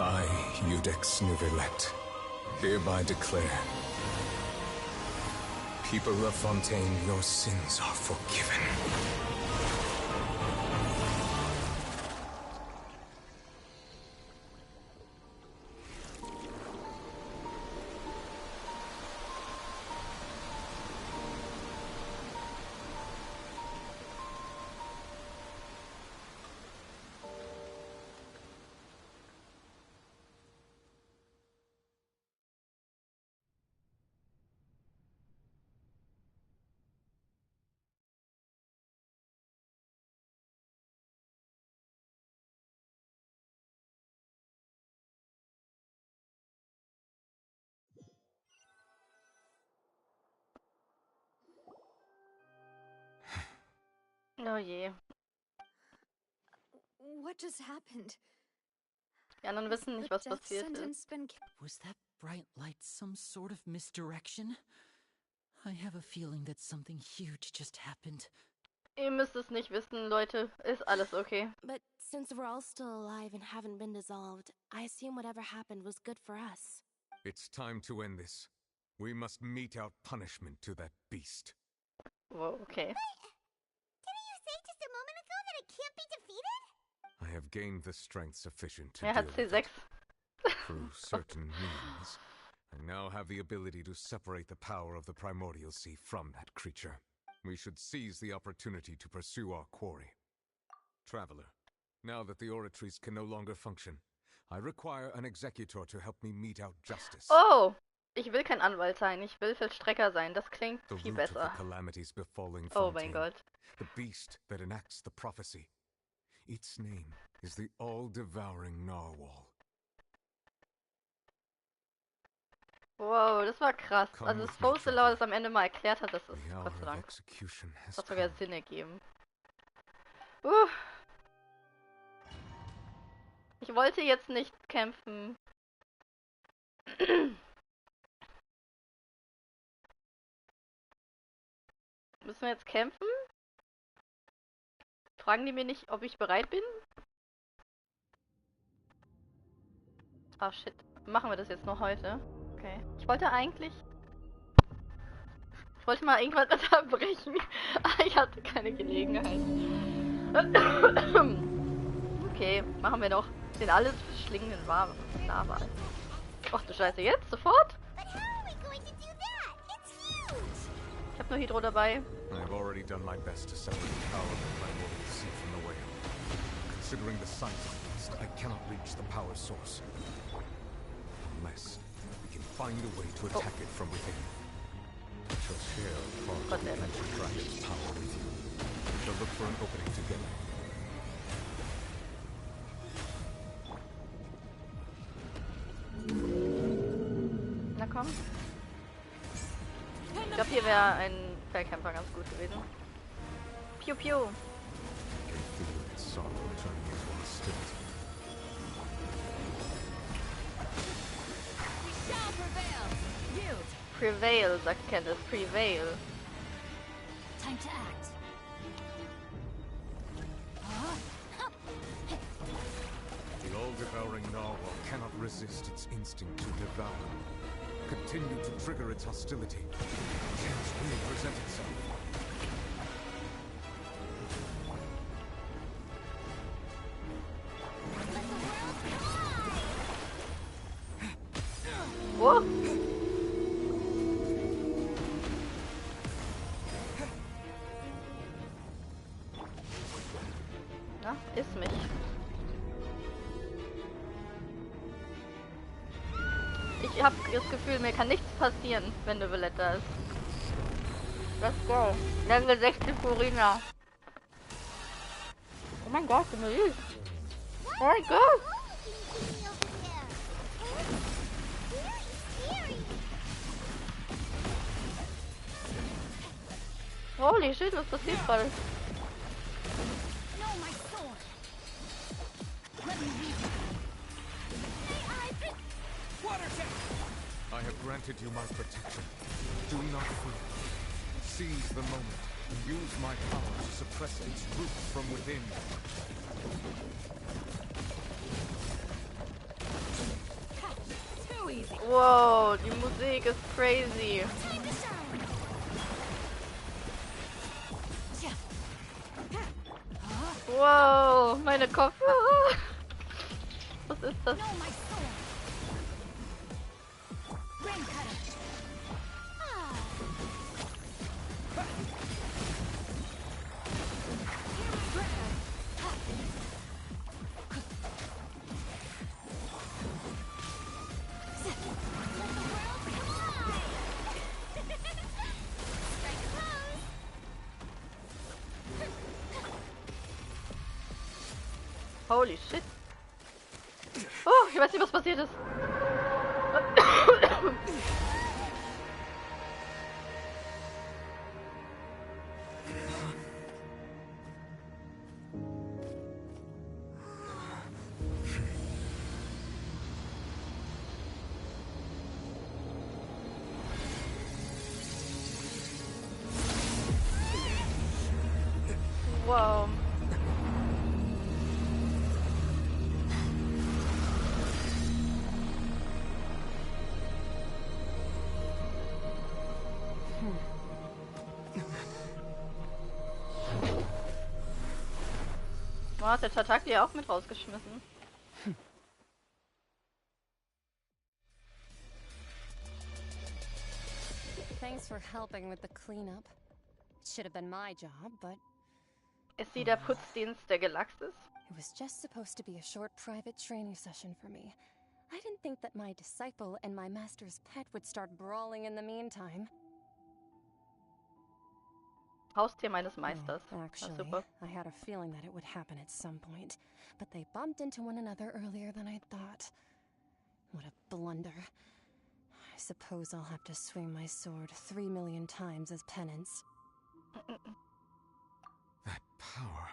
I, Iudex Nervalette, hereby declare, people of Fontaine, your sins are forgiven. Oh je. What just happened? Die anderen wissen nicht, was passiert ist. Was that bright light some sort of misdirection? I have a feeling that something huge just happened. Ihr müsst es nicht wissen, Leute. Ist alles okay. But since we're all still alive and haven't been dissolved, I assume whatever happened was good for us. It's time to end this. We must mete out punishment to that beast. Whoa, okay. Didn't you say just a moment ago that it can't be defeated? I have gained the strength sufficient to Er hat deal with it. C6. Through certain means, I now have the ability to separate the power of the primordial sea from that creature. We should seize the opportunity to pursue our quarry. Traveler, now that the oratories can no longer function, I require an executor to help me mete out justice. Oh! Ich will kein Anwalt sein, ich will Vollstrecker sein. Das klingt The viel root of besser. the calamities befalling Oh Fontaine, mein Gott. the beast that enacts the prophecy. Its name is the all-devouring Narwhal. Wow, das war krass. Also das Focalor das am Ende mal erklärt hat, das ist The hour Gott sei of Dank. execution has Das hat sogar come. Sinn ergeben. Ich wollte jetzt nicht kämpfen. Müssen wir jetzt kämpfen? Fragen die mir nicht, ob ich bereit bin? Ah, shit. Machen wir das jetzt noch heute? Okay. Ich wollte mal irgendwas unterbrechen. Aber ich hatte keine Gelegenheit. Okay, machen wir noch den alles verschlingenden Narwal. Ach du Scheiße, jetzt? Sofort? Ich hab nur Hydro dabei. I've already done my best to separate the power of the primordial sea Considering the size of the beast, I cannot reach the power source. Unless we can find a way to attack it from within. I shall share part of the ancient dragon's power with you. We shall look for an opening together. Na komm. Ich glaube, hier wäre ein Fellkämpfer ganz gut gewesen. Piu piu. Prevail, sagt Candice. Prevail. Time to act. The all-devouring Narwhal cannot resist its instinct to devour. Continue to trigger its hostility. Chance will present itself. Whoa! Na, iss mich. Ich habe das Gefühl, mir kann nichts passieren, wenn eine Violette da ist. Let's go. Level 16 Furina. Oh mein Gott, du Marie. Oh mein Gott. Holy shit, was passiert gerade? I have granted you my protection. Do not fear. Seize the moment and use my power to suppress its roots from within. Too easy. Wow, die Musik ist crazy. Wow, meine Kopfhörer. Was ist das? Holy shit. Oh, ich weiß nicht, was passiert ist. Wow. Oh, hat der Tataki auch mit rausgeschmissen. Thanks for helping with the cleanup. It should have been my job, but... Ist sie der Putzdienst der Galaxis? It was just supposed to be a short private training session for me. I didn't think that my disciple and my master's pet would start brawling in the meantime. Haustier meines Meisters. Actually, I had a feeling that it would happen at some point, but they bumped into one another earlier than I thought. What a blunder. I suppose I'll have to swing my sword 3 million times as penance. That power.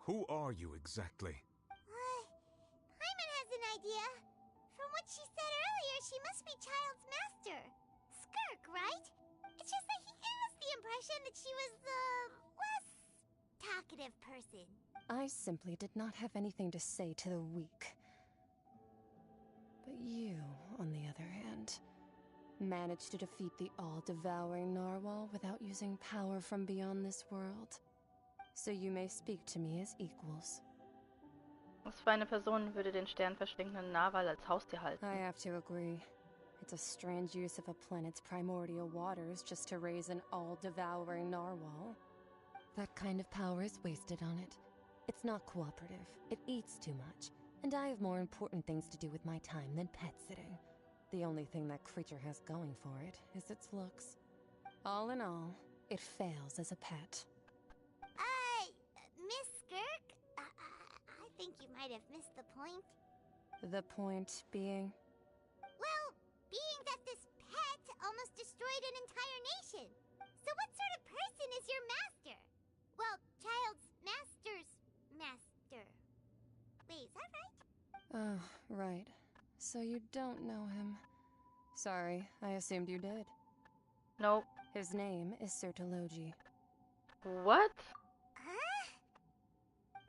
Who are you exactly? Hyman has an idea. From what she said earlier, she must be Child's master. Skirk, right? It's just that he gave us the impression that she was the less talkative person. I simply did not have anything to say to the weak. But you, on the other hand, managed to defeat the all-devouring Narwhal without using power from beyond this world. So you may speak to me as equals. Was für eine Person würde den sternverschlingenden Narwal als Haustier halten? I have to agree. It's a strange use of a planet's primordial waters just to raise an all-devouring Narwhal. That kind of power is wasted on it. It's not cooperative. It eats too much. And I have more important things to do with my time than pet sitting. The only thing that creature has going for it is its looks. All in all, it fails as a pet. Miss Skirk? I think you might have missed the point. The point being? Well, being that this pet almost destroyed an entire nation. So what sort of person is your master? Well, child's master's master. Wait, is that right? Oh, right. So you don't know him. Sorry, I assumed you did. Nope. His name is Sertologi. What?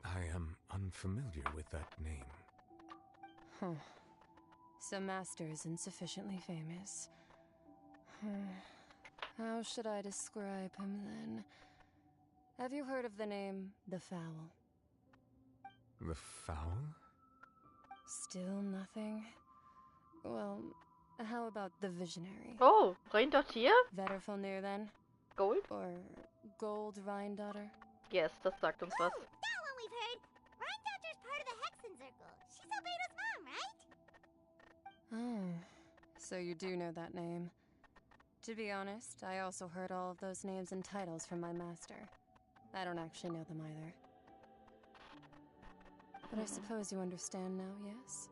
I am unfamiliar with that name. Huh. So Master isn't sufficiently famous. How should I describe him then? Have you heard of the name The Fowl? The Fowl? Still nothing? Well, how about the Visionary? Oh, Reindotier? Vetterfalnir then? Gold? Or Gold Rheindotter? Yes, das sagt uns was. That one we've heard. Rhindotter's part of the Hexen Circle. She's Albedo's mom, right? Oh, so you do know that name. To be honest, I also heard all of those names and titles from my master. I don't actually know them either. But I suppose you understand now, yes?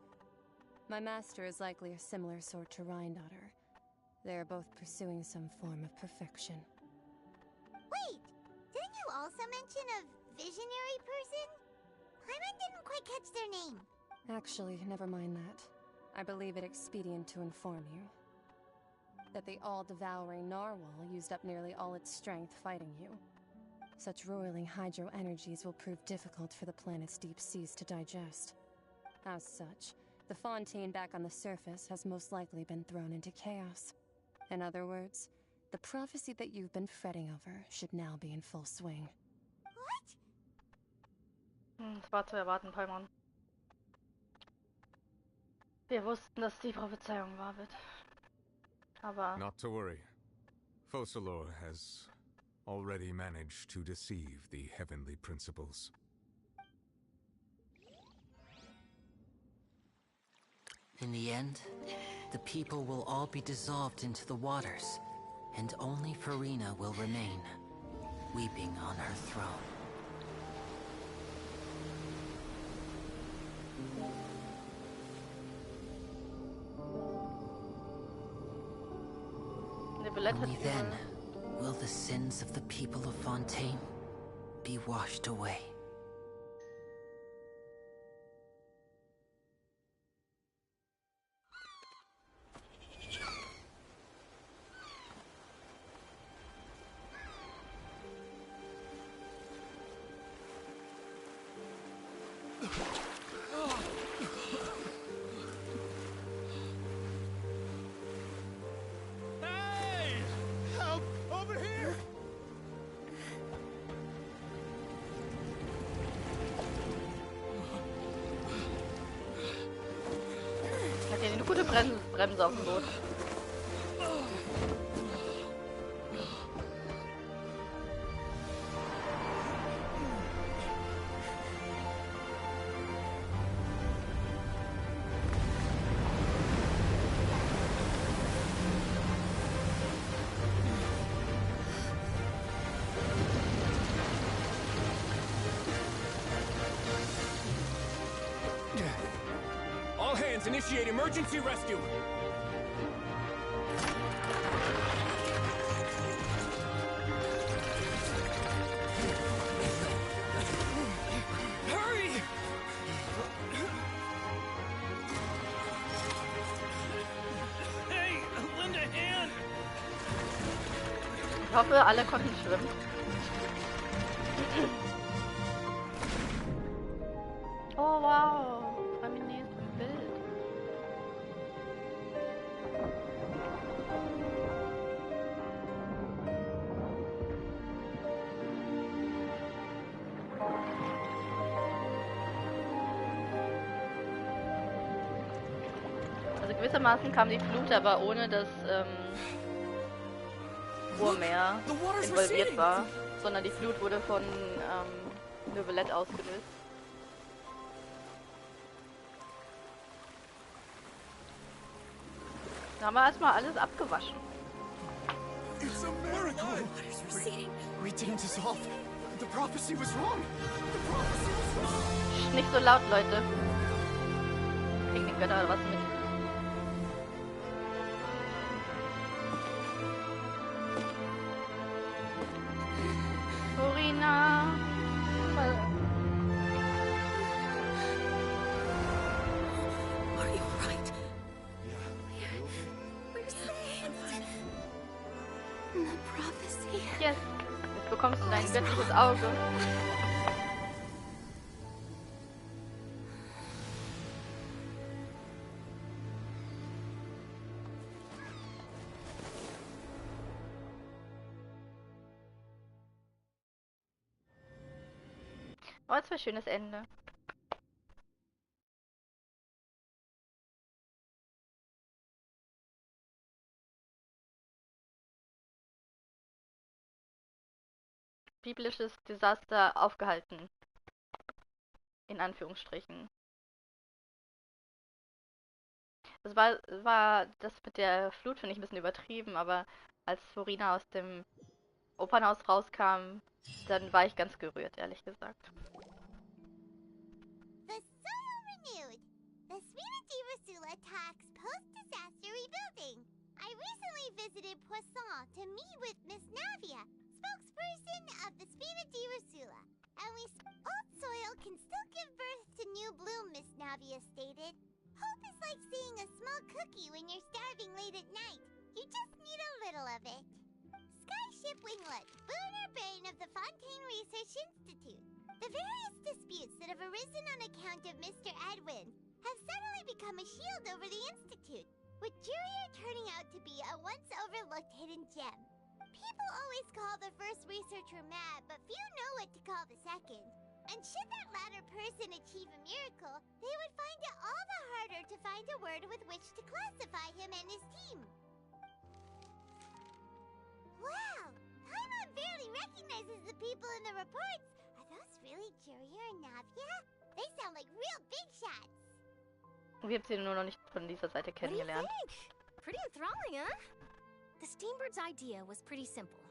My master is likely a similar sort to Rheindotter. They are both pursuing some form of perfection. Wait, didn't you also mention a visionary person? Paimon didn't quite catch their name. Actually, never mind that. I believe it expedient to inform you that the all-devouring Narwhal used up nearly all its strength fighting you. Such roiling hydro energies will prove difficult for the planet's deep seas to digest. As such, the Fontaine back on the surface has most likely been thrown into chaos. In other words, the prophecy that you've been fretting over should now be in full swing. Es war zu erwarten, Paimon. Wir wussten, dass die Prophezeiung wahr wird. Aber... Not to worry. Focalor has already managed to deceive the heavenly principles. In the end, the people will all be dissolved into the waters, and only Furina will remain, weeping on her throne. Only then will the sins of the people of Fontaine be washed away. Eine gute Bremse auf dem Boot. All hands, initiate emergency rescue! Hurry! Hey, lend a hand! Ich hoffe, alle konnten schwimmen. Oh wow, Familie ist im Bild. Also gewissermaßen kam die Flut, aber ohne dass Urmeer involviert war, sondern die Flut wurde von Neuvillette ausgelöst. Da haben wir erstmal alles abgewaschen. It's a miracle! We didn't dissolve. The prophecy was wrong. The prophecy was wrong. Nicht so laut, Leute. Kriegen die Götter was mit. Furina. Are you alright? We're saved. The prophecy. Yes. Jetzt bekommst du dein göttliches Auge. Oh, das war ein schönes Ende. Biblisches Desaster aufgehalten. In Anführungsstrichen. war das mit der Flut, finde ich, ein bisschen übertrieben, aber als Furina aus dem Opernhaus rauskam, dann war ich ganz gerührt, ehrlich gesagt. The soil renewed. The Wiederaufbau talks post-disaster rebuilding. I recently visited Poisson to meet with Miss Navia, spokesperson of the Wiederaufbau. And old soil can still give birth to new bloom, Miss Navia stated. Hope is like seeing a small cookie when you're starving late at night. You just need a little of it. Skyship Winglet, lunar brain of the Fontaine Research Institute. The various disputes that have arisen on account of Mr. Edwin have suddenly become a shield over the Institute, with Jurier turning out to be a once-overlooked hidden gem. People always call the first researcher mad, but few know what to call the second. And should that latter person achieve a miracle, they would find it all the harder to find a word with which to classify him and his team. Wow! Paimon barely recognizes the people in the reports. Are those really Jurier and Navia? They sound like real big shots. Wir haben sie nur noch nicht von dieser Seite kennengelernt. Pretty enthralling, huh? The Steambird's idea was pretty simple.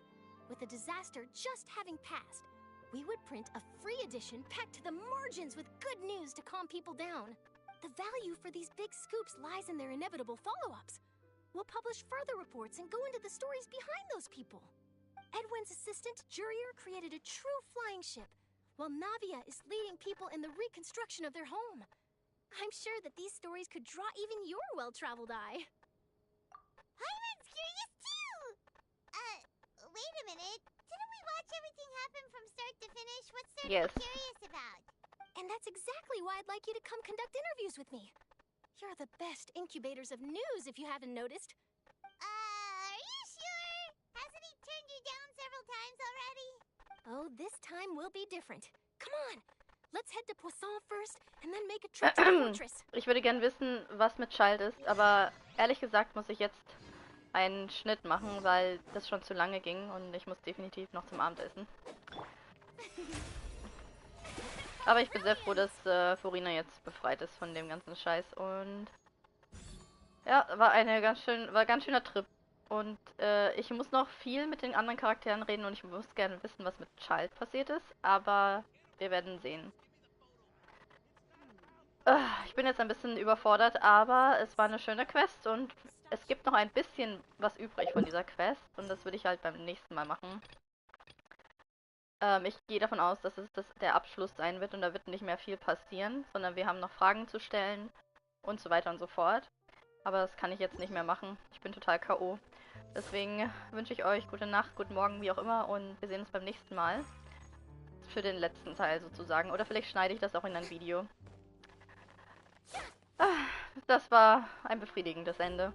With the disaster just having passed, we would print a free edition packed to the margins with good news to calm people down. The value for these big scoops lies in their inevitable follow-ups. We'll publish further reports and go into the stories behind those people. Edwin's assistant, Jurier, created a true flying ship, while Navia is leading people in the reconstruction of their home. I'm sure that these stories could draw even your well-traveled eye. Paimon's curious too! Wait a minute. Didn't we watch everything happen from start to finish? What's there to be curious about? And that's exactly why I'd like you to come conduct interviews with me. You're the best incubators of news, if you haven't noticed. Are you sure? Hasn't he turned you down several times already? Oh, this time will be different. Come on, let's head to Poisson first, and then make a trip to the fortress. Ich würde gern wissen, was mit Child ist, aber ehrlich gesagt muss ich jetzt einen Schnitt machen, weil das schon zu lange ging und ich muss definitiv noch zum Abendessen. Aber ich bin sehr froh, dass Furina jetzt befreit ist von dem ganzen Scheiß und ja, war ganz schöner Trip. Und ich muss noch viel mit den anderen Charakteren reden und ich muss gerne wissen, was mit Child passiert ist, aber wir werden sehen. Ich bin jetzt ein bisschen überfordert, aber es war eine schöne Quest und es gibt noch ein bisschen was übrig von dieser Quest und das würde ich halt beim nächsten Mal machen. Ich gehe davon aus, dass es der Abschluss sein wird und da wird nicht mehr viel passieren, sondern wir haben noch Fragen zu stellen und so weiter und so fort. Aber das kann ich jetzt nicht mehr machen. Ich bin total K.O. Deswegen wünsche ich euch gute Nacht, guten Morgen, wie auch immer und wir sehen uns beim nächsten Mal. Für den letzten Teil sozusagen. Oder vielleicht schneide ich das auch in ein Video. Das war ein befriedigendes Ende.